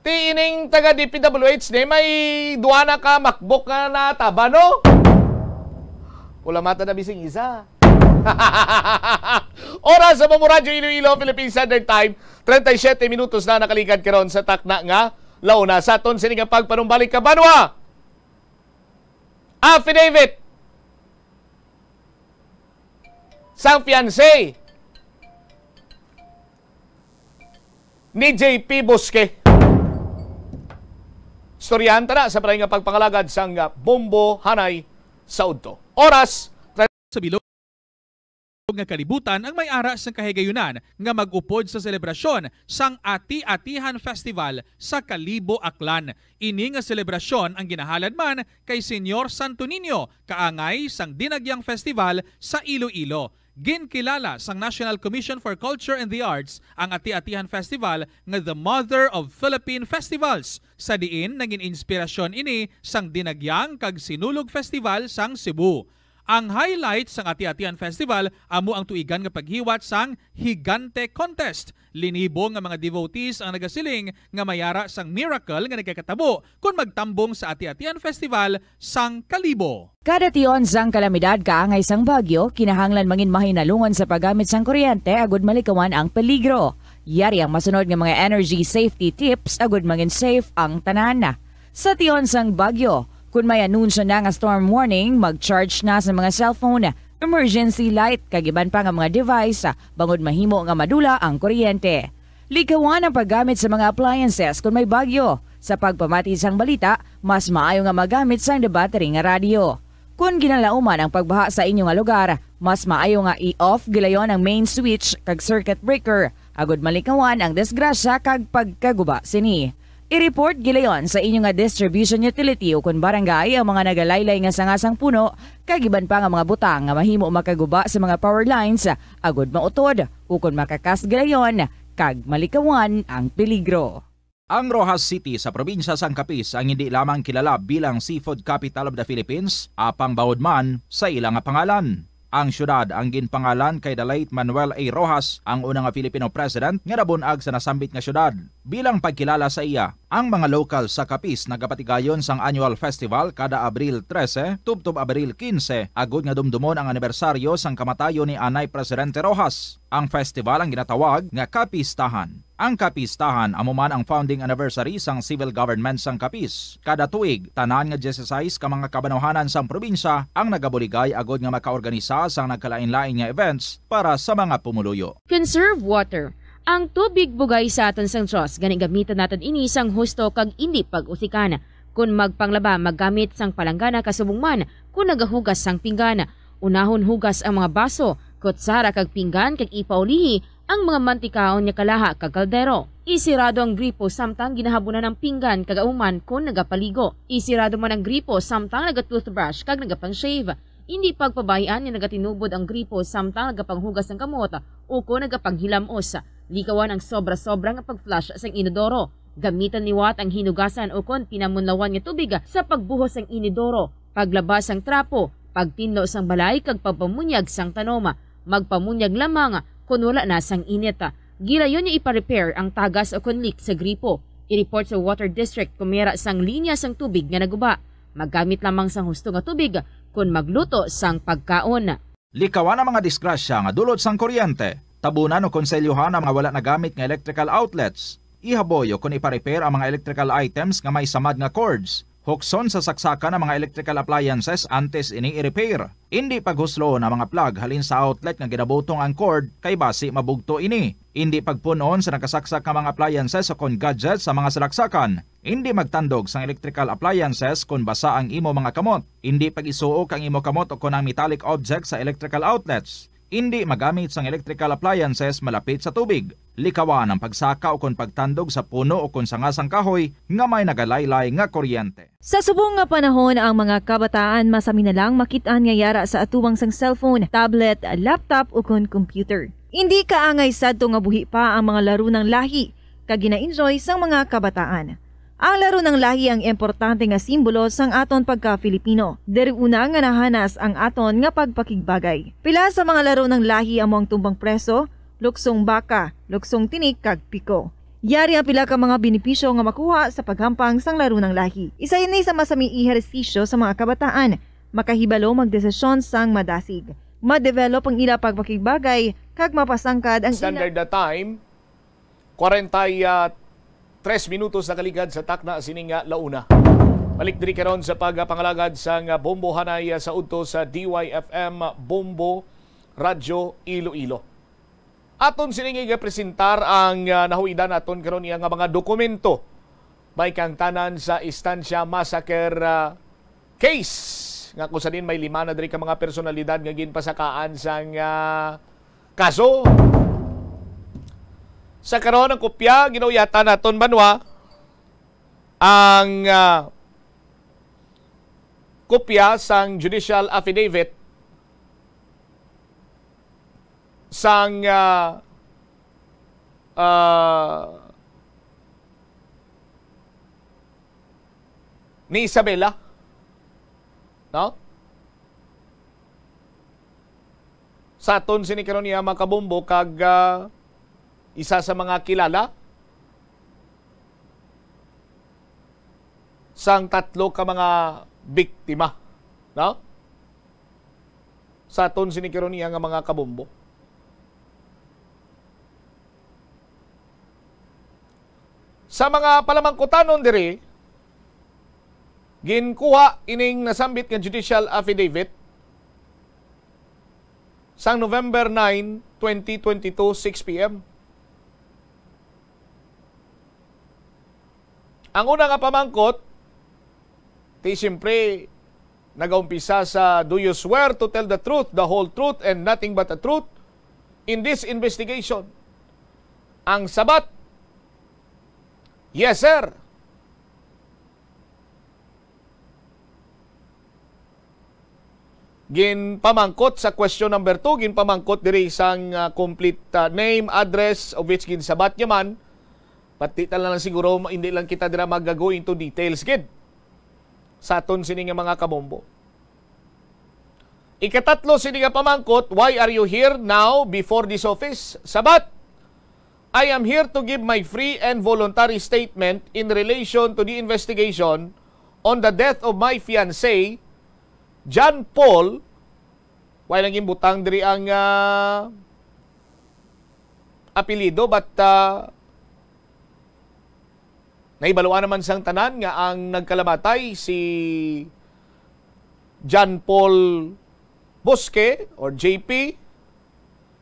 Ti ining taga DPWH na may duwa na ka MacBook na nataba, no? Wala mata na bising isa. Oras sa Bomboradyo Iloilo, Philippine Standard Time, 37 minutos na nakaligad karon sa takna nga launa sa aton sining pagpanumbalik ka banwa. Affidavit sang fiancé ni JP Bosque. Storyahan na sa paray nga pagpangalagad sang Bombo Hanay sa Udto. Oras sa bilog nga kalibutan ang may aras ng kahigayunan nga mag-upod sa selebrasyon sang Ati-Atihan Festival sa Kalibo, Aklan. Ini nga selebrasyon ang ginahalad man kay Senyor Santo Niño, kaangay sang Dinagyang Festival sa Iloilo. Ginkilala sang National Commission for Culture and the Arts ang Ati-Atihan Festival nga the Mother of Philippine Festivals. Sa diin naging inspirasyon ini sang Dinagyang kag Sinulog Festival sang Cebu. Ang highlight sang Ati-Atihan Festival amo ang tuigan nga paghiwat sang Higante Contest. Linibo nga mga devotees ang nagasiling nga mayara sang miracle nga nagkakatabo kung magtambong sa Ati-Atihan Festival sang Kalibo. Kada tion sang kalamidad kaangay sang bagyo, kinahanglan mangin mahinalungon sa paggamit sang kuryente agud malikawan ang peligro. Yari ang masunod nga mga energy safety tips agud mangin safe ang tanan. Sa tion sang bagyo, kung may anunsyo na nga storm warning, mag-charge na sa mga cellphone, emergency light, kagiban pa nga mga device, bangod mahimo nga madula ang kuryente. Likawan ang paggamit sa mga appliances kung may bagyo. Sa pagpamati sang balita, mas maayo nga magamit sang battery nga radio. Kung ginalauman ang pagbaha sa inyong lugar, mas maayo nga i-off gilayon ang main switch kag circuit breaker, agud malikawan ang disgrasya kag pagkaguba sini. I-report gilayon sa inyong distribution utility o kung barangay ang mga nagalaylay nga sangasang puno, kagiban pa nga mga butang nga mahimo makaguba sa mga power lines, agud mautod o kung makakas gilayon, kag malikawan ang peligro. Ang Rojas City sa probinsya sang Capiz ang hindi lamang kilala bilang seafood capital of the Philippines, apang bawod man sa ilang pangalan. Ang syudad ang ginpangalan kay the late Manuel A. Rojas, ang unang Filipino president nga nabunag sa nasambit nga syudad. Bilang pagkilala sa iya, ang mga local sa Capiz nagapatigayon sang annual festival kada Abril 13 tubtob Abril 15 agud nga dumdumon ang anibersaryo sang kamatayon ni Anay Presidente Rojas. Ang festival ang ginatawag nga Capistahan. Ang Capistahan amo man ang founding anniversary sang civil government sang Capiz. Kada tuig, tanan nga 16 ka mga kabanawhanan sang probinsya ang nagabuligay agud nga makaorganisa sang nagkalain-lain nga events para sa mga pumuluyo. Conserve water. Ang tubig bugay sa aton sang Diyos, gani gamitan natin ini sang husto kag indi pag-usikan. Kung magpanglaba, maggamit sang palanggana kasubong man, kung nagahugas sang pinggana. Unahon hugas ang mga baso, kutsara kag pinggan kag ipaulihi ang mga mantikaon niya kalaha kag kaldero. Isirado ang gripo samtang ginahabunan ng pinggan kagauman kung nagapaligo. Isirado man ang gripo samtang nagatoothbrush kag nagapang-shave. Hindi pagpabayaan niya nagatinubod ang gripo samtang nagapanghugas ng kamot o kung nagapanghilamos. Likawan ang sobra-sobra nga pag-flush sa inodoro. Gamitan ni Watt ang hinugasan o kung pinamunlawan nga tubig sa pagbuhos ng inodoro, paglabas ang trapo, pagtinlo sang balay kag pagpamunyag sang tanoma, magpamunyag lamang kung wala na sang init. Gilayon niya ipa-repair ang tagas o kung leak sa gripo. I-report sa Water District kung mera sang linya sang tubig nga naguba. Maggamit lamang sang husto nga tubig kung magluto sang pagkaon. Likawan ang mga disgrasya nga dulot sang kuryente. Tabunan o konselyuhan ang mga wala nagamit nga electrical outlets. Ihaboyo kung ipa-repair ang mga electrical items nga may samad nga cords. Hukson sa saksakan ng mga electrical appliances antes ini i-repair. Hindi paghuslo na mga plug halin sa outlet nga ginabutong ang cord kay basi mabugto ini. Hindi pagpunon sa nakasaksak ng mga appliances o kon gadgets sa mga salaksakan. Hindi magtandog sa electrical appliances kung basa ang imo mga kamot. Hindi pag-isuok ang imo kamot o kon ang metallic objects sa electrical outlets. Hindi magamit sang electrical appliances malapit sa tubig. Likawan ang pagsaka o kon pagtandog sa puno o kon sangasang kahoy nga may nagalaylay nga kuryente. Sa subong nga panahon ang mga kabataan masami na lang makitaan nga yara sa atuwang sang cellphone, tablet, laptop o kon computer. Hindi kaangay sadto nga buhi pa ang mga laro ng lahi kag gina-enjoy sang mga kabataan. Ang laro ng lahi ang importante nga simbolo sang aton pagka-Filipino. Diri una nga nahanas ang aton nga pagpakigbagay. Pila sa mga laro ng lahi among tumbang preso, luksong baka, luksong tinik kag piko. Yari ang pila ka mga benepisyo nga makuha sa paghampang sang laro ng lahi. Isa ini sa masaming ehersisyo sa mga kabataan, makahibalo magdesisyon sang madasig. Ma-develop ang ila pagpakigbagay kag mapasangkad ang standard na time 43 minutos na kaligad sa takna sininga launa. Balik diri karon sa pagpangalagad sang Bombo Hanay sa udto sa DYFM Bombo Radyo Iloilo. Aton siningi presentar ang nahuidan aton karon iya nga mga dokumento may kang tanan sa Estancia Massacre case nga kung saan may 5 na diri ka mga personalidad nga ginpasakaan sang kaso. Sa karon ng kopya, ginuyatan naton banwa ang kopya sang judicial affidavit sang ni Isabela. No? Sa aton sinikaron niya makabombo kag isa sa mga kilala sang 3 ka mga biktima, no? Sa aton sinikaron niya nga mga kabombo. Sa mga palamangkutanon diri, ginkuha ining nasambit nga judicial affidavit sang November 9, 2022, 6 p.m. Ang una nga pamangkot, siyempre, nag-umpisa sa do you swear to tell the truth, the whole truth, and nothing but the truth in this investigation? Ang sabat, yes sir. Ginpamangkot sa question number 2, ginpamangkot diri sang complete name, address, of which ginsabat niya man. Pati lang siguro, hindi lang kita dira mag-go into details, gid. Sa aton sini nga mga kabombo. Ikatatlo sini nga pamangkot, why are you here now before this office? Sabat, I am here to give my free and voluntary statement in relation to the investigation on the death of my fiancé, John Paul. Why lang imbutang diri ang apelido, but naibaluan naman sang tanan nga ang nagkalamatay si John Paul Bosque or JP,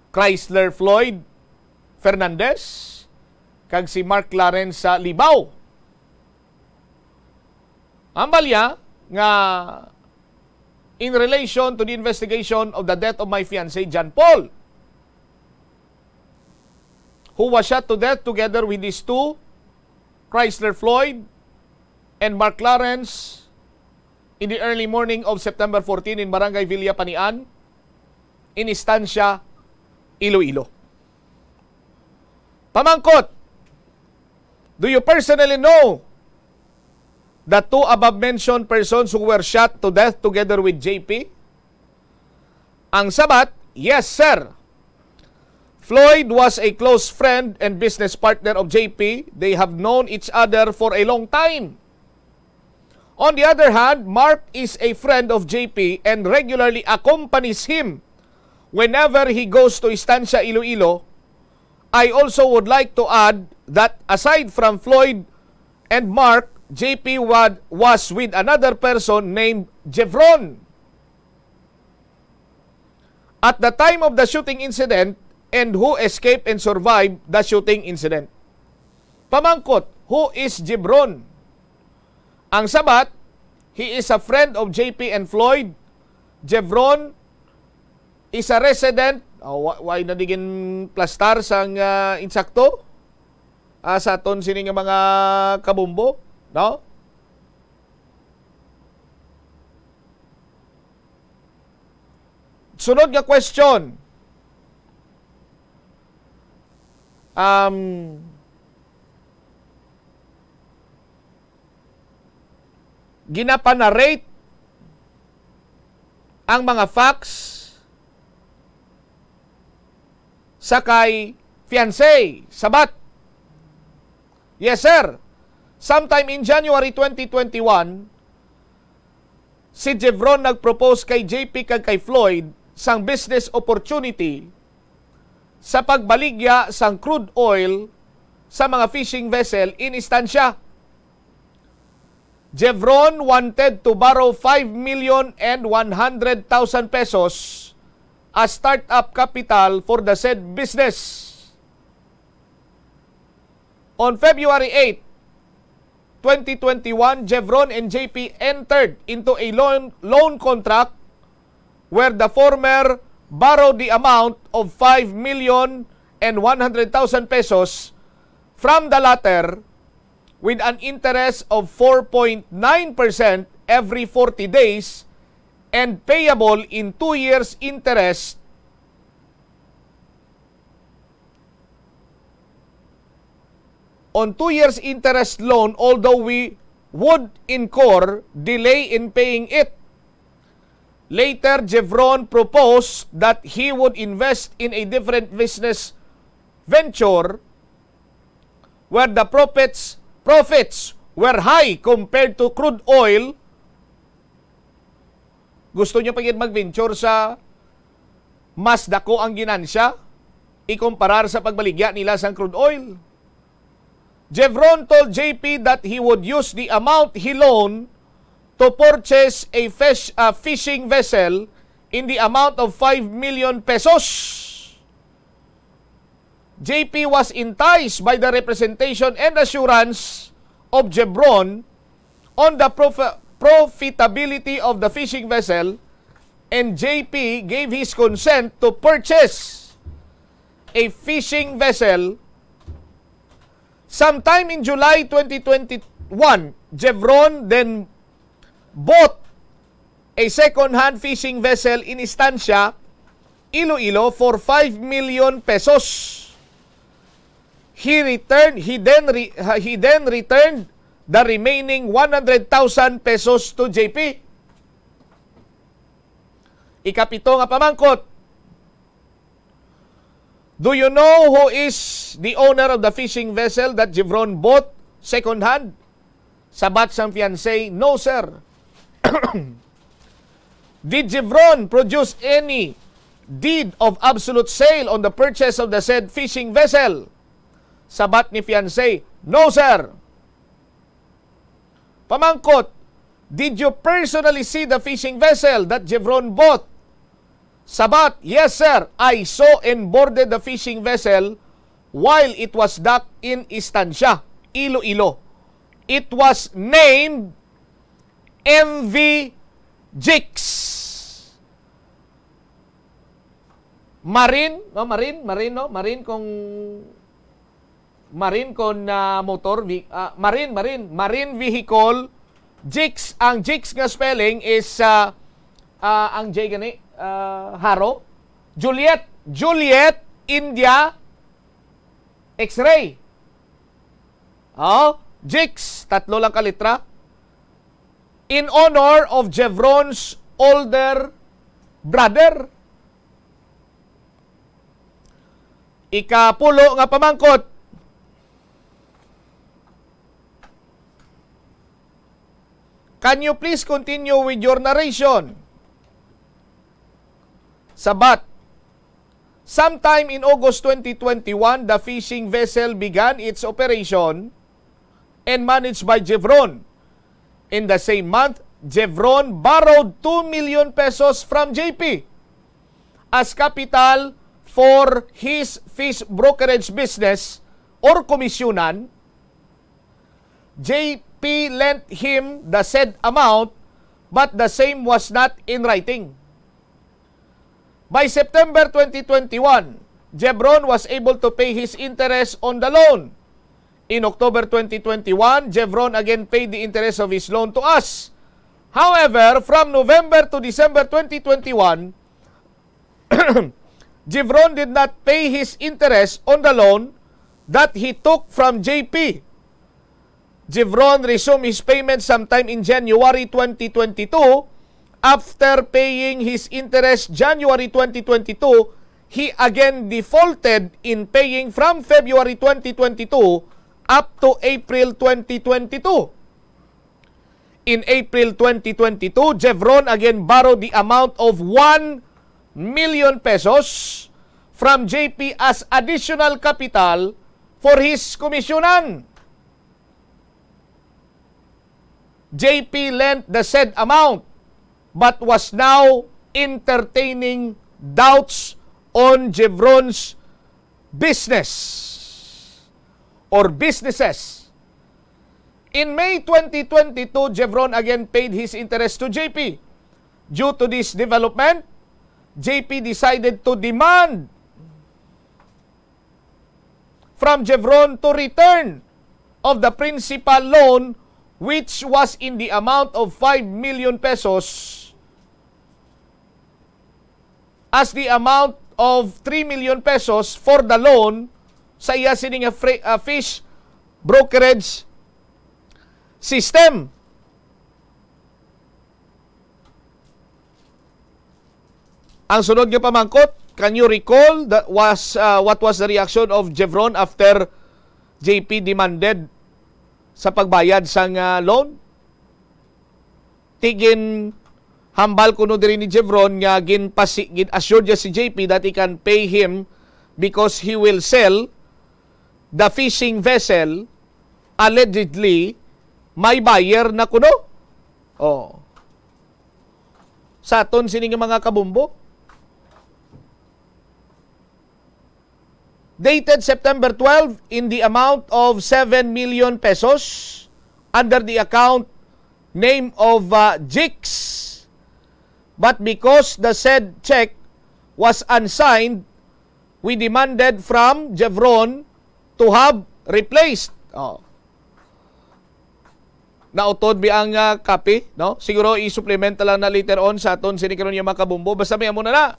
Chrysler Floyd Fernandez, kag si Mark Lawrence sa Libao. Ambalya nga in relation to the investigation of the death of my fiancé John Paul. who was shot to death together with these two, Chrysler Floyd and Mark Lawrence, in the early morning of September 14 in Barangay Villa Panian, in Estancia, Iloilo. Pamangkot, do you personally know the two above-mentioned persons who were shot to death together with JP? Ang sabat, yes sir. Floyd was a close friend and business partner of JP. They have known each other for a long time. On the other hand, Mark is a friend of JP and regularly accompanies him whenever he goes to Estancia, Iloilo. I also would like to add that aside from Floyd and Mark, JP was with another person named Jevron. At the time of the shooting incident, and who escaped and survived the shooting incident. Pamangkot, who is Jevron? Ang sabat, he is a friend of JP and Floyd. Jevron is a resident, why nadigin plastar sang insakto sa aton sining mga kabumbo, no? Sunod nga question. Ginapanarrate ang mga facts sa kay fiancé, sabat. Yes sir, sometime in January 2021, si Jevron nagpropose kay JP kag kay Floyd sang business opportunity sa pagbaligya sang crude oil sa mga fishing vessel in Estancia. Jevron wanted to borrow 5,100,000 pesos as start-up capital for the said business. On February 8, 2021, Jevron and JP entered into a loan contract where the former borrowed the amount of 5,100,000 pesos from the latter with an interest of 4.9% every 40 days and payable in 2 years interest on 2 years interest loan, although we would incur delay in paying it. Later, Jevron proposed that he would invest in a different business venture where the profits were high compared to crude oil. Gusto niya pagin mag-venture sa mas dako ang ginansya ikumparar sa pagbaligya nila sa crude oil. Jevron told JP that he would use the amount he loaned to purchase a fishing vessel in the amount of 5 million pesos. JP was enticed by the representation and assurance of Jevron on the profitability of the fishing vessel, and JP gave his consent to purchase a fishing vessel. Sometime in July 2021, Jevron then bought a second-hand fishing vessel in Estancia, Iloilo for 5 million pesos. He then returned the remaining 100,000 pesos to JP. Ikapito nga pamangkot. Do you know who is the owner of the fishing vessel that Jevron bought second-hand? Sabat sang fiancé, no sir. Did Jevron produce any deed of absolute sale on the purchase of the said fishing vessel? Sabat ni fiancé, no sir. Pamangkot, did you personally see the fishing vessel that Jevron bought? Sabat, yes sir, I saw and boarded the fishing vessel while it was docked in Estancia, Iloilo. It was named MV Jigs. Marine kung marine kon motor, marine vehicle, jigs. Ang jigs nga spelling is, ang J gani, Haro, Juliet, India, X-ray. Jigs, 3 lang kalitra. In honor of Jevron's older brother. Ikapulo nga pamangkot. Can you please continue with your narration? Sabat. Sometime in August 2021, the fishing vessel began its operation and managed by Jevron. In the same month, Jevron borrowed 2 million pesos from JP as capital for his fish brokerage business or komisyonan. JP lent him the said amount, but the same was not in writing. By September 2021, Jevron was able to pay his interest on the loan. In October 2021, Jevron again paid the interest of his loan to us. However, from November to December 2021, Jevron did not pay his interest on the loan that he took from JP. Jevron resumed his payment sometime in January 2022. After paying his interest January 2022, he again defaulted in paying from February 2022 up to April 2022. In April 2022, Jevron again borrowed the amount of 1 million pesos from JP as additional capital for his komisyonan. JP lent the said amount but was now entertaining doubts on Jevron's business or businesses. In May 2022, Jevron again paid his interest to JP. Due to this development, JP decided to demand from Jevron to return of the principal loan, which was in the amount of 5 million pesos, as the amount of 3 million pesos for the loan sa iya sining fish brokerage system. Ang sunod nga pamangkot, can you recall that was what was the reaction of Jevron after JP demanded sa pagbayad sang loan? Tigin hambal kuno diri ni Jevron nga gin-assured niya si JP that he can pay him because he will sell the fishing vessel. Allegedly may buyer na kuno. Sa aton sining mga kabumbo. Dated September 12 in the amount of 7 million pesos under the account name of Jigs. But because the said check was unsigned, we demanded from Jevron to have replaced. Nautod bi ang copy, no? Siguro i-supplement lang na later on sa aton sinikaron yung mga kabumbo. Basta may amo na.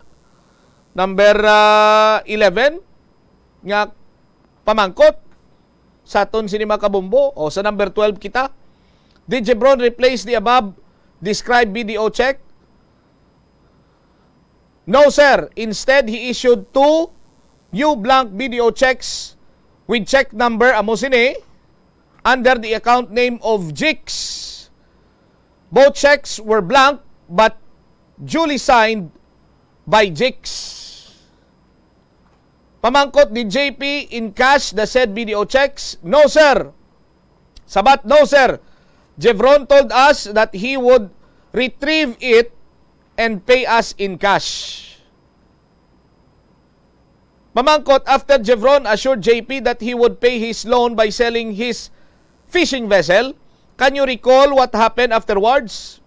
Number 11 nga pamangkot sa aton sini mga kabumbo. O sa number 12 kita. Did Jevron replace the above described BDO check? No, sir. Instead, he issued 2 new blank BDO checks with check number amosine under the account name of Jigs. Both checks were blank but duly signed by Jigs. Pamangkot ni JP in cash the said BDO checks? No, sir. Sabat, no, sir. Jevron told us that he would retrieve it and pay us in cash. Pamangkot, after Jevron assured JP that he would pay his loan by selling his fishing vessel, can you recall what happened afterwards?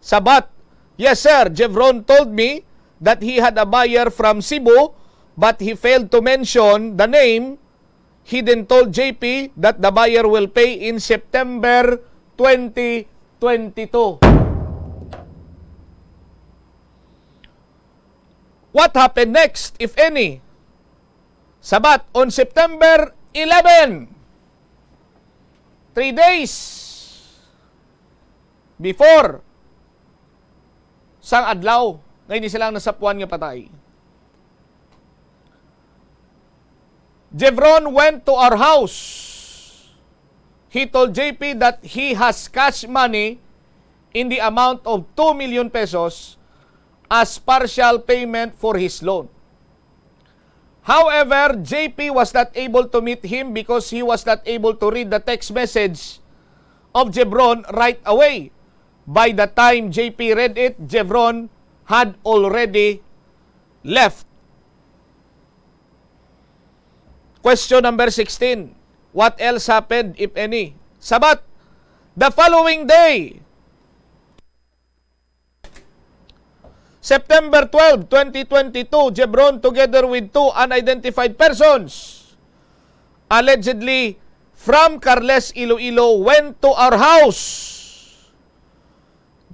Sabat, yes sir, Jevron told me that he had a buyer from Cebu but he failed to mention the name he then told JP that the buyer will pay in September 2022. What happened next, if any? Sabat, on September 11, 3 days before sang adlaw, ngayon di silang nasapuan nga patay. Jevron went to our house. He told JP that he has cash money in the amount of 2 million pesos as partial payment for his loan. However, JP was not able to meet him because he was not able to read the text message of Jevron right away. By the time JP read it, Jevron had already left. Question number 16. What else happened, if any? Sabat, the following day, September 12, 2022, Jevron together with 2 unidentified persons, allegedly from Carles, Iloilo, went to our house.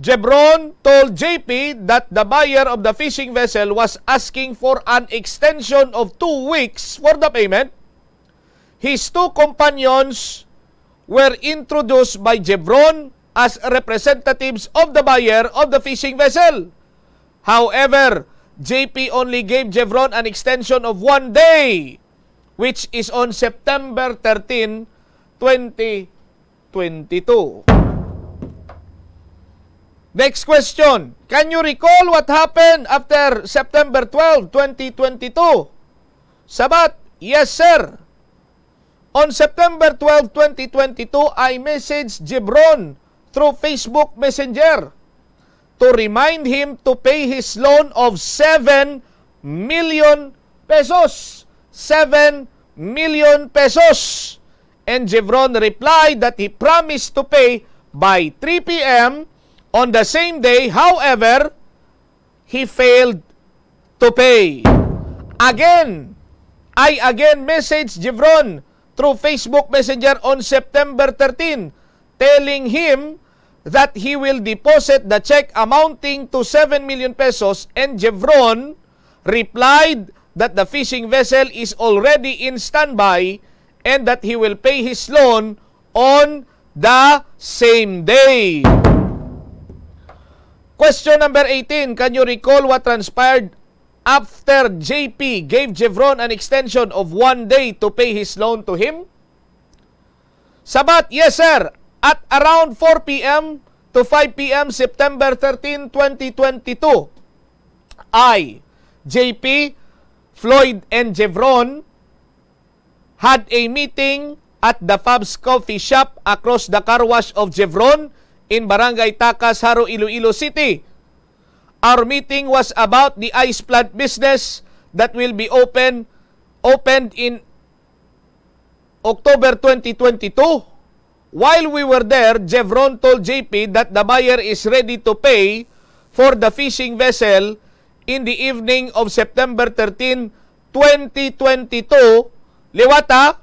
Jevron told JP that the buyer of the fishing vessel was asking for an extension of 2 weeks for the payment. His 2 companions were introduced by Jevron as representatives of the buyer of the fishing vessel. However, JP only gave Jevron an extension of 1 day, which is on September 13, 2022. Next question. Can you recall what happened after September 12, 2022? Sabat, yes sir. On September 12, 2022, I messaged Jevron through Facebook Messenger to remind him to pay his loan of 7 million pesos. 7 million pesos. And Jevron replied that he promised to pay by 3 p.m. on the same day. However, he failed to pay. I again messaged Jevron through Facebook Messenger on September 13, telling him that he will deposit the check amounting to 7 million pesos, and Jevron replied that the fishing vessel is already in standby and that he will pay his loan on the same day. Question number 18. Can you recall what transpired after JP gave Jevron an extension of 1 day to pay his loan to him? Sabat, yes sir. At around 4 p.m. to 5 p.m. September 13, 2022, I, JP, Floyd, and Jevron had a meeting at the Fab's Coffee Shop across the car wash of Jevron in Barangay Tacas, Haro, Iloilo City. Our meeting was about the ice plant business that will be opened in October 2022. While we were there, Jevron told JP that the buyer is ready to pay for the fishing vessel in the evening of September 13, 2022. Liwata,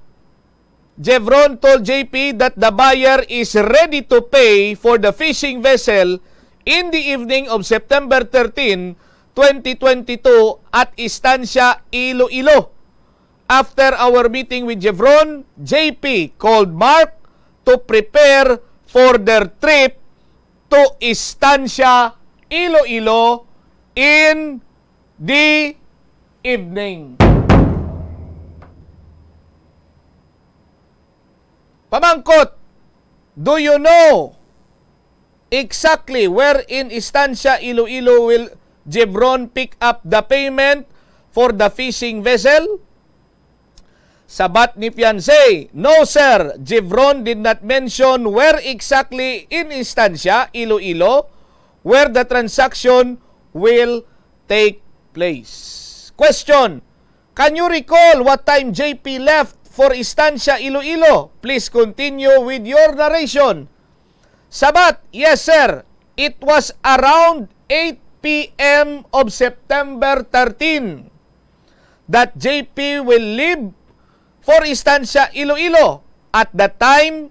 Jevron told JP that the buyer is ready to pay for the fishing vessel in the evening of September 13, 2022 at Estancia, Iloilo. After our meeting with Jevron, JP called Mark to prepare for their trip to Estancia, Iloilo in the evening. Pamangkot, do you know exactly where in Estancia, Iloilo will Jevron pick up the payment for the fishing vessel? Sabat ni fiancé, no sir, Jevron did not mention where exactly in Estancia, Iloilo, where the transaction will take place. Question, can you recall what time JP left for Estancia, Iloilo? Please continue with your narration. Sabat, yes sir, it was around 8 p.m. of September 13 that JP will leave for Estancia, Iloilo. At that time,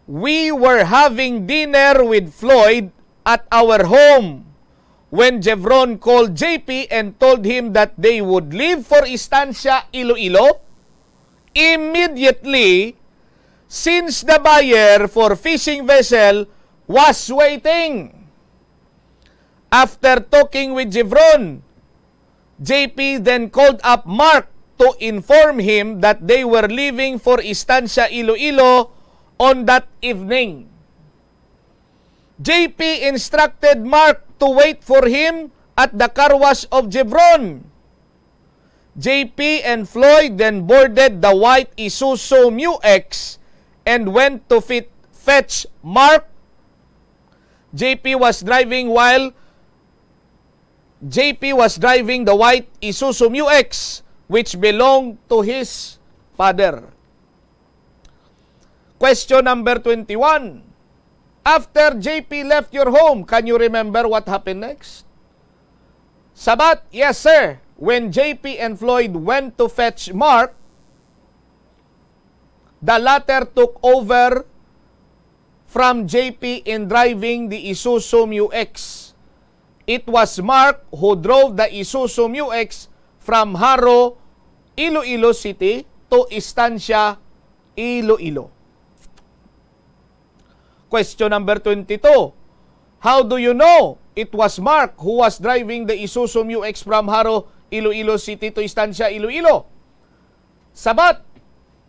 we were having dinner with Floyd at our home when Jevron called JP and told him that they would leave for Estancia, Iloilo. Immediately, since the buyer for fishing vessel was waiting. After talking with Jevron, JP then called up Mark to inform him that they were leaving for Estancia, Iloilo on that evening. JP instructed Mark to wait for him at the car wash of Jevron. JP and Floyd then boarded the white Isuzu Mu-X and went to fetch Mark. JP was driving the white Isuzu Mu-X, which belonged to his father. Question number 21. After JP left your home, can you remember what happened next? Sabat, yes sir. When JP and Floyd went to fetch Mark, the latter took over from JP in driving the Isuzu Mu-X. It was Mark who drove the Isuzu Mu-X from Haro, Iloilo City to Estancia, Iloilo. Question number 22. How do you know it was Mark who was driving the Isuzu Mu-X from Haro, Iloilo City to Estancia, Iloilo? Sabat,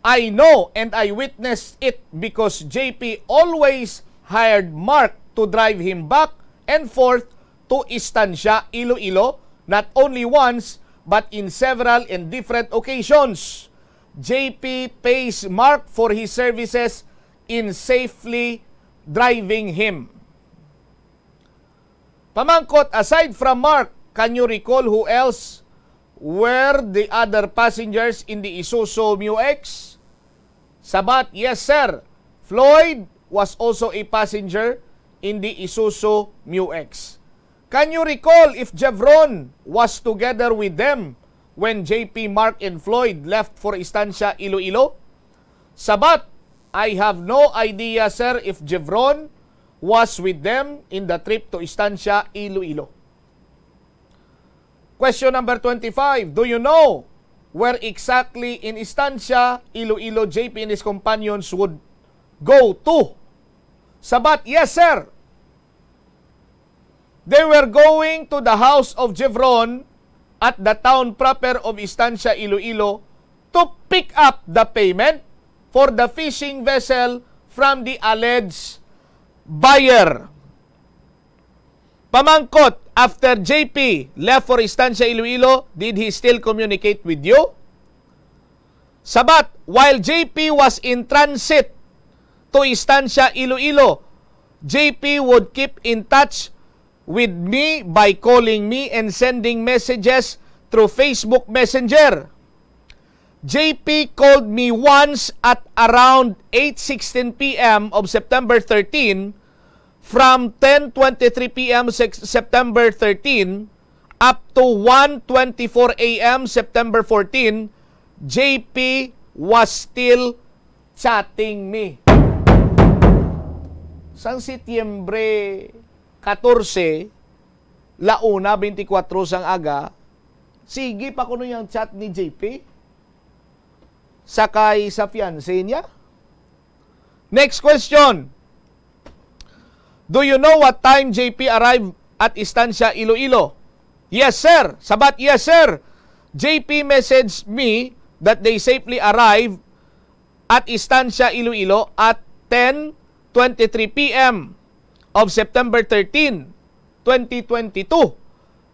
I know and I witnessed it because JP always hired Mark to drive him back and forth to Estancia, Iloilo, not only once but in several and different occasions. JP pays Mark for his services in safely driving him. Pamangkot, aside from Mark, can you recall who else were the other passengers in the Isuzu Mu-X? Sabat, yes sir. Floyd was also a passenger in the Isuzu Mu-X. Can you recall if Jevron was together with them when JP, Mark, and Floyd left for Estancia, Iloilo? Sabat, I have no idea, sir, if Jevron was with them in the trip to Estancia, Iloilo. Question number 25. Do you know where exactly in Estancia, Iloilo, JP and his companions would go to? Sabat, yes, sir. They were going to the house of Jevron at the town proper of Estancia, Iloilo to pick up the payment for the fishing vessel from the alleged buyer. Pamangkot, after JP left for Estancia, Iloilo, did he still communicate with you? Sabat, while JP was in transit to Estancia, Iloilo, JP would keep in touch with me by calling me and sending messages through Facebook Messenger. JP called me once at around 8:16 p.m. of September 13 from 10:23 p.m. September 13 up to 1:24 a.m. September 14. JP was still chatting me. Sang Setyembre 14, launa 24 sang aga, sige pa kuno yung chat ni JP sakay sa fiancé niya. Next question. Do you know what time JP arrived at Estancia, Iloilo? Yes, sir. Sabat, yes, sir. JP messaged me that they safely arrived at Estancia, Iloilo at 10:23 p.m. of September 13, 2022.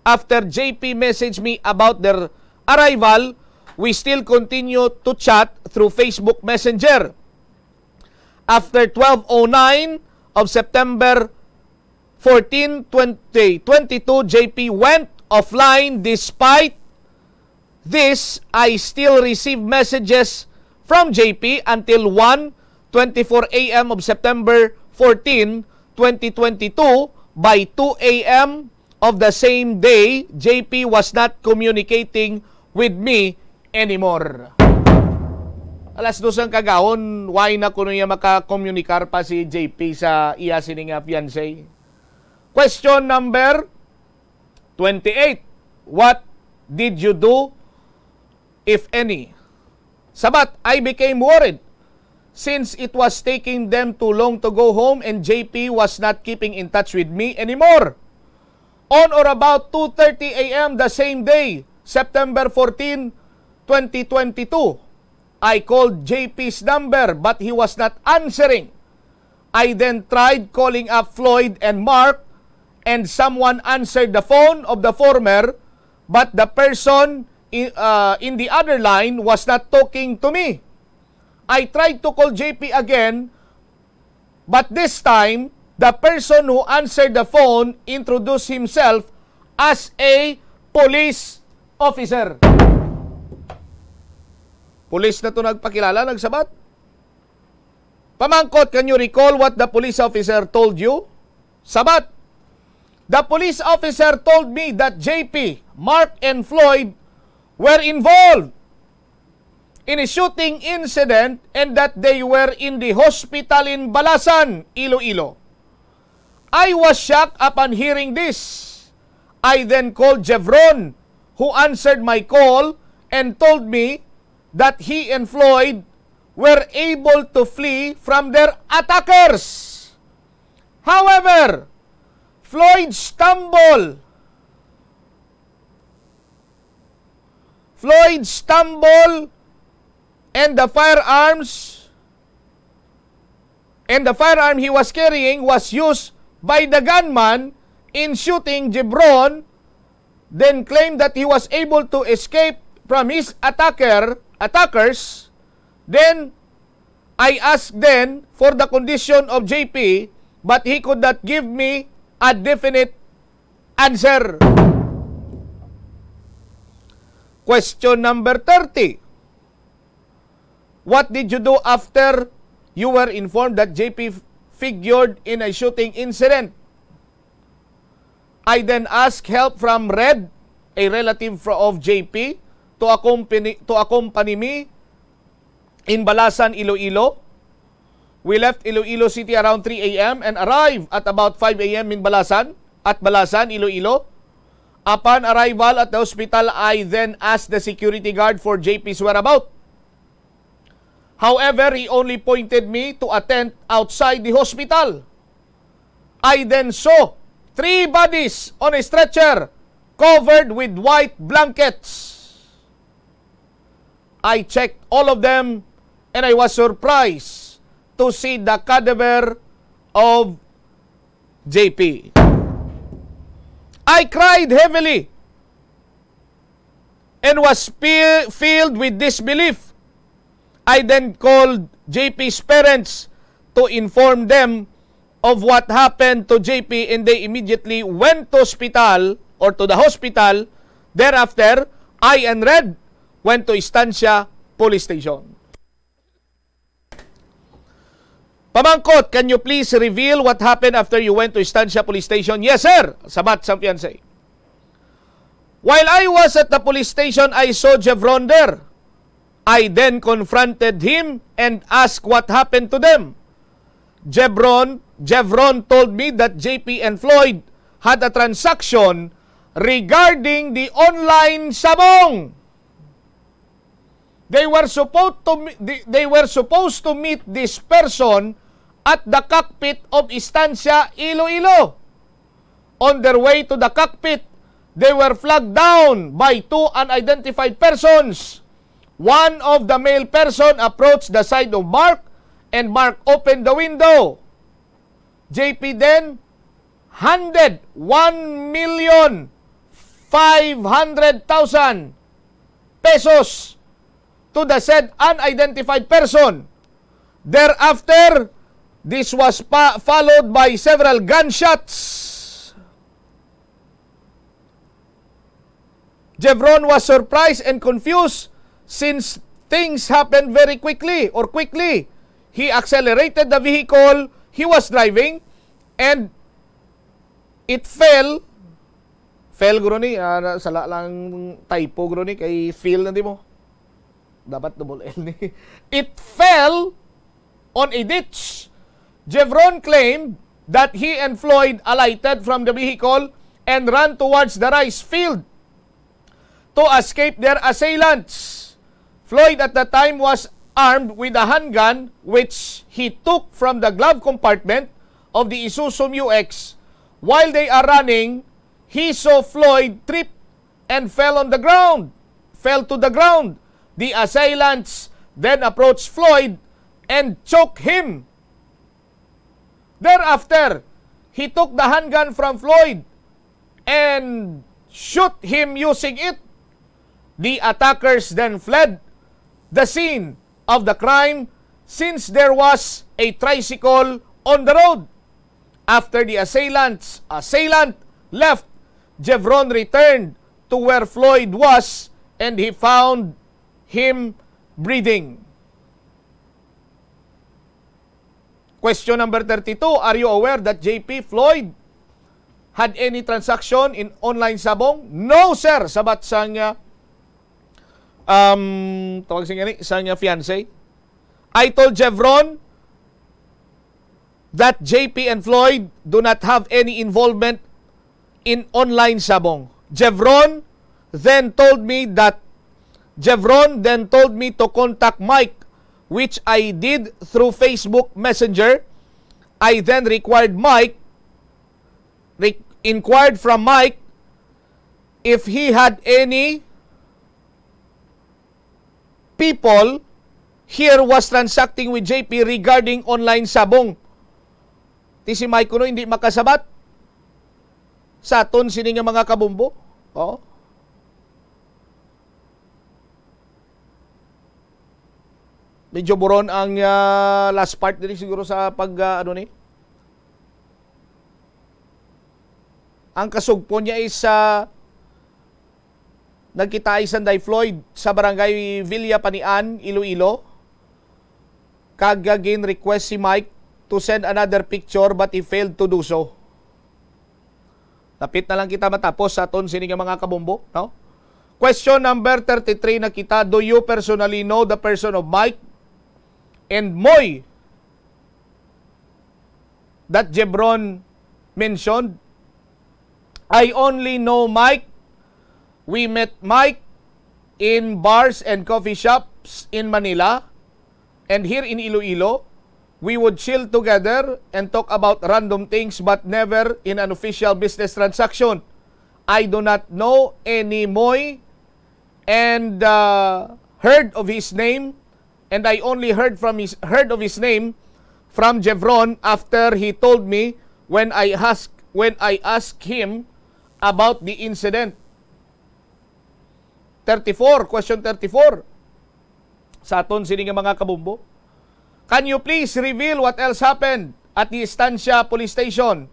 After JP messaged me about their arrival, we still continue to chat through Facebook Messenger. After 12:09 of September 14, 2022, JP went offline. Despite this, I still receive messages from JP until 1:24 a.m. of September 14, 2022. By 2 a.m. of the same day, JP was not communicating with me anymore. Alas 2 ang kagahon, why na kuno niya makakomunikar pa si JP sa iya sining fiancé. Question number 28. What did you do, if any? Sabat, I became worried since it was taking them too long to go home and JP was not keeping in touch with me anymore. On or about 2:30 a.m. the same day, September 14, 2022, I called JP's number but he was not answering. I then tried calling up Floyd and Mark and someone answered the phone of the former, but the person in the other line was not talking to me. I tried to call JP again, but this time, the person who answered the phone introduced himself as a police officer. Police na to nagpakilala, nagsabat. Pamangkot, can you recall what the police officer told you? Sabat. The police officer told me that JP, Mark, and Floyd were involved in a shooting incident and that they were in the hospital in Balasan, Iloilo. I was shocked upon hearing this. I then called Jevron, who answered my call and told me that he and Floyd were able to flee from their attackers. However, Floyd stumbled and the firearm he was carrying was used by the gunman in shooting Jebron, then claimed that he was able to escape from his attackers. Then I asked then for the condition of JP, but he could not give me a definite answer. Question number 30. What did you do after you were informed that JP figured in a shooting incident? I then asked help from Red, a relative of JP, to accompany me in Balasan, Iloilo. We left Iloilo City around 3 a.m. and arrived at about 5 a.m. in Balasan, Iloilo. Upon arrival at the hospital, I then asked the security guard for JP's whereabouts. However, he only pointed me to a tent outside the hospital. I then saw 3 bodies on a stretcher covered with white blankets. I checked all of them and I was surprised to see the cadaver of JP. I cried heavily and was filled with disbelief. I then called JP's parents to inform them of what happened to JP and they immediately went to the hospital. Thereafter, I and Red went to Estancia Police Station. Pamangkot, can you please reveal what happened after you went to Estancia Police Station? Yes, sir. Sabat sa fiancé. While I was at the police station, I saw Jevron there. I then confronted him and asked what happened to them. Jevron told me that JP and Floyd had a transaction regarding the online sabong. They were supposed to meet this person at the cockpit of Estancia, Iloilo. On their way to the cockpit, they were flagged down by 2 unidentified persons. One of the male person approached the side of Mark and Mark opened the window. JP then handed 1,500,000 pesos to the said unidentified person. Thereafter, this was followed by several gunshots. Jevron was surprised and confused since things happened very quickly. He accelerated the vehicle he was driving and it fell guro ni, sala lang typo guro ni, kay feel na di mo. Dapat double L ni. It fell on a ditch. Jevron claimed that he and Floyd alighted from the vehicle and ran towards the rice field to escape their assailants. Floyd at the time was armed with a handgun which he took from the glove compartment of the Isuzu MU-X. While they are running, he saw Floyd trip and fell to the ground. The assailants then approached Floyd and choked him. Thereafter, he took the handgun from Floyd and shoot him using it. The attackers then fled the scene of the crime since there was a tricycle on the road. After the assailant left, Jevron returned to where Floyd was and he found him breathing. Question number 32, are you aware that JP Floyd had any transaction in online sabong? No, sir. Sabat sang tawag sang fiancé. I told Jevron that JP and Floyd do not have any involvement in online sabong. Jevron then told me to contact Mike, which I did through Facebook Messenger. I then inquired from Mike if he had any people here was transacting with JP regarding online sabong. Ti si Mike kuno hindi makasabat sa aton sini nga mga kabumbo. Oh. Medyo buron ang last part din siguro sa ang kasugpo niya is nagkita isan day Floyd sa barangay Villa Panian, Iloilo. Kagagin request si Mike to send another picture but he failed to do so. Lapit na lang kita matapos sa aton sini nga mga kabumbo, no? Question number 33 na kita, do you personally know the person of Mike and Moy that Jevron mentioned? I only know Mike. We met Mike in bars and coffee shops in Manila and here in Iloilo. We would chill together and talk about random things but never in an official business transaction. I do not know any Moy and heard of his name, and I only heard of his name from Jevron after he told me when I asked him about the incident. 34, question 34. Sa aton sini nga mga kabumbo. Can you please reveal what else happened at the Estancia Police Station?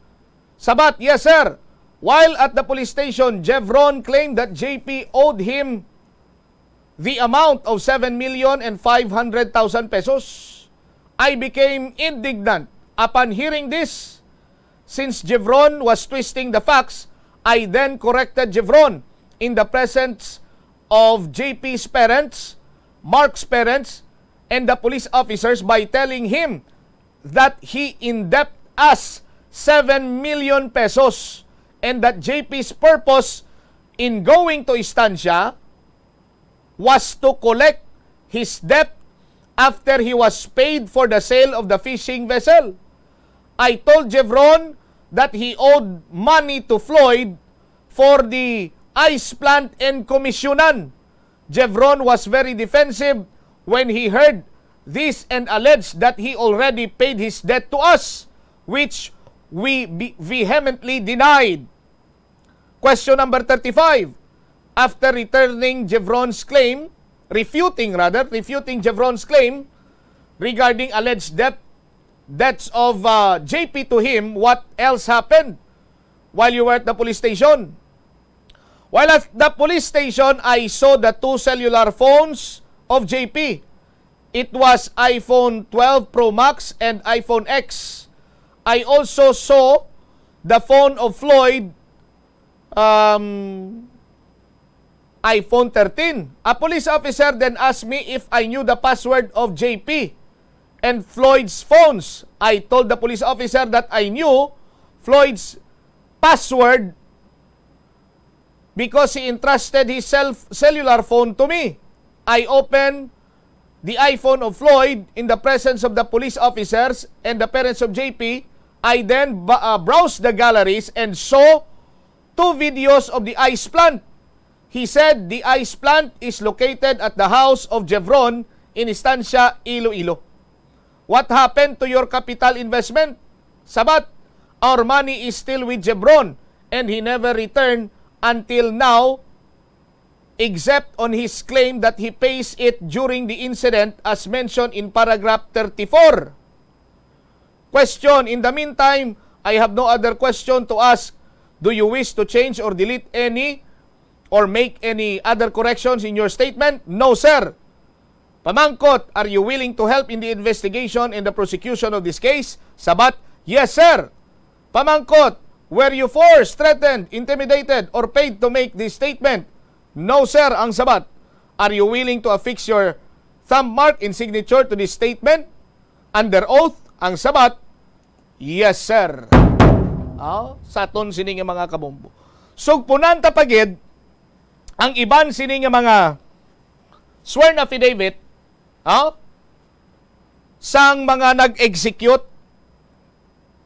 Sabat, yes sir. While at the police station, Jevron claimed that JP owed him the amount of 7,500,000 pesos. I became indignant upon hearing this. Since Jevron was twisting the facts, I then corrected Jevron in the presence of JP's parents, Mark's parents, and the police officers by telling him that he indebted us 7 million pesos and that JP's purpose in going to Estancia was to collect his debt after he was paid for the sale of the fishing vessel. I told Jevron that he owed money to Floyd for the ice plant and komisyonan. Jevron was very defensive when he heard this and alleged that he already paid his debt to us, which we vehemently denied. Question number 35. After refuting Jevron's claim regarding alleged debts of JP to him, what else happened while you were at the police station? While at the police station, I saw the two cellular phones of JP. It was iPhone 12 Pro Max and iPhone X. I also saw the phone of Floyd iPhone 13. A police officer then asked me if I knew the password of JP and Floyd's phones. I told the police officer that I knew Floyd's password because he entrusted his cellular phone to me. I opened the iPhone of Floyd in the presence of the police officers and the parents of JP. I then browsed the galleries and saw 2 videos of the ice plant. He said the ice plant is located at the house of Jevron in Estancia, Iloilo. What happened to your capital investment? Sabat, our money is still with Jevron and he never returned until now, except on his claim that he pays it during the incident as mentioned in paragraph 34. Question, in the meantime, I have no other question to ask. Do you wish to change or delete any or make any other corrections in your statement? No, sir. Pamangkot, are you willing to help in the investigation and the prosecution of this case? Sabat, yes, sir. Pamangkot, were you forced, threatened, intimidated, or paid to make this statement? No, sir, ang sabat. Are you willing to affix your thumb mark and signature to this statement? Under oath, ang sabat, yes, sir. Sa aton sining mga kabombo. Sugpunan tapagid, ang iban sining mga sworn affidavit sang mga nag-execute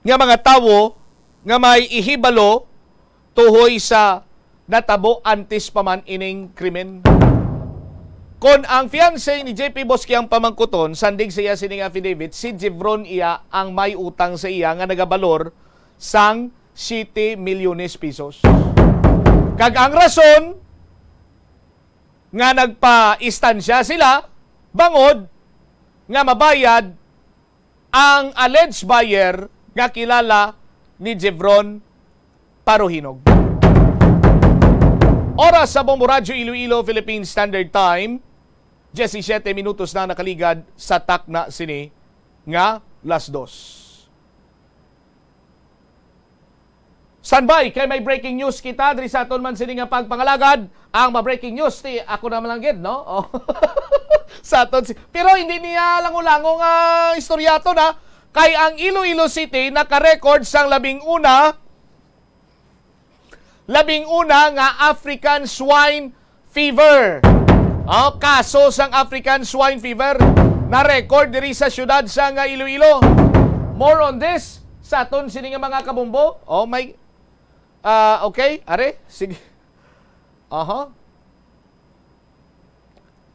nga mga tawo nga may ihibalo tuhoy sa natabo antes pa man ining krimen. Kon ang fiancé ni JP Bosque ang pamangkuton, sandig siya sining affidavit, si Jevron iya ang may utang sa iya nga nagabalor sang 7 milyones pesos. Kag ang rason nga nagpa-istansya sila, bangod nga mabayad ang alleged buyer nga kilala ni Jevron Paruhinog. Oras sa Bombo Radyo Iloilo, Philippine Standard Time, 17 minutos na nakaligad sa takna sini nga 2:00. Standby kay may breaking news kita diri sa aton man sini nga pagpangalagad. Ang ma-breaking news ti ako na lang gid, no? Oh. Sa aton pero hindi niya lango-lango nga istoryato na kay ang Iloilo City naka-record sang labing una nga African Swine Fever. Kaso sang African Swine Fever na record diri sa syudad sa nga Iloilo. More on this sa aton sini nga mga kabumbo. Oh my okay, are, sige.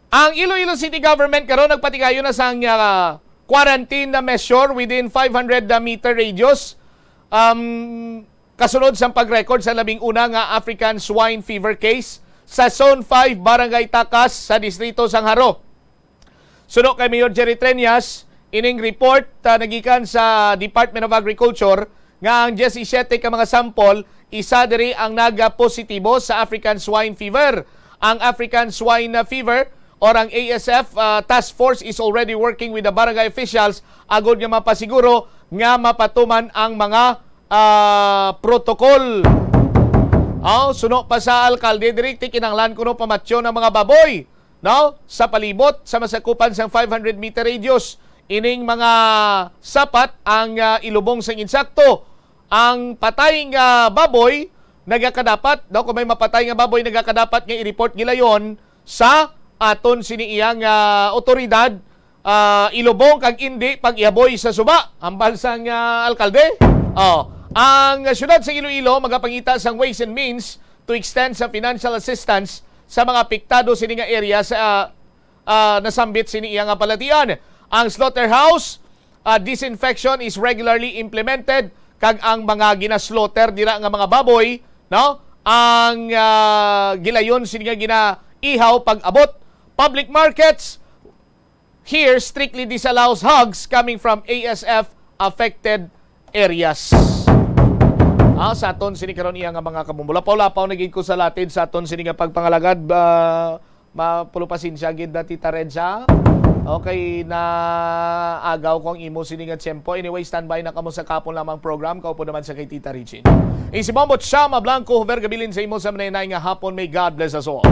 Ang Iloilo City Government karon nagpatigayon na sang quarantine na measure within 500 meter radius. Kasunod sa pag-record sa labing una nga African Swine Fever case sa Zone 5, Barangay Takas sa distrito sang Haro. Suno kay Mayor Jerry Treñas, ining report nagikan sa Department of Agriculture nga ang 17 ka mga sample isa diri ang naga-positibo sa African Swine Fever. Ang African Swine Fever or ang ASF task force is already working with the barangay officials agod nga mapasiguro nga mapatuman ang mga protocol. Suno pa sa alkalde diri kinanglan kuno pamatsyo ng mga baboy, no? Sa palibot sa masakupan sang 500 meter radius ining mga sapat ang ilubong sang insakto. Ang patay nga baboy nagakadapat, daw kung may mapatay nga baboy nagakadapat nga i-report gilayon sa aton siniiyang otoridad, ilubong kag indi pag iaboy sa suba ambal sang alkalde. Ang syudad sa Iloilo magapangita sang ways and means to extend sa financial assistance sa mga apektado sini nga area sa nasambit siniiyang palatian. Ang slaughterhouse disinfection is regularly implemented kag ang mga gina-slaughter dira nga mga baboy, no? Ang gilayon sini nga ginaihaw pag abot. Public markets here strictly disallows hogs coming from ASF affected areas. Sa aton sini karon iya nga mga kamumulapaw-lapaw naging ko sa latid sa aton sini nga pagpangalagad mapulupasin siya gid dati taredsa. Okay, na agaw kong imo sini nga tiyempo. Anyway, standby na kamo sa kapon lamang program. Kaupo naman sa kay Tita Regine. Isimbambot siya, Blanco, Vergabilin sa imo sa manayay nga hapon. May God bless us all.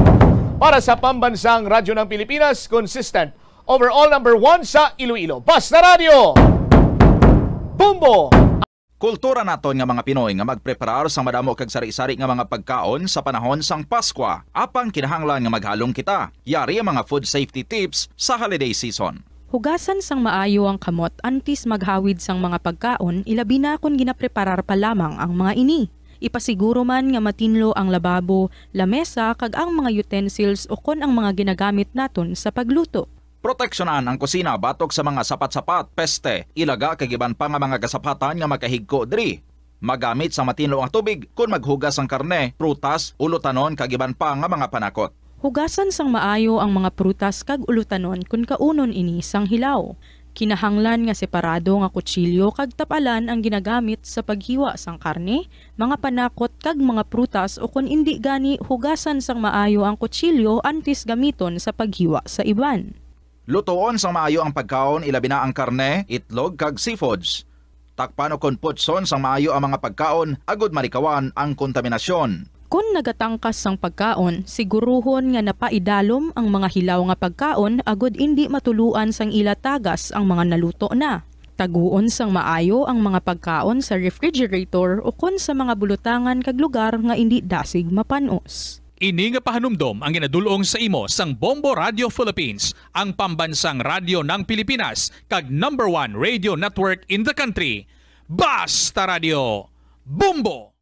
Para sa pambansang radyo ng Pilipinas, consistent, overall number 1 sa Iloilo. Basta Radio! Bumbo! Kultura naton nga mga Pinoy nga magpreparar sa madamo kag sari-sari nga mga pagkaon sa panahon sang Pasko. Apang kinahanglan nga maghalong kita. Yari ang mga food safety tips sa holiday season. Hugasan sang maayo ang kamot antes maghawid sang mga pagkaon, ilabi na kung ginapreparar pa lamang ang mga ini. Ipasiguro man nga matinlo ang lababo, lamesa kag ang mga utensils o kon ang mga ginagamit naton sa pagluto. Proteksyonan ang kusina batok sa mga sapat-sapat, peste, ilaga kag iban pa nga mga gasapatan nga makahigko diri. Magamit sa matinlo ang tubig kung maghugas ang karne, prutas, ulutanon kag iban pa nga mga panakot. Hugasan sang maayo ang mga prutas kag ulutanon kung kaunon ini sang hilaw. Kinahanglan nga separado nga kutsilyo kag tapalan ang ginagamit sa paghiwa sang karne, mga panakot kag mga prutas o kung indi gani hugasan sang maayo ang kutsilyo antes gamiton sa paghiwa sa iban. Lutoon sang maayo ang pagkaon, ilabi na ang karne, itlog kag seafoods. Takpan o kon putson sang maayo ang mga pagkaon, agud marikawan ang kontaminasyon. Kung nagatangkas sang pagkaon, siguruhon nga napaidalom ang mga hilaw nga pagkaon agud indi matuluan sang ilatagas ang mga naluto na. Taguon sang maayo ang mga pagkaon sa refrigerator o kun sa mga bulutangan kag lugar nga indi dasig mapanos. Ini nga pahanumdom ang ginadulong sa imo sang Bombo Radio Philippines, ang pambansang radyo ng Pilipinas kag #1 radio network in the country. Basta Radio Bombo!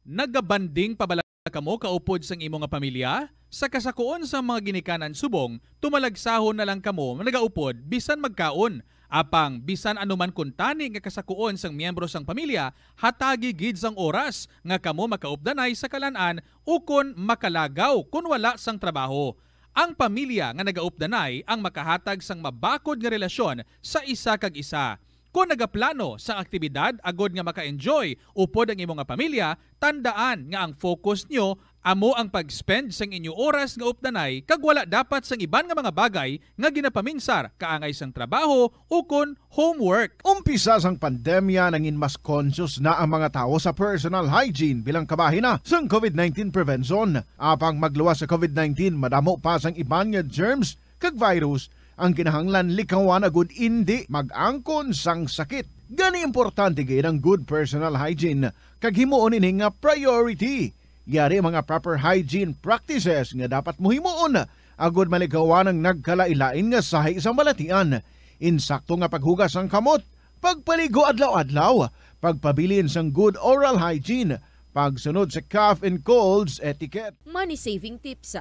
Nagabanding pabala kamo kaupod sang imo nga pamilya? Sa kasakuon sa mga ginikanan subong, tumalagsahon na lang kamo nagaupod bisan magkaon. Apang bisan anuman kuntani nga kasakuon sang miyembro sang pamilya, hatagi gid sang oras nga kamo makaupdanay sa kalan-an ukon makalagaw kun wala sang trabaho. Ang pamilya nga nagaupdanay ang makahatag sang mabakod nga relasyon sa isa kag isa. Kung nagaplano sa aktibidad agod nga maka-enjoy upod ang imong nga pamilya, tandaan nga ang focus nyo amo ang pag-spend sang inyo oras nga updanay kag wala dapat sang iban nga mga bagay nga ginapaminsar kaangay sang trabaho o kon homework. Umpisa sang pandemya nangin mas conscious na ang mga tao sa personal hygiene bilang kabahina sang COVID-19 prevention. Apang magluwas sa COVID-19, madamo pa sang iban nga germs kag virus ang kinahanglan likawan agud indi mag-angkon sang sakit. Gani importante gayud ang good personal hygiene kag himuon ini nga priority. Yari mga proper hygiene practices nga dapat mohimuon agud malikawan ang nagkalailain nga sahi sa balatian. Insakto nga paghugas sang kamot, pagpaligo adlaw-adlaw, pagpabilin sang good oral hygiene, pagsunod sa cough and colds etiquette. Money saving tips.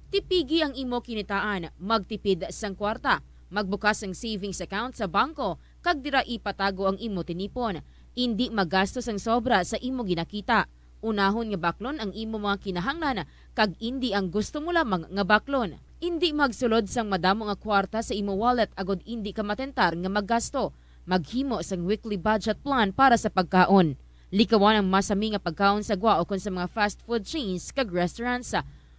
Tipigi ang imo kinitaan, magtipid sang kwarta, magbukas ang savings account sa bangko, kag dira ipatago ang imo tinipon. Indi magastos ang sobra sa imo ginakita. Unahon nga baklon ang imo mga kinahanglan, kag indi ang gusto mo lamang nga baklon. Indi magsulod sang madamo nga kwarta sa imo wallet agod indi ka matentar nga maggasto. Maghimo sang weekly budget plan para sa pagkaon. Likawan ang masami nga pagkaon sa gwa o kon sa mga fast food chains kag restaurants.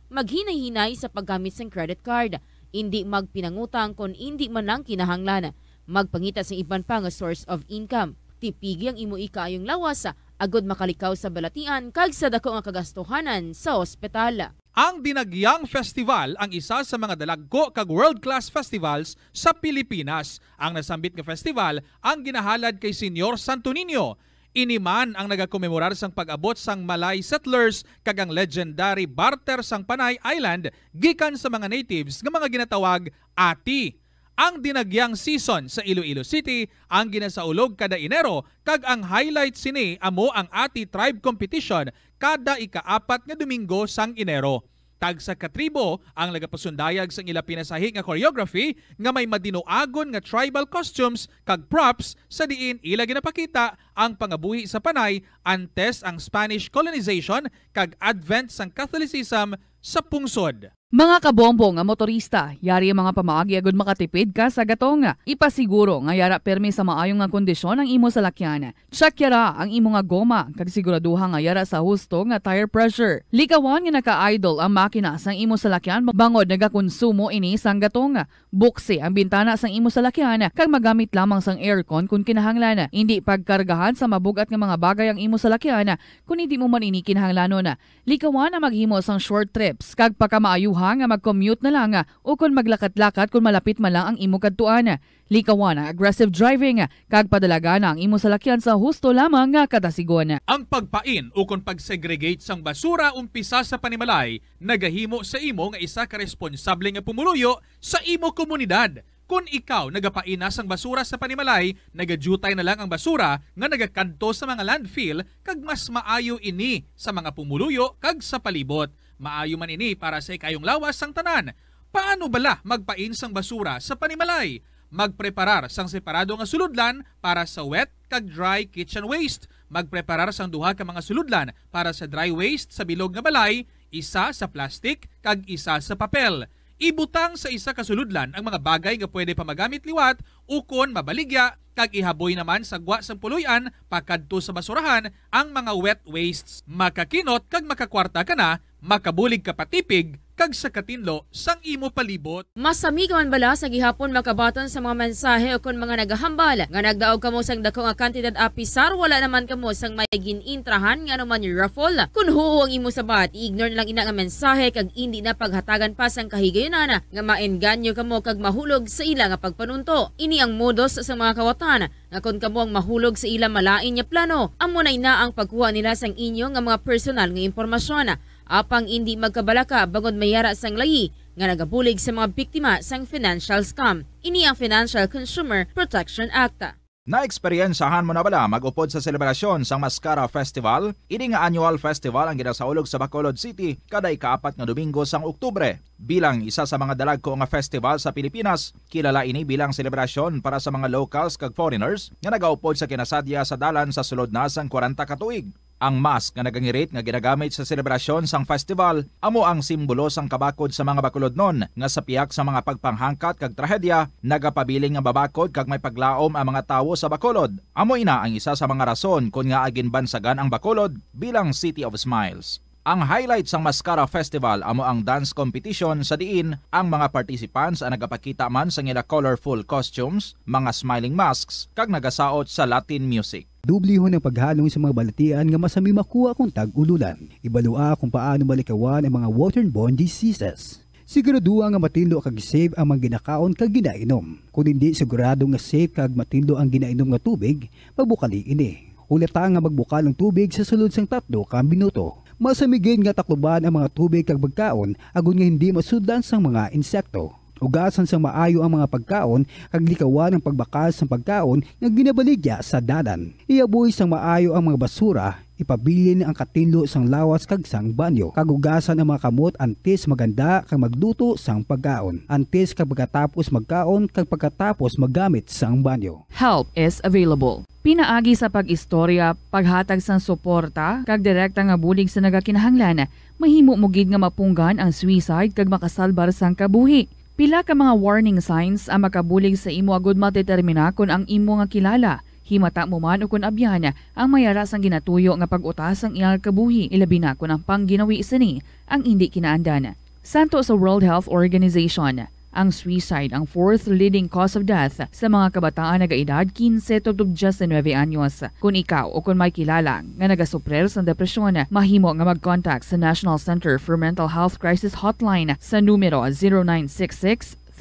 Maghinay-hinay sa paggamit ng credit card. Hindi magpinangutang kung hindi man lang kinahanglan. Magpangita sa iban pa nga source of income. Tipigi ang imo ikayong lawas agod makalikaw sa balatian kag sa dako nga kagastuhanan sa ospital. Ang Dinagyang Festival ang isa sa mga dalagko kag world-class festivals sa Pilipinas. Ang nasambit nga festival ang ginahalad kay Senyor Santo Niño. Iniman ang nagakomemorar sang pag-abot sang Malay settlers kag ang legendary barter sang Panay Island gikan sa mga natives nga mga ginatawag Ati. Ang Dinagyang season sa Iloilo City ang ginasaulog kada Enero kag ang highlight sini amo ang Ati Tribe Competition kada ika-4 nga Domingo sang Enero. Tag sa katribo ang nagapasundayag sang ila pinasahi nga choreography nga may madinoagon nga tribal costumes kag props sa diin ila ginapakita ang pangabuhi sa Panay antes ang Spanish colonization kag advent sang Catholicism sa pungsod. Mga kabombo nga motorista, yari ang mga pamaagi agud makatipid ka sa gatong. Ipasiguro nga yara permi sa maayong nga kondisyon ang imo salakyan. Check yara ang imo nga goma kag siguraduha nga yara sa husto nga tire pressure. Likawan nga naka-idle ang makina sang imo salakyan bangod nagakonsumo ini sang gatong. Buksi ang bintana sang imo salakyan kag magamit lamang sang aircon kung kinahanglan. Hindi pagkargahan sa mabugat nga mga bagay ang imo salakyan kung hindi mo man ini kinahanglanon. Likawan na maghimo sang short trips kag pagkamaayo nga mag-commute na lang o kung maglakat-lakat kung malapit man lang ang imo kadtuan. Likawan ang aggressive driving kag padalaga na ang imo salakyan sa husto lamang nga kadasigon. Ang pagpain o kung pag-segregate sang basura umpisa sa panimalay, nagahimo sa imo nga isa ka responsable nga pumuluyo sa imo komunidad. Kung ikaw nagapaina sang basura sa panimalay, nagadutay na lang ang basura nga nagakanto sa mga landfill kag mas maayo ini sa mga pumuluyo kag sa palibot. Maayo man ini para sa ikayong lawas sang tanan. Paano bala magpain sang basura sa panimalay? Magpreparar sang separado nga suludlan para sa wet kag dry kitchen waste. Magpreparar sang duha ka mga suludlan para sa dry waste sa bilog nga balay, isa sa plastic kag isa sa papel. Ibutang sa isa ka suludlan ang mga bagay nga pwede pa magamit liwat ukon mabaligya kag ihaboy naman sa gwa sang puluyan pakadto sa basurahan ang mga wet wastes. Makakinot kag makakwarta ka na, makabulig ka patipig kag sa katinlo sang imo palibot. Masami ka man bala sa gihapon makabaton sa mga mensahe o kung mga nagahambal nga nagdaog kamo sang dako nga kantidad apisar wala naman kamo sang may ginintrahan nga naman yung raffle. Kung huo ang imo sabat, ignore lang ina nga mensahe kag hindi na paghatagan pa sang kahigayunan nga maenganyo kamo kag mahulog sa ila nga pagpanunto. Ini ang modus sa mga kawatan nga kung kamo ang mahulog sa ila malain nya plano, amo na ang pagkuha nila sang inyo nga mga personal nga impormasyon. Apang hindi magkabalaka bangod mayara sang layi nga nagabulig sa mga biktima sang financial scam. Ini ang Financial Consumer Protection Act. Naeksperyensahan mo na bala mag-upod sa selebrasyon sang Mascara Festival? Ini nga annual festival ang ginasaulog sa Bacolod City kada ika-4 nga Domingo sang Oktubre. Bilang isa sa mga dalagko nga festival sa Pilipinas, kilala ini bilang selebrasyon para sa mga locals kag foreigners nga nagaupod sa kinasadya sa dalan sa sulod na sang 40 ka tuig. Ang mask nga nagangirit nga ginagamit sa selebrasyon sang festival amo ang simbolo sang kabakod sa mga Bacolodnon nga sa piyak sa mga pagpanghangkat kag trahedya nagapabiling nga babakod kag may paglaom ang mga tawo sa Bacolod. Amo ina ang isa sa mga rason kung nga agin bansagan ang Bacolod bilang City of Smiles. Ang highlight sang Mascara Festival amo ang dance competition sa diin ang mga participants ang nagapakita man sa ila colorful costumes, mga smiling masks kag nagasaot sa Latin music. Dublihon ang paghalong sa mga balatian nga masami makuha kung tag-ululan. Ibalua kung paano malikawan ang mga waterborne diseases. Siguraduha nga matindlo kag safe ang mga ginakaon kag ginainom. Kung hindi sigurado nga safe kag matindlo ang ginainom nga tubig, magbukali ini. Hulata nga magbukal ang tubig sa sulod sang 3 ka minuto. Masamigin nga takluban ang mga tubig kag pagkaon agon nga hindi masudlan sang mga insekto. Ugasan sang maayo ang mga pagkaon kag likawan ang pagbakal sang pagkaon nga ginabaligya sa dalan. Iaboy sang maayo ang mga basura, ipabilin ang katinlo sang lawas kag sang banyo. Kag ugasan ang mga kamot antes maganda kag magluto sang pagkaon. Antes kag pagkatapos magkaon kag pagkatapos maggamit sang banyo. Help is available. Pinaagi sa pag-istorya, paghatag sang suporta kag direkta nga bulig sa nagakinahanglan, mahimo mo gid nga mapunggan ang suicide kag makasalbar sang kabuhi. Pila ka mga warning signs ang makabulig sa imo agud matetermina kung ang imo nga kilala. Himata mo man o kung abyan ang mayara sang ginatuyo nga pag-utas ang iyang kabuhi, ilabi na kung ang pangginawi sini ang hindi kinaandan. Santo sa World Health Organization, ang suicide ang 4th leading cause of death sa mga kabataan nagaedad 15 to 19 anyos. Kung ikaw o kung may kilala nga nagasuprer sa depresyon, mahimo nga mag-contact sa National Center for Mental Health Crisis Hotline sa numero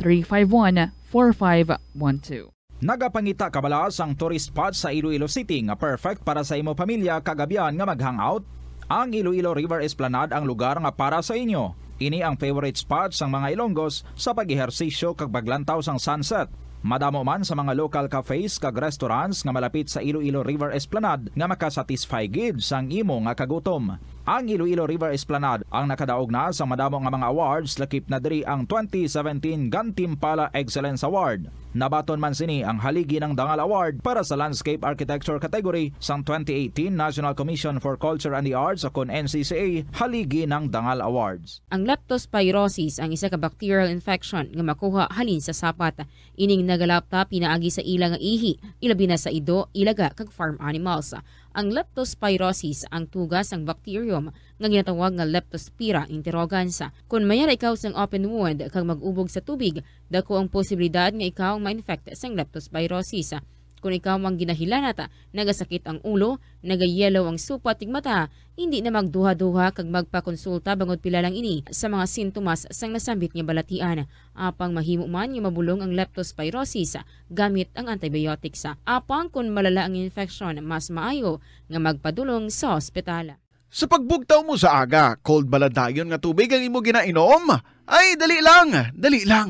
0966-351-4512. Nagapangita kabala sang tourist spot sa Iloilo City nga perfect para sa imo pamilya kagabihan nga mag-hangout. Ang Iloilo River Esplanade ang lugar nga para sa inyo. Ini ang favorite spot sang mga Ilonggos sa pag-ehersisyo kag paglantaw sang sunset. Madamo man sa mga local cafes kag restaurants nga malapit sa Iloilo River Esplanade nga makasatisfy gid sang imo nga kagutom. Ang Iloilo River Esplanade ang nakadaog na sa madamo nga mga awards, lakip na diri ang 2017 Gantimpala Excellence Award. Nabaton man sini ang haligi ng Dangal Award para sa Landscape Architecture category sang 2018 National Commission for Culture and the Arts o kon NCCA haligi ng Dangal Awards. Ang leptospirosis ang isa ka bacterial infection nga makuha halin sa sapat. Ining nagalapta pinaagi sa ila nga ihi, ilabi na sa ido, ilaga kag farm animals. Ang leptospirosis ang tugas ang bacterium nga ginatawag nga Leptospira interrogans. Kung mayara ikaw sang open wound kag mag-ubog sa tubig, dako ang posibilidad nga ikaw ma-infect sang leptospirosis. Kung ikaw ang ginahilanata, nagasakit ang ulo, nagayelo ang supa tig mata, hindi na magduha-duha kag magpakonsulta bangod pila lang ini sa mga sintomas sang nasambit nga balatian. Apang mahimo man nga mabulong ang leptospirosis gamit ang antibiotics. Apang kung malala ang infection, mas maayo nga magpadulong sa ospital. Sa pagbugtaw mo sa aga, cold baladayon nga tubig ang imo ginainom? Ay, dali lang,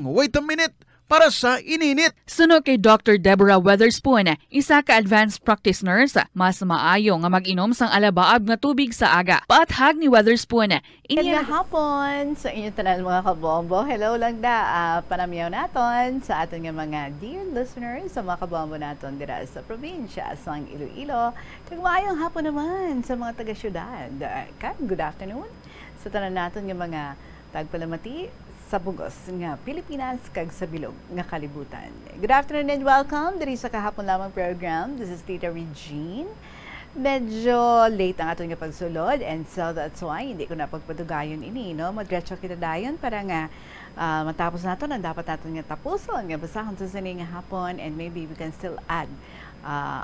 wait a minute. Para sa ininit. Suno kay Dr. Deborah Weatherspoon, isa ka advanced practice nurse, mas maayo nga mag-inom sang alabaab nga tubig sa aga. Paathag ni Weatherspoon. Magandang hapon sa inyo tanan mga kabombo. Hello lang da. Panamyaw naton sa aton nga mga dear listeners sa mga kabombo naton dira sa probinsya sang Iloilo. Kag maayong hapon naman sa mga taga-syudad. Good afternoon sa tanan naton nga mga tagpalamati sa bugos nga Pilipinas kag sa bilog nga kalibutan. Good afternoon and welcome diri sa kahapon lamang program. This is Tita Regine. Medyo late ang aton nga pagsulod and so that's why hindi ko na pagpadugayon ini, no? Madretso kita dayon para nga matapos naton ang dapat naton nga tapuson nga basahon sa sini nga hapon and maybe we can still add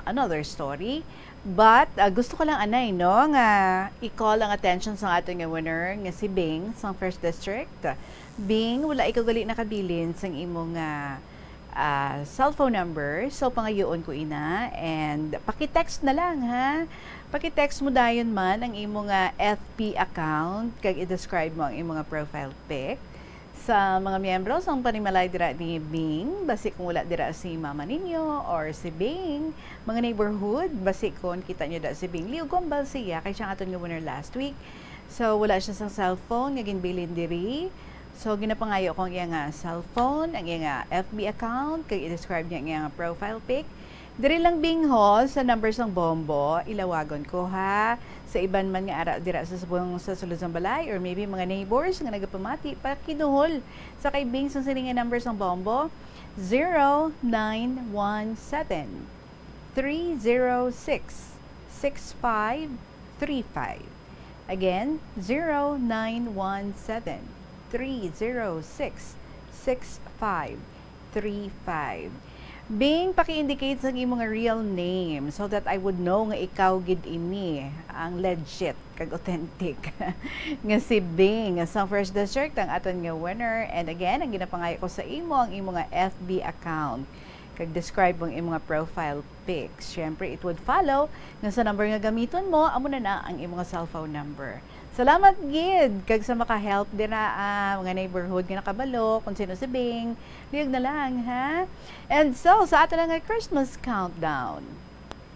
another story. But gusto ko lang anay, no, nga i-call ang attention sa aton nga winner nga si Bing sa 1st District. Bing, wala ikaw gali nakabilin sa imong cellphone number. So, pangayoon ko ina. And, pakitext na lang, ha? Pakitext mo dayon man ang imong FB account kag i-describe mo ang imong profile pic. Sa mga miyembro ang panimalay dira ni Bing, basi kung wala dira si mama ninyo or si Bing, mga neighborhood, basi kung kita nyo da si Bing. Liugong bal siya, kay siyang aton nga winner last week. So, wala siya sa cellphone, nga ginbilin diri. So, ginapangayo ko ang iyang cellphone, ang iyang FB account, kaya i-describe niya ang iyang profile pic. Diri lang Bing ho, sa numbers ng bombo, ilawagon ko ha. Sa iban man nga ara dira sa subong sa sulod ng balay or maybe mga neighbors nga nagapamati, pakinuhol sa kay Bing sa sining numbers ng bombo, 0917 306 6535. Again, 0917 306-6535. Bing, paki-indicate sa imong real name so that I would know nga ikaw gid ini ang legit kag authentic nga si Bing sa 1st District ang aton nga winner. And again, ang ginapangayo ko sa imo ang imong FB account kag describe ang imong profile pics. Syempre, it would follow nga sa number nga gamiton mo, amo na ang imong cellphone number. Salamat gid kag sa maka-help din na mga neighborhood nga nakabalo kung sino si Bing. Liyag na lang, ha? And so, sa ato lang nga Christmas countdown.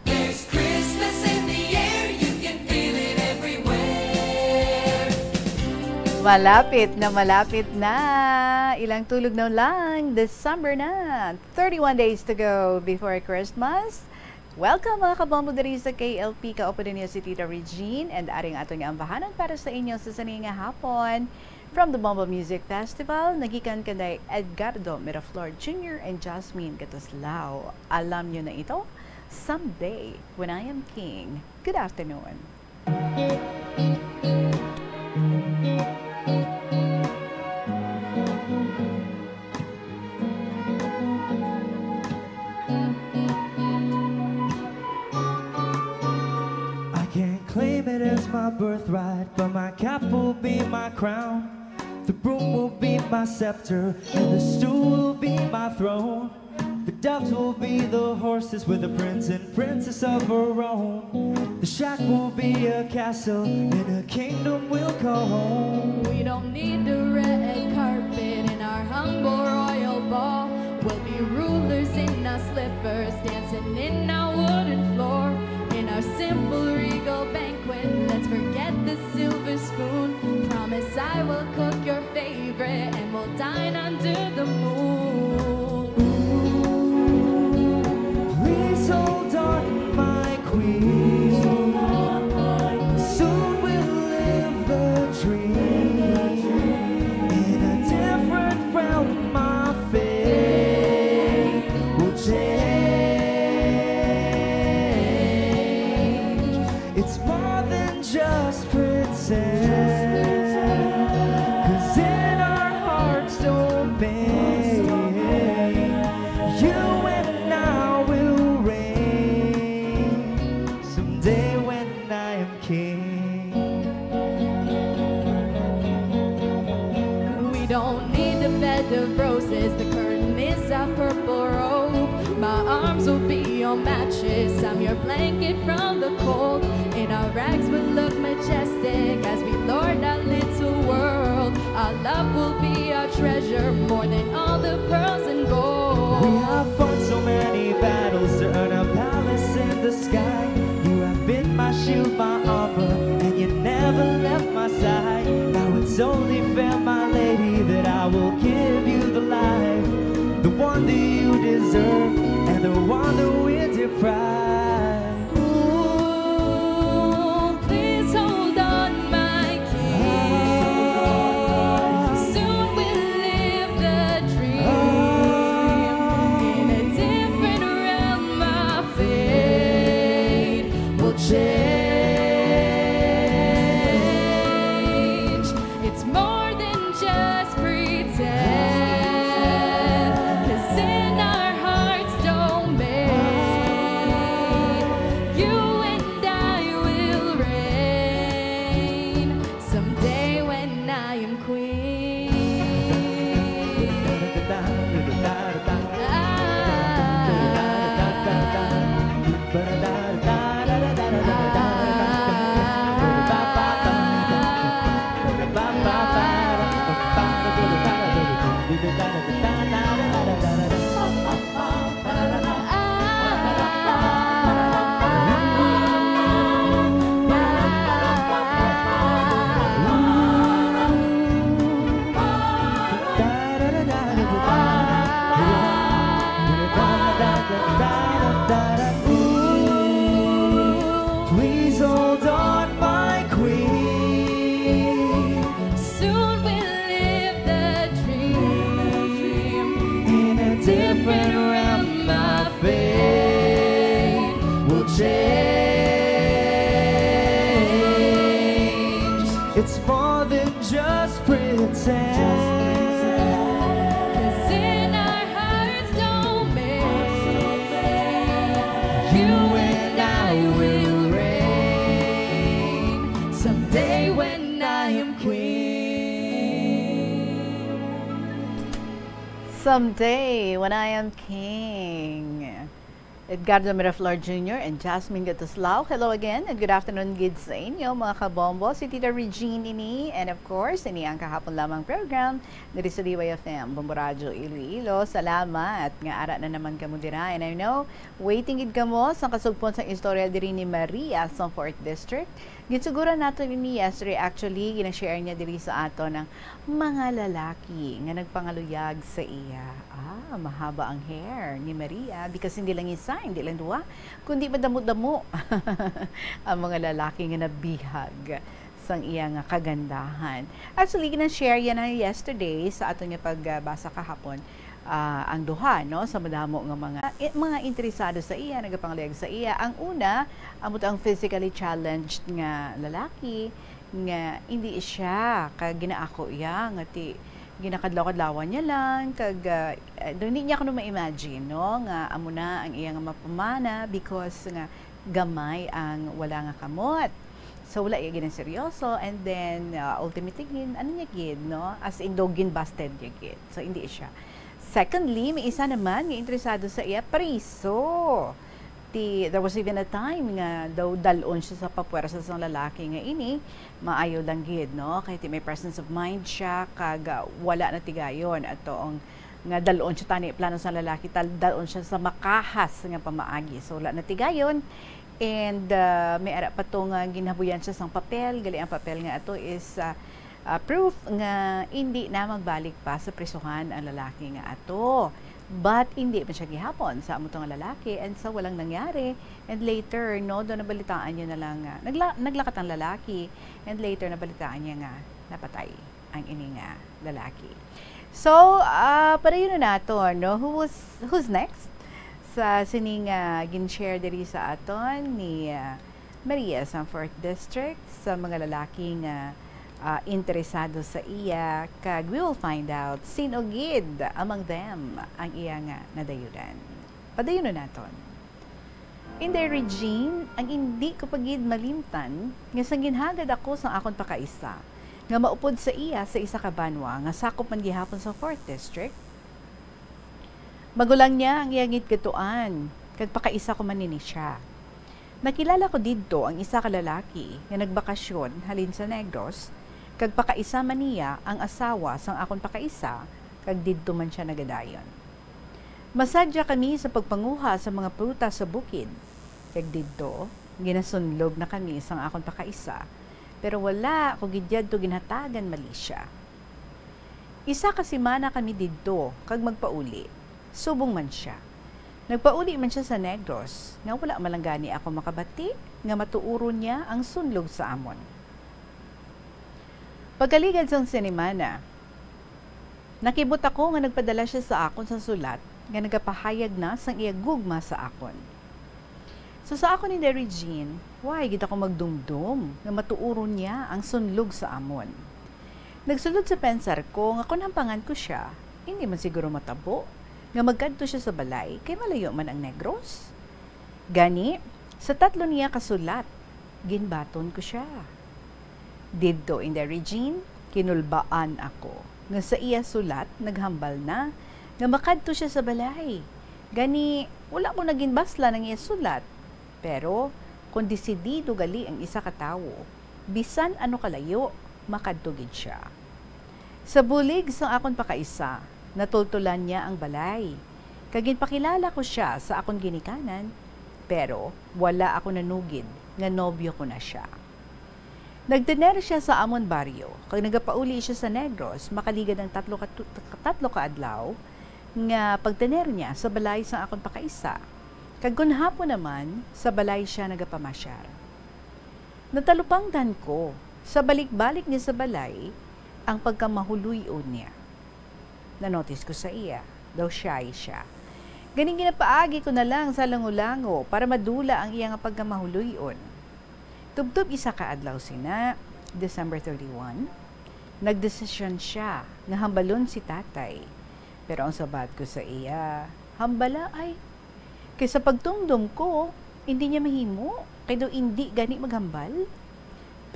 There's Christmas in the air, you can feel it everywhere. Malapit na. Ilang tulog na lang. December na. 31 days to go before Christmas. Welcome mga kabombo diri sa KLP, kaupo din niyo si Tita Regine and aring ato nga ambahanan para sa inyo sa sani nga hapon from the Bombo Music Festival. Nagikan kanday Edgardo Miraflor Jr. and Jasmine Gatuslao. Alam nyo na ito, Someday When I Am King. Good afternoon. Claim it as my birthright, but my cap will be my crown. The broom will be my scepter, and the stool will be my throne. The doves will be the horses with the prince and princess of her own. The shack will be a castle, and a kingdom we'll call home. We don't need the red carpet in our humble royal ball. We'll be rulers in our slippers, dancing in our wooden floor. In our simple regal banquet, let's forget the silver don't need a bed of roses. The curtain is a purple robe. My arms will be your mattress. I'm your blanket from the cold. In our rags we'll look majestic as we lord our little world. Our love will be our treasure, more than all the pearls and gold. We have fought so many battles to earn a palace in the sky. You have been my shield, my armor, and you never left my side. Now it's only fair, my lady, that I will give you the life, the one that you deserve, and the one that we're deprived. Ooh, please hold on, my king. Soon we'll live the dream. In a different realm, our fate will change. It's more than just pretend, 'cause in our hearts domain, you and I will reign. Someday when I am queen. Please hold on, my queen. Soon we'll live the dream. In a different realm, my fate will change. It's more than just pretend. 'Cause in our hearts domain, you and I will reign. Someday when I am queen. Someday when I am king. Edgardo Miraflor Jr. and Jasmine Gatuslao. Hello again and good afternoon gid sa inyo mga kabombo. Si Tita Regine ini and of course ini ang kahapon lamang program dari sa DYFM Bombo Radio Iloilo. Salamat nga ara na naman kamo dira and I know waiting gid kamo sa kasugpon sa istorya diri ni Maria sa 4th District. Gitsugura nato ni yesterday actually gina-share niya diri sa ato ng mga lalaki nga nagpangaluyag sa iya. Mahaba ang hair ni Maria because hindi lang isa, hindi lang duwa, kundi madamo-damo ang mga lalaki nga nabihag sang iya nga kagandahan. Actually, gina-share yan na yesterday sa ato nga pagbasa kahapon ang duha no sa madamo nga mga interesado sa iya, nagapangaluyag sa iya. Ang una, amot ang physically challenged nga lalaki nga hindi siya kag ginaako iya nga ti ginakadlaw-kadlawan niya lang kag hindi niya kuno ma-imagine no nga amo na ang iya nga mapamana because nga gamay ang wala nga kamot. So wala iya ginang seryoso and then ultimately ano niya gid no as in dogin busted niya gid. So hindi siya. Secondly, may isa naman nga interesado sa iya priso. There was even a time nga daw dalon siya sa papuwersa sa lalaki nga ini maayo lang gid no kay may presence of mind siya kag wala na tigayon atong nga dalon siya tani plano sa lalaki dalon siya sa makahas nga pamaagi so wala na tigayon and may ara pa to nga ginabuyan siya sang papel gali ang papel nga ato is proof nga hindi na magbalik pa sa prisuhan ang lalaki nga ato. But hindi man siya gihapon sa among nga lalaki and so walang nangyari and later no do nabalitaan niya na lang naglakat ang lalaki and later nabalitaan niya nga napatay ang ini nga lalaki. So padayon na nato no who's next sa sining gin-share diri sa aton ni Maria sa 4th District sa mga lalaki nga interesado sa iya kag we will find out sino gid among them ang iya nga nadayunan. Padayon na naton. Inday Regine, ang hindi ko pagid malimtan nga sang ginhagad ako sa akon pakaisa nga maupod sa iya sa isa ka banwa nga sakop man gihapon sa 4th District. Magulang niya ang iyang gituan, kag pakaisa ko man nini siya. Nakilala ko didto ang isa ka lalaki nga nagbakasyon halin sa Negros, kag pakaisa man niya ang asawa sang akon pakaisa, kag didto man siya nagadayon. Masadya kami sa pagpanguha sa mga prutas sa bukid, kag didto ginasunlog na kami sang akon pakaisa, pero wala ko gidyad to ginhatagan mali siya. Isa ka semana kami didto kag magpauli. Subong man siya. Nagpauli man siya sa Negros, nga wala malanggani ako makabati, nga matuuro niya ang sunlog sa amon. Pagkaligad sang sinemana, nakibot ako nga nagpadala siya sa akon sa sulat, nga nagapahayag na sang iya gugma sa akon. So sa akon ni Derry Jean, why gid ako magdumdum, nga matuuro niya ang sunlog sa amon. Nagsulod sa pensar ko, nga kung hampangan ko siya, hindi man siguro matabo, nga magkadto siya sa balay, kay malayo man ang Negros. Gani, sa 3 niya kasulat, ginbaton ko siya. Didto in Derry Jean, kinulbaan ako, nga sa iya sulat, naghambal na, nga makadto siya sa balay. Gani, wala ko naging basla ng iya sulat, pero kung desidido gali ang isa ka tawo, bisan ano kalayo, makadto gid siya. Sa bulig sa akon pakaisa, natultulan niya ang balay. Kagin pakilala ko siya sa akong ginikanan, pero wala ako nanugid nga nobyo ko na siya. Nagtener siya sa amon baryo, kag nagapauli siya sa Negros, makaligad ng 3 ka adlaw, nga pagtener niya sa balay sa akong pakaisa. Kag kun hapon naman, sa balay siya nagapamasyar. Natalupangdan ko, sa balik-balik niya sa balay, ang pagkamahuluyon niya. Na-notice ko sa iya, daw shy siya. Ganing ginapaagi ko na lang sa lango-lango para madula ang iyang pagkamahuloyon. Tubtub isa ka adlaw sina, December 31, nagdesisyon siya nga hambalon si tatay. Pero ang sabat ko sa iya, hambala ay, kaysa pagtumdum ko, hindi niya mahimo, kay daw hindi gani maghambal.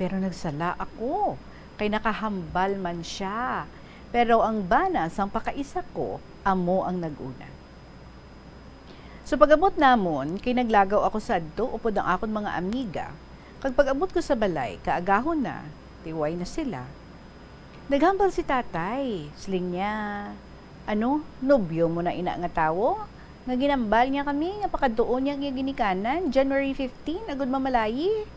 Pero nagsala ako, kay nakahambal man siya. Pero ang bana sang pakaisa ko, amo ang naguna. So pag-abot namon, kay naglagaw ako sa adto upod ang akon mga amiga. Kag pag-abot ko sa balay, kaagahon na, tiway na sila. Naghambal si tatay, sling niya, nobyo mo na ina nga tawo? Nga ginambal niya kami, nga pakadoon niya nga ginikanan, January 15, agud mamalayi.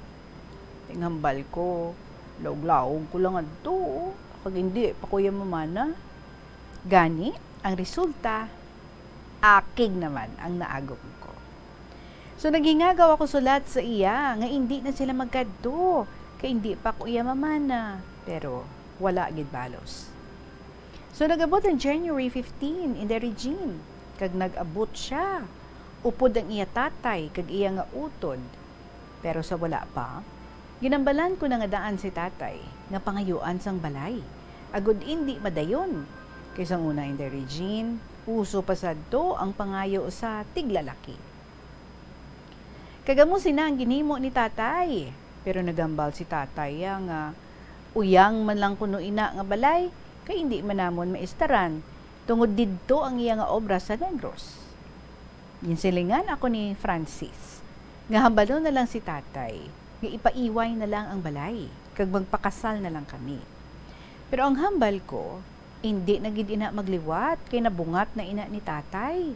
Tinghambal ko, laog-laog ko lang adto. Pag hindi, pakuya mamana. Gani, ang resulta, akig naman ang naagom ko. So, naghingagaw ako sulat sa iya, nga hindi na sila magkadto, kaya hindi pa kuya mamana. Pero, wala gid balos. So, nag-abot ang January 15 in Derry Jean, kag nag-abot siya. Upod ang iya tatay, kag iya nga utod. Pero sa wala pa, ginambalan ko na nga daan si tatay, nga pangayuan sang balay. Agud hindi madayon. Kaysa una in Derry Jean, uso pasadto ang pangayo sa tiglalaki. Kagamo sina ang ginhimo ni tatay, pero nagambal si tatay nga uyang man lang kuno ina nga balay, kay hindi man namon maistaran, tungod didto ang iya nga obra sa Negros. Ginsilingan ako ni Francis, nga hambalon na lang si tatay, nga ipaiway na lang ang balay, kag magpakasal na lang kami. Pero ang hambal ko, hindi na gid ina magliwat, kay nabungat na ina ni tatay.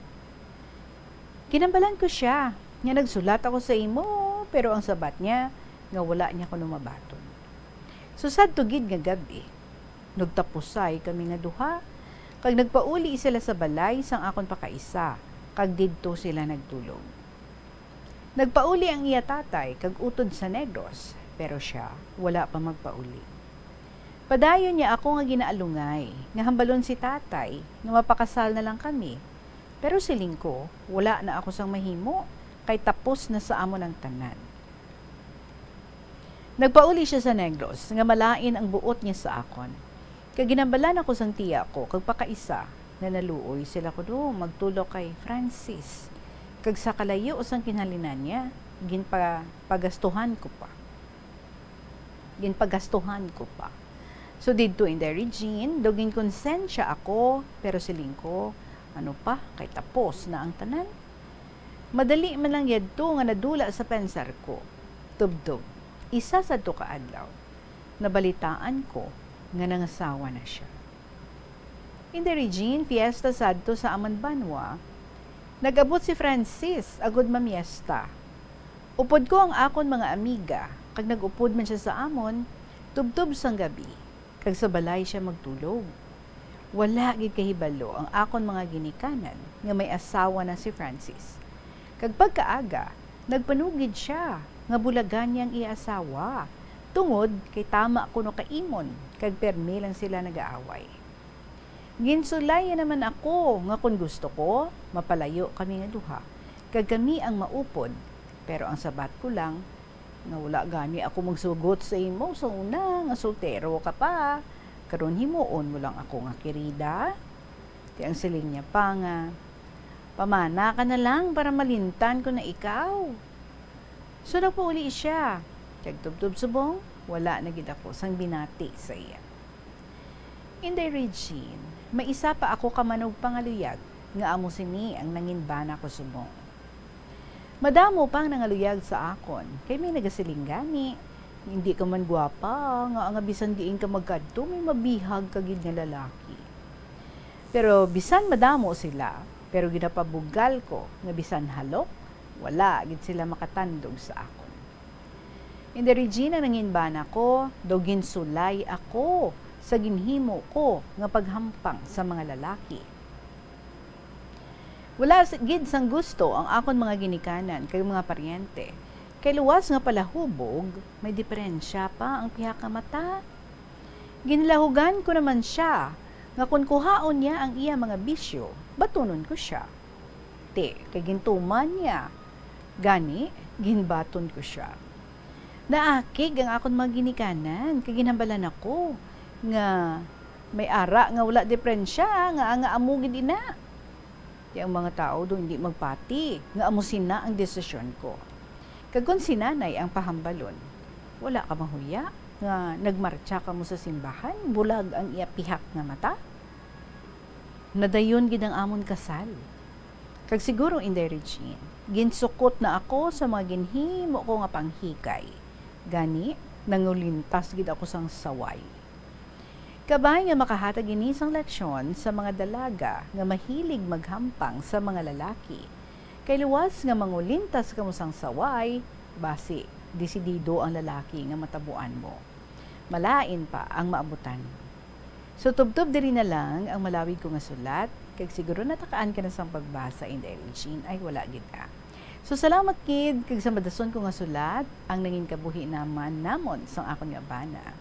Kinambalan ko siya, nga nagsulat ako sa imo, pero ang sabat niya, nga wala niya ko lumabaton. So sad to gid nga gabi, nagtapusay kami nga duha, kag nagpauli sila sa balay sang akon pakaisa, kag didto sila nagtulog. Nagpauli ang iya tatay, kag utod sa Negros, pero siya wala pa magpauli. Padayon niya ako nga ginaalungay, nga hambalon si tatay, nga mapakasal na lang kami. Pero siling ko, wala na ako sang mahimo, kay tapos na sa amo ng tanan. Nagpauli siya sa Negros, nga malain ang buot niya sa akon. Kag ginambalan ako sang tiya ko, kag pakaisa, na naluoy sila ko do, magtulo kay Francis. Kag sa kalayo sang kinhalinan niya, ginpagastuhan ko pa. So didto in the Regine, doging konsensya ako, pero siling ko, ano pa, kay tapos na ang tanan. Madali man lang yadto nga nadula sa pensar ko. Tubdob, isa sa to kaadlaw, nabalitaan ko nga nangasawa na siya. In the Regine, fiesta sadto sa Amanbanwa, nagabot si Francis, agod mamiesta. Upod ko ang akon mga amiga, kag nagupod man siya sa amon, tubtob sang gabi, kag sa balay siya magtulog. Wala gid kahibalo ang akon mga ginikanan nga may asawa na si Francis. Kag pagkaaga, nagpanugid siya nga bulagan niyang iasawa. Tungod kay tama kuno kaimon, kag permi lang sila nag-aaway. Ginsulay naman ako nga kung gusto ko, mapalayo kami nga duha. Kag kami ang maupod, pero ang sabat ko lang, nga wala gani ako magsugot sa imo sa una, nga soltero ka pa. Karon himuon mo lang ako nga kirida. Ti ang siling niya pa nga, pamana ka na lang para malintan ko na ikaw. So nagpauli siya. Kag tubtub subong, wala na gid ako sang binati sa iya. In the Regine, may isa pa ako kamanog pangaluyag, nga amo sini ang nanginbana ko subong. Madamo pang nangaluyag sa akon, kay may nagasiling gani. Hindi ka man gwapa, nga bisan diin ka magkadto, may mabihag kagid nga lalaki. Pero bisan madamo sila, pero ginapabugal ko, nga bisan halok, wala gid sila makatandog sa akon. In the Regina nanginbana ko, dogin sulay ako, sa ginhimo ko nga paghampang sa mga lalaki. Wala gid sang gusto ang akon mga ginikanan kay mga paryente. Kay luwas nga palahubog, may diferensya pa ang piha ka mata. Ginlahugan ko naman siya, nga kung kuhaon niya ang iya mga bisyo, batunon ko siya. Kay gintuman niya, gani, ginbaton ko siya. Naakig ang akon mga ginikanan, kay ginhambalan ako, nga may ara nga wala diferensya, nga amugid ina. Di ang mga tao do hindi magpati, nga amusin na ang desisyon ko. Kag kung sinanay ang pahambalon, wala ka mahuya, nga nagmarcha ka mo sa simbahan, bulag ang iapihak nga mata. Nadayon gid ang amon kasal. Kag siguro in the Regine, ginsukot na ako sa mga ginhimo ko nga panghikay. Gani, nangulintas gid ako sang saway. Kabay nga makahatag ini sang leksyon sa mga dalaga nga mahilig maghampang sa mga lalaki. Kay luwas nga mangulintas ka mo sang saway, basi desidido ang lalaki nga matabuan mo. Malain pa ang maabutan. So tubtob diri na lang ang malawig ko nga sulat, kag siguro natakaan ka na sang pagbasa in the Regine, ay wala gid ka. So salamat kid, kag sa madason ko nga sulat, ang nangin kabuhi naman namon sang akon nga bana.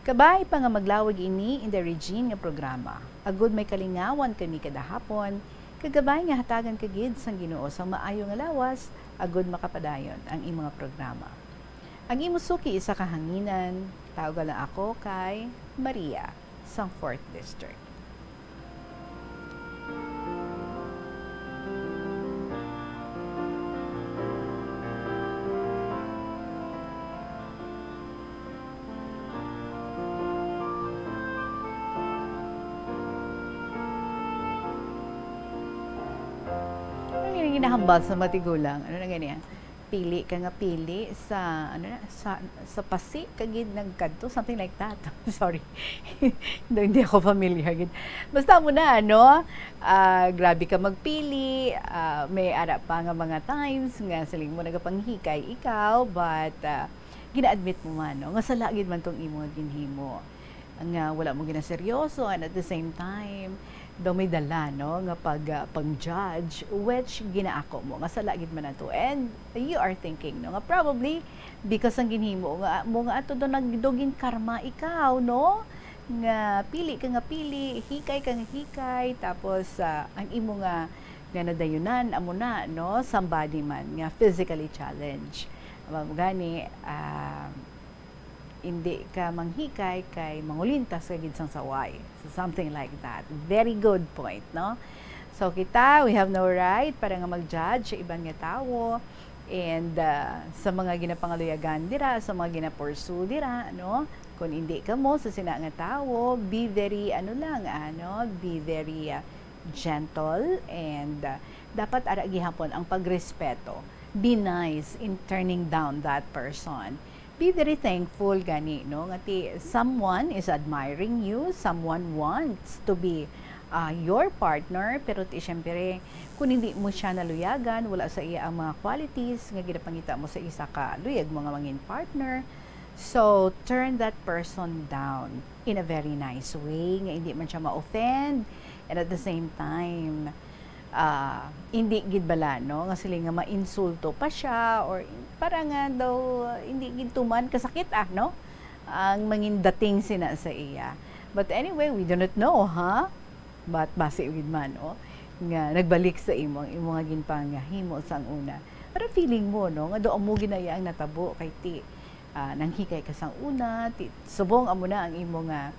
Kabay pa nga maglawag ini in the Regine nga programa. Agud may kalingawan kami kada hapon, kagabay nga hatagan kagid sang Ginoo sang maayo nga lawas, agud makapadayon ang imong mga programa. Ang imo suki isa kahanginan, tawag lang ako kay Maria sang 4th District. Hinahambal sa matigulang, ano na ganyan, pili ka nga pili sa sa pasi kagid nagkadto, something like that. Sorry, hindi ako familiar gid. Basta mo na grabe ka magpili, may ara pa nga mga times nga saling mo nagapanghikay ikaw, but gina-admit mo man nga sala gid man tong imo ginhimo, nga wala mo ginaseryoso, and at the same time daw may dala nga pag-judge, which ginaako mo nga sala gid man nato, and you are thinking nga probably because ang ginhimo nga ato do nagdugin karma ikaw nga pili ka nga pili, hikay ka nga hikay, tapos ang imo nga nadayunan amo na somebody man nga physically challenged, gani hindi ka manghikay kay mangulintas ka gid sang saway. So something like that. Very good point, So we have no right para nga mag-judge sa ibang nga tawo, and sa mga ginapangaluyagan dira, sa mga ginapursu dira, Kung hindi ka mo sa sina nga tao, be very be very gentle and dapat ara gihapon ang pagrespeto. Be nice in turning down that person. Be very thankful gani no ngati someone is admiring you, someone wants to be your partner, pero syempre kung hindi mo siya naluyagan, wala sa iya ang mga qualities nga ginapangita mo sa isa ka luyag mga mangin partner. So, turn that person down in a very nice way, nga hindi man siya ma-offend, and at the same time, hindi gid bala, no? Nga sila nga ma-insulto pa siya, or para nga daw, hindi gid tuman kasakit, no? Ang mangin dating sina sa iya. But anyway, we do not know, But base gid man, nga nagbalik sa imo, ang imo nga ginpangahimo sang una. Para feeling mo, no? Nga doon mo ginaya ang natabo kay ti. Nanghikay ka sang una, subong amo na ang imo nga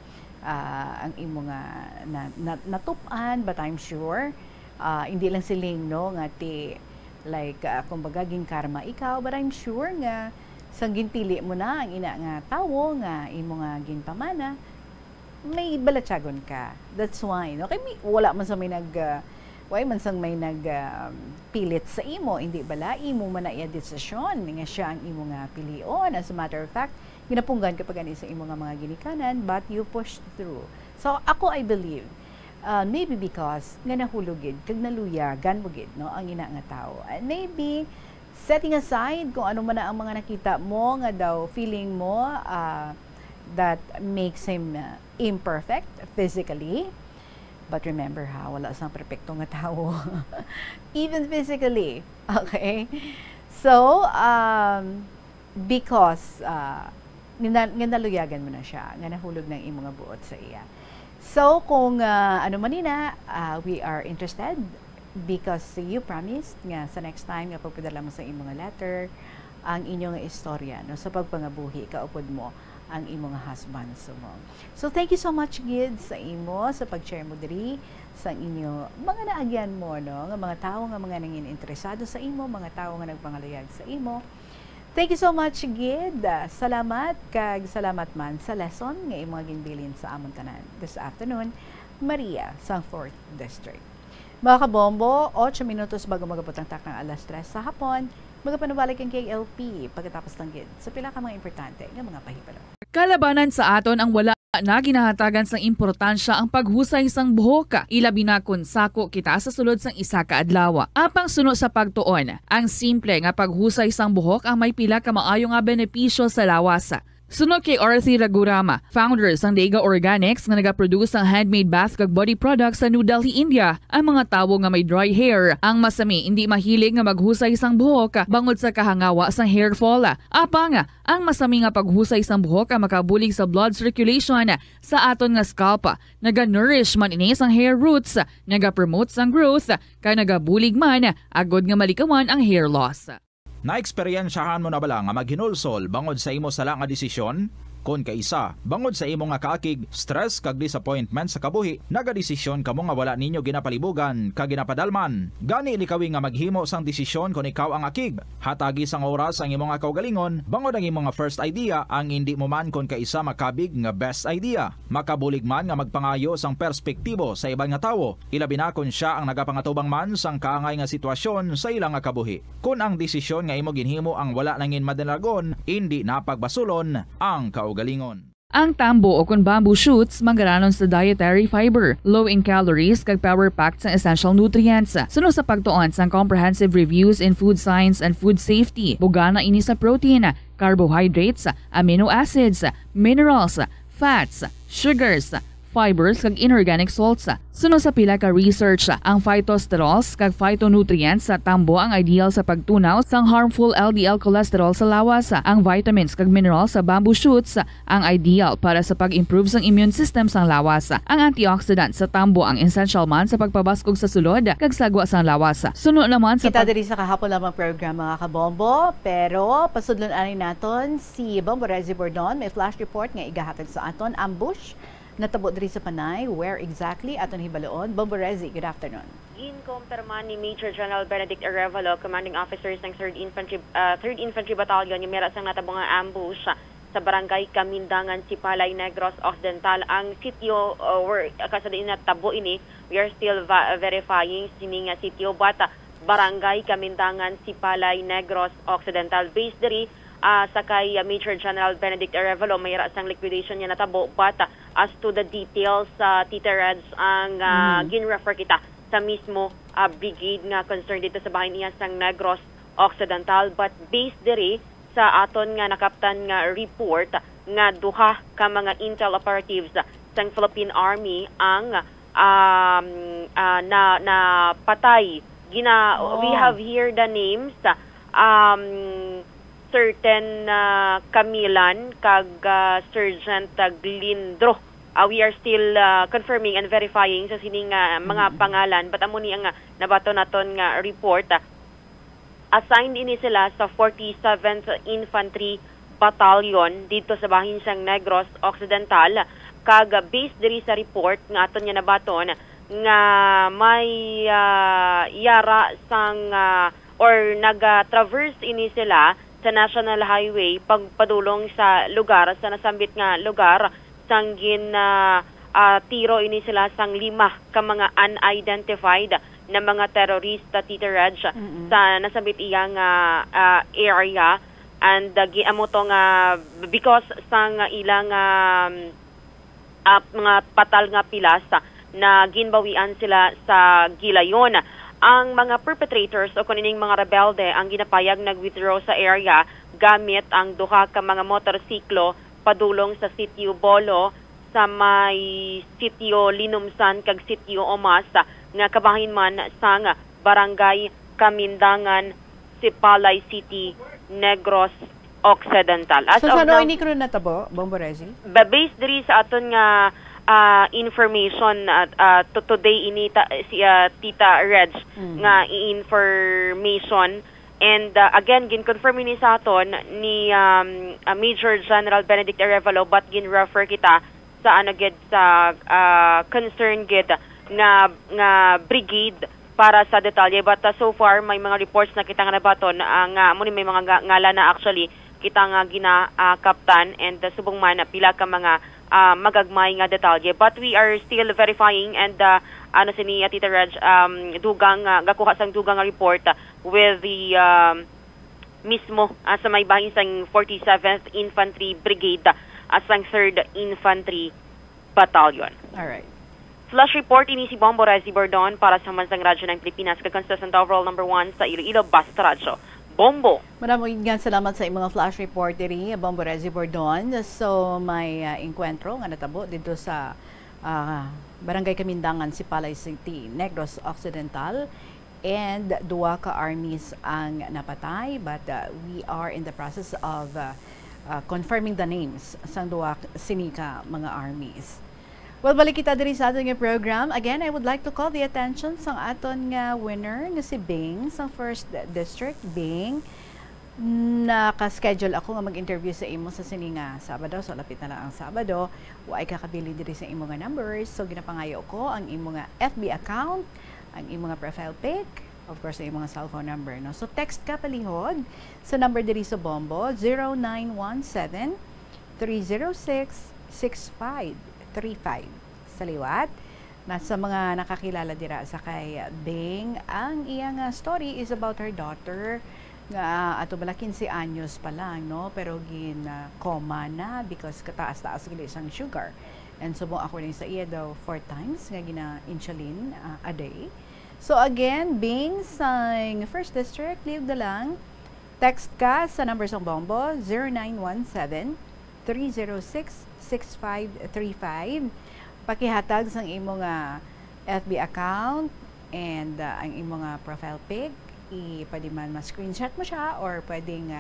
natupan, but I'm sure hindi lang siling no nga ti like kumbaga ging karma ikaw, but I'm sure nga sang ginpili mo na ang ina nga tawo nga imo nga ginpamana, may balatsagon ka. That's why no kay wala man sa may why man sang may pilit sa imo, hindi bala imo man na iya desisyon nga siya ang imo nga pilion. As a matter of fact, ginapunggan ka pa gani sa imo nga mga ginikanan, but you pushed through. So ako I believe maybe because nga nahulugid kag naluyagan mo gid no ang ina nga tao, and maybe setting aside kung ano man na ang mga nakita mo nga daw feeling mo that makes him imperfect physically. But remember wala sang perpekto nga tao. Even physically. Okay? So, because nga naluyagan mo na siya, nga nahulog ng imo nga buot sa iya. So, kung ano man nina, we are interested because you promised nga sa next time nga pagpadala mo sa imo nga letter, ang inyong istorya no, sa pagpangabuhi, kaupod mo ang imo nga husband sumo. So thank you so much gid sa imo sa pag-share mo diri sa inyo mga naagyan mo no nga mga tawo nga mga nangin interesado sa imo, mga tawo nga nagpangaluyag sa imo. Thank you so much gid. Salamat kag salamat man sa lesson nga imo ginbilin sa amon tanan this afternoon. Maria sa 4th District. Mga kabombo, 8 minutos bago magabot ang takang alas 3 sa hapon. Magapanubalik ang KLP pagkatapos ng gid sa pila ka mga importante nga mga pahibalo. Kalabanan sa aton ang wala na ginahatagan sang importansya ang paghusay sang buhok, ilabi na kun sako kita sa sulod sang isa ka adlaw. Apang suno sa pagtuon, ang simple nga paghusay sang buhok ang may pila ka maayo nga benepisyo sa lawas. Sunod kay Arthi Ragurama, founder sang Dega Organics nga nagaproduce ng handmade bath kag body products sa New Delhi, India. Ang mga tawo nga may dry hair, ang masami hindi mahilig nga maghusay sang buhok bangod sa kahangawa sang hair fall. Apang ang masami nga paghusay sang buhok ang makabulig sa blood circulation sa aton nga scalp. Naga-nourish man ini sang hair roots, naga-promote sang growth, kay nagabulig man agod nga malikawan ang hair loss. Naeksperyensyahan mo na bala nga maghinulsol bangod sa imo sala nga desisyon? Kon kaisa, bangod sa imo nga kaakig, stress kag disappointment sa kabuhi, nagadesisyon kamo nga wala ninyo ginapalibugan kag ginapadalman. Gani likawi nga maghimo sang desisyon kon ikaw ang akig. Hatagi sang oras ang imo nga kaugalingon, bangod ang imo nga first idea ang hindi mo man kon kaisa makabig nga best idea. Makabulig man nga magpangayo sang perspektibo sa ibang nga tawo, ilabi na kon siya ang nagapangatubang man sang kaangay nga sitwasyon sa ilang nga kabuhi. Kun ang desisyon nga imo ginhimo ang wala nangin madalagon, hindi napagbasulon ang kaugalingon. Ang tambo o kun bamboo shoots manggaranon sa dietary fiber, low in calories kag power-packed sa essential nutrients. Suno sa pagtuon sang comprehensive reviews in food science and food safety, bugana ini sa protein, carbohydrates, amino acids, minerals, fats, sugars, fibers kag inorganic salts. Suno sa pila ka research, ang phytosterols kag phytonutrients sa tambo ang ideal sa pagtunaw sang harmful LDL cholesterol sa lawas. Ang vitamins kag minerals sa bamboo shoots ang ideal para sa pag-improve sang immune system sang lawas. Ang antioxidants sa tambo ang essential man sa pagpabaskog sa sulod kag sagwa sang lawas. Suno naman sa kita diri sa kahapon lamang program mga kabombo, pero pasudlon ani naton si Bombo Rezi Bordon, may flash report nga igahatag sa aton ambush natabo diri sa Panay. Where exactly aton hibaloon? Bombo Rezi, good afternoon. Inkumpirma ni Major General Benedict Arevalo, commanding officers ng 3rd Infantry Battalion, yung meron sang natabong nga ambush sa barangay Kamindangan, Sipalay, Negros Occidental. Ang sitio kasadain na tabo ini, we are still verifying sining sitio bata barangay Kamindangan, Sipalay, Negros Occidental. Based diri sakay Major General Benedict Arevalo, may sang liquidation niya natabo bata as to the details Tita Reds ang gin-refer kita sa mismo brigade nga concerned dito sa bahay niya sang Negros Occidental, but based diri sa aton nga nakaptan nga report nga duha ka mga intel operatives sang Philippine Army ang na patay. We have here the names certain Camilan kag Sergeant Glindro. We are still confirming and verifying sa sining mga pangalan, but amo ni ang nabato naton nga report. Assigned ini sila sa 47th Infantry Battalion dito sa bahin sang Negros Occidental. Kag based diri sa report nga aton nga nabaton nga may yara sang or nag-traverse ini sila sa National Highway pagpadulong sa lugar, sa nasambit nga lugar sang tiro ini sila sang 5 ka mga unidentified na mga terorista, Tita Raj, sa nasabit iyang area, and amo to nga because sang ilang mga patal nga pilas na ginbawian sila sa gilayon. Ang mga perpetrators o kanining mga rebelde ang ginapayag nag-withdraw sa area gamit ang duha ka mga motorsiklo padulong sa sitio Bolo, sa may sitio Linumsan kag sitio Omas nga kabahin man sang barangay Kamindangan, Sipalay City, Negros Occidental. As so, of ano now, ini ko natabo, Bomborezi? Based diri sa aton nga information today ini Tita Reg nga information, and again gin-confirm ini sa aton ni Major General Benedict Arevalo, but gin-refer kita sa gid sa concern gid nga brigade para sa detalye, but so far may mga reports na kita nga nabaton nga muni may mga ngala na actually kita nga ginakaptan, and subong man pila ka mga magagmay nga detalye, but we are still verifying, and sini Tita Reg dugang gakuha sang dugang report with the mismo sa may bahin sang 47th Infantry Brigade sang 3rd Infantry Battalion. All right. Flash report ini si Bombo Rezi Bordon para sa Mansang Radyo ng Pilipinas, ka-consistent overall number 1 sa Iloilo Basta Radyo. Bombo! Maraming salamat sa mga flash report diri, Bombo Rezi Bordon. So may enkwentro nga natabo dito sa Barangay Kamindangan, Sipalay City, Negros Occidental, and duwa ka armies ang napatay, but we are in the process of confirming the names sang duwa sinika mga armies. Well, balik kita diri sa aton nga program. Again, I would like to call the attention sa aton nga winner nga si Bing sa 1st District. Bing, naka-schedule ako nga mag-interview sa imo sa sininga Sabado. So, lapit na lang ang Sabado. Waay kakabili diri sa imo nga numbers. So, ginapangayo ko ang imo nga FB account, ang imo nga profile pic, of course, ang imo nga cellphone number. No? So, text ka palihog sa number diri sa Bombo, 0917 306 6535 sa liwat. Nasa mga nakakilala dira sa kay Bing, ang iyang story is about her daughter nga ato bala 15 anyos pa lang, no, pero gin coma na because kataas-taas gid isang sugar, and subo according sa iya daw 4 times nga gina insulin a day. So again, Bing sa 1st District, leave na lang, text ka sa number sa Bombo 0917 306 6535. Pakihatag sang imo nga FB account and ang imo nga profile pic. Pwede man ma-screenshot mo siya or pwedeng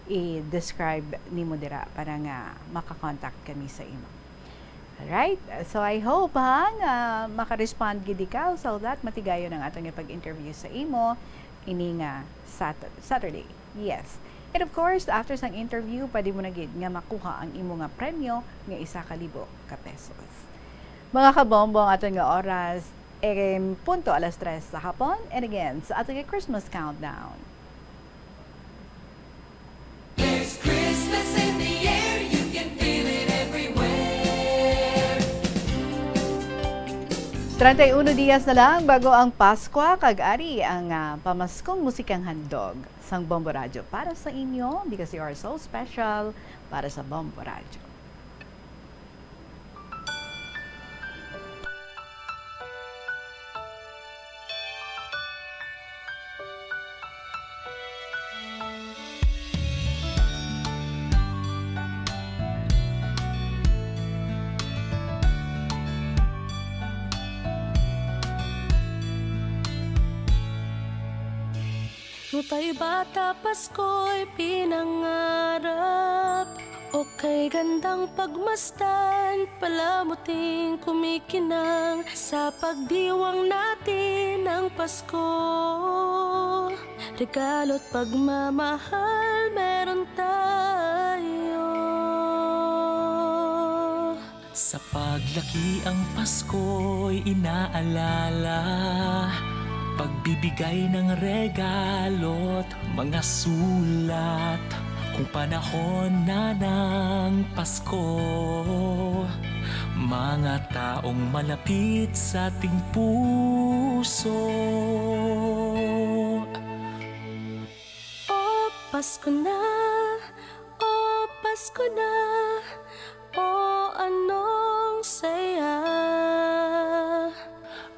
i-describe nimo dira para nga makakontakt kami sa imo. Alright? So I hope nga maka-respond gid ikaw so that matigayon ang atong pag-interview sa imo ini nga Saturday. Yes. And of course, after sang interview, pwede mo na gid nga makuha ang imo nga premyo nga 1,000 ka pesos. Mga kabombo, ang aton nga oras, punto 3:00 sa hapon. And again, sa aton nga Christmas countdown. There's Christmas in the air. 31 días na lang bago ang Pasko, kag-ari ang pamaskong musikang handog sang Bombo Radyo para sa inyo because you are so special para sa Bombo Radyo. Nung tayo bata, Pasko'y pinangarap. O kay gandang pagmasdan, palamuting kumikinang sa pagdiwang natin ng Pasko. Regalo't pagmamahal meron tayo. Sa paglaki ang Pasko'y inaalala, pagbibigay ng regalo't mga sulat. Kung panahon na ng Pasko, mga taong malapit sa ating puso. O Pasko na, o Pasko na, o anong saya.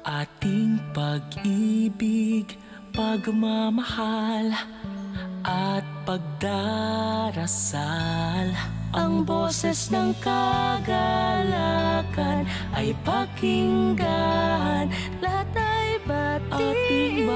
Ating pag-ibig, pagmamahal at pagdarasal. Ang boses ng kagalakan ay pakinggan. Lahat ay batiin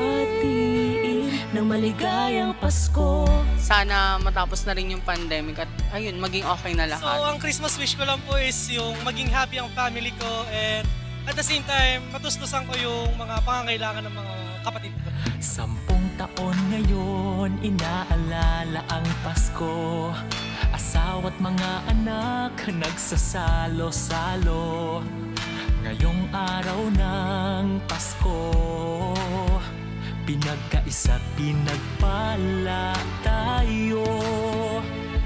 ng maligayang Pasko. Sana matapos na rin yung pandemic at ayun, maging okay na lahat. So, ang Christmas wish ko lang po is yung maging happy ang family ko and at the same time, matustusan ko yung mga pangangailangan ng mga kapatid ko. 10 taon ngayon, inaalala ang Pasko. Asawa't mga anak, nagsasalo-salo. Ngayong araw ng Pasko, pinagkaisa't pinagpala tayo.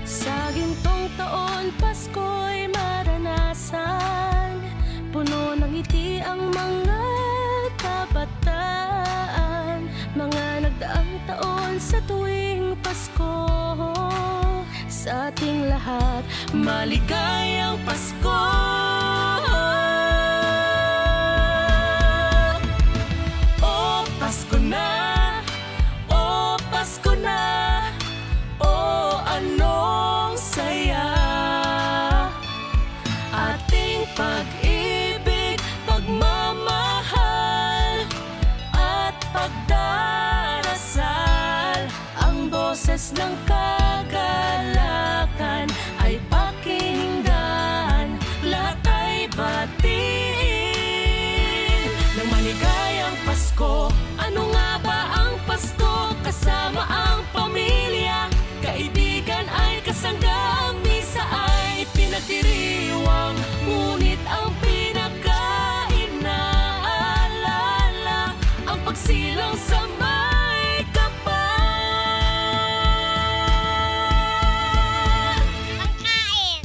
Sa gintong taon, Pasko'y maranasan. Puno ng ngiti ang mga kabataan. Mga nagdaang taon sa tuwing Pasko. Sa ating lahat, maligayang Pasko. O Pasko na, o Pasko na, o anong saya. Ating pag-ibig, pagmamahal at pagdarasal. Ang boses ng kagalakan ay pakinggan. Lahat ay batiin ng maligayang Pasko. Ano nga ba ang Pasko? Kasama ang pamilya, kaibigan ay kasanggang, misa ay pinagdiriwang. Ngunit ang pinaka-inaalala, ang pagsilang sa may kapal. Ang kain,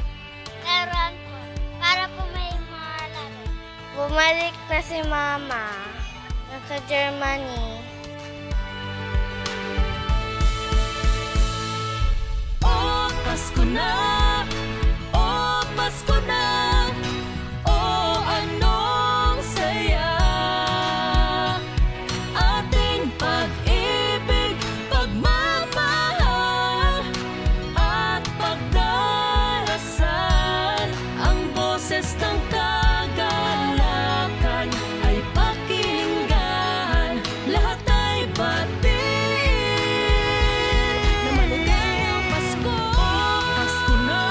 laruan ko, para po may mga laro. Bumalik na si Mama, nasa Germany. O Pasko na, o Pasko na, o anong saya. Ating pag-ibig, pagmamahal at pagdarasal. Ang boses ng kagalakan ay pakinggan. Lahat ay batiin na maligayang Pasko. Pasko na,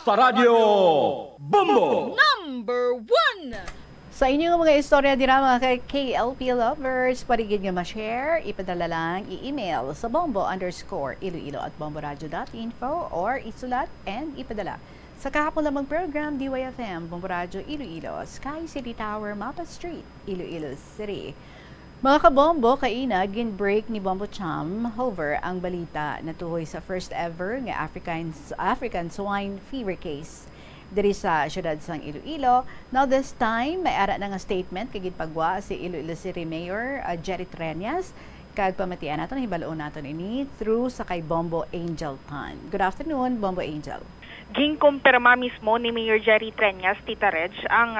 Basta Radio Bombo! Number 1! Sa inyong mga istorya dira mga KLP lovers, parigid nga ma-share, ipadala lang, i-email sa bombo_iloilo@bomboradio.info or isulat and ipadala. Sa kahapon lamang program, DYFM, Bombo Radio Iloilo, Sky City Tower, Mapa Street, Iloilo City. Mga kabombo, kaina, gin-break ni Bombo Cham, hover ang balita na tuhoy sa first ever nga African swine fever case diri sa syudad sang Iloilo. Now this time, may ara na nga statement kay gitpagwa si Iloilo City Mayor Jerry Treñas kag pamatian naton hibaloon naton ini through sa kay Bombo Angel Tan. Good afternoon, Bombo Angel. Ginkumpirma mismo ni Mayor Jerry Treñas, Tita Reg, ang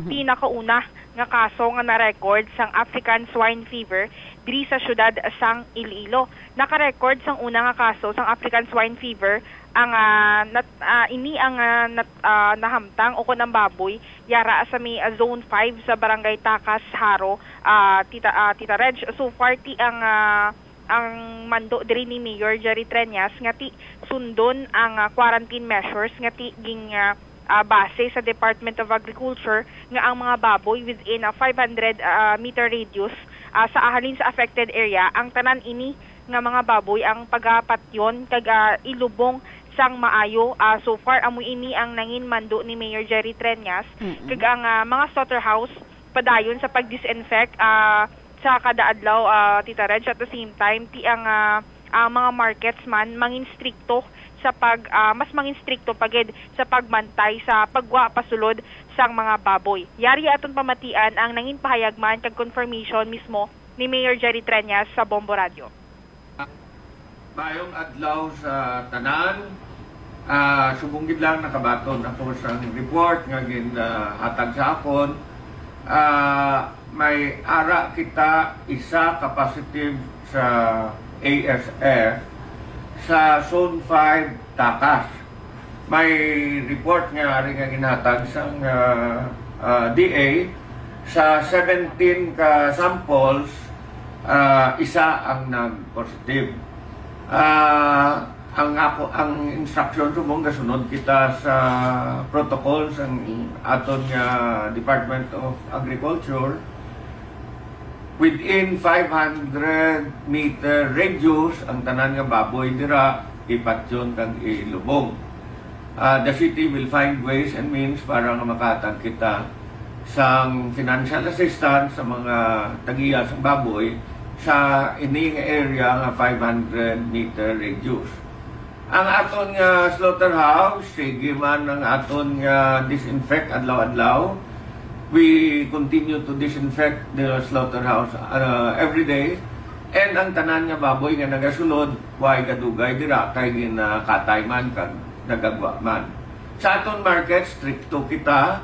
pinakauna nga kaso nga na-record sang African swine fever diri sa syudad sang Iloilo. Naka-record sang una nga kaso sang African swine fever ang nahamtang o ng baboy yara sa may zone 5 sa barangay Takas Haro, Tita Reg. So far ang mando diri ni Mayor Jerry Treñas nga ti sundon ang quarantine measures nga ti ging base sa Department of Agriculture nga ang mga baboy within a 500 meter radius sa ahalin sa affected area ang tanan ini nga mga baboy ang pagapatyon kag ilubong sang maayo. So far amoy ini ang nangin mando ni Mayor Jerry Treñas kag ang mga slaughterhouse padayon sa pag-disinfect sa kada adlaw, Tita Reg. At the same time ti ang mga markets man mangin strikto sa mas mangin strikto pagid sa pagbantay sa pagwa pasulod sang mga baboy. Yari aton pamatian ang nangin pahayagman kag confirmation mismo ni Mayor Jerry Treñas sa Bombo Radio. Mayong adlaw sa tanan, subunggid lang nakabaton ako sa report nga ginhatag sa akon. May ara kita isa ka positive sa ASF sa Zone 5 Takas. May report nga rin nga ginhatag sa DA sa 17 ka samples, isa ang nag-positive. Ang instruction sumong kasunod kita sa protocols ang aton nga Department of Agriculture within 500 meter radius ang tanan nga baboy dira ipatyon kang ilubong. The city will find ways and means para nga makatag kita sang financial assistance sa mga tagiya sa baboy sa ining area nga 500 meter radius. Ang aton nga slaughterhouse, sige man ang aton nga disinfect adlaw-adlaw. We continue to disinfect the slaughterhouse every day. And ang tanan nga baboy nga nagasulod, way kadugay dira kay ginakatay man kag nagagwa man. Sa aton market, stricto kita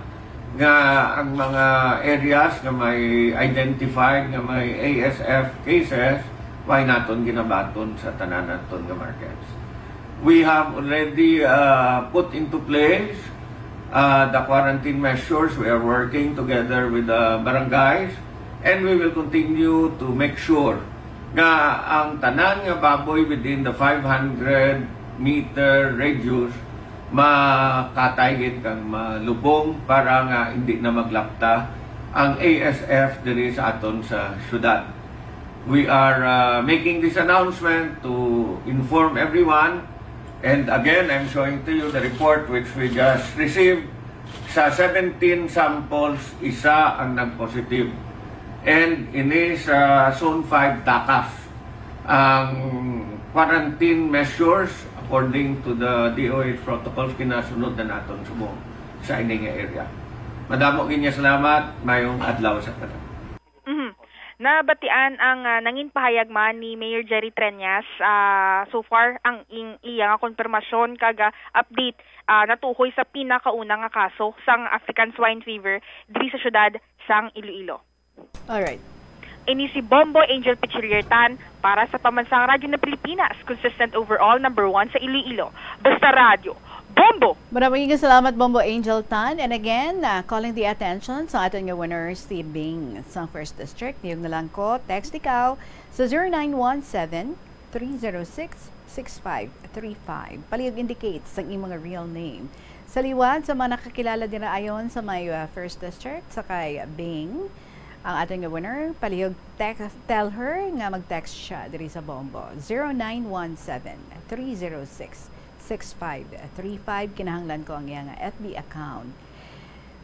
nga ang mga areas nga may identified nga may ASF cases, why naton ginabaton sa tanan naton nga markets. We have already put into place the quarantine measures. We are working together with the barangays and we will continue to make sure nga ang tanan nga baboy within the 500 meter radius makataygid kang malubong para nga hindi na maglapta ang ASF diri sa aton sa syudad. We are making this announcement to inform everyone, and again I'm showing to you the report which we just received. Sa 17 samples, isa ang nag-positive. And ini sa Zone 5 Takas. Ang quarantine measures according to the DOH protocols kinasunod na naton subong sa ining area. Madamo ginya salamat, mayong adlaw sa tanan. Nabatian ang nangin pahayagman ni Mayor Jerry Treñas. So far ang iyang konfirmasyon kag update natuhoy sa pinakauna nga kaso sang African swine fever diri sa syudad sang Iloilo. Alright. Ini si Bombo Angel Pichiliertan para sa Pamansang Radyo ng Pilipinas, consistent overall number 1 sa Iloilo. Basta Radio Bombo! Maraming salamat, Bombo Angel Tan. And again, calling the attention sa ating winner, si Bing sa 1st District. Niyog na lang ko, text ikaw sa 0917-306-6535. Palihog indicates ang imong real name. Sa liwat, sa mga nakakilala din ayon sa may first district, sa kay Bing, ang ating winner, palihog tell her nga mag-text siya diri sa Bombo. 0917-306-6535. Kinahanglan ko ang iyang FB account.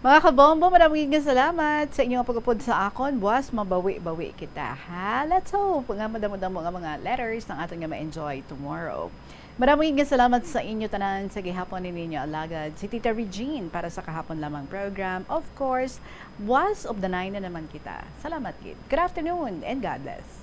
Mga kabombo, maraming salamat sa inyong pagupod sa akon. Buwas, mabawi-bawi kita, ha? Let's hope nga madamo-damo nga mga letters ng ating ma-enjoy tomorrow. Maraming salamat sa inyo tanan sa gihapon ninyo alagad. Si Tita Regine para sa kahapon lamang program. Of course, buwas of the 9 na naman kita. Salamat, kid. Good afternoon and God bless.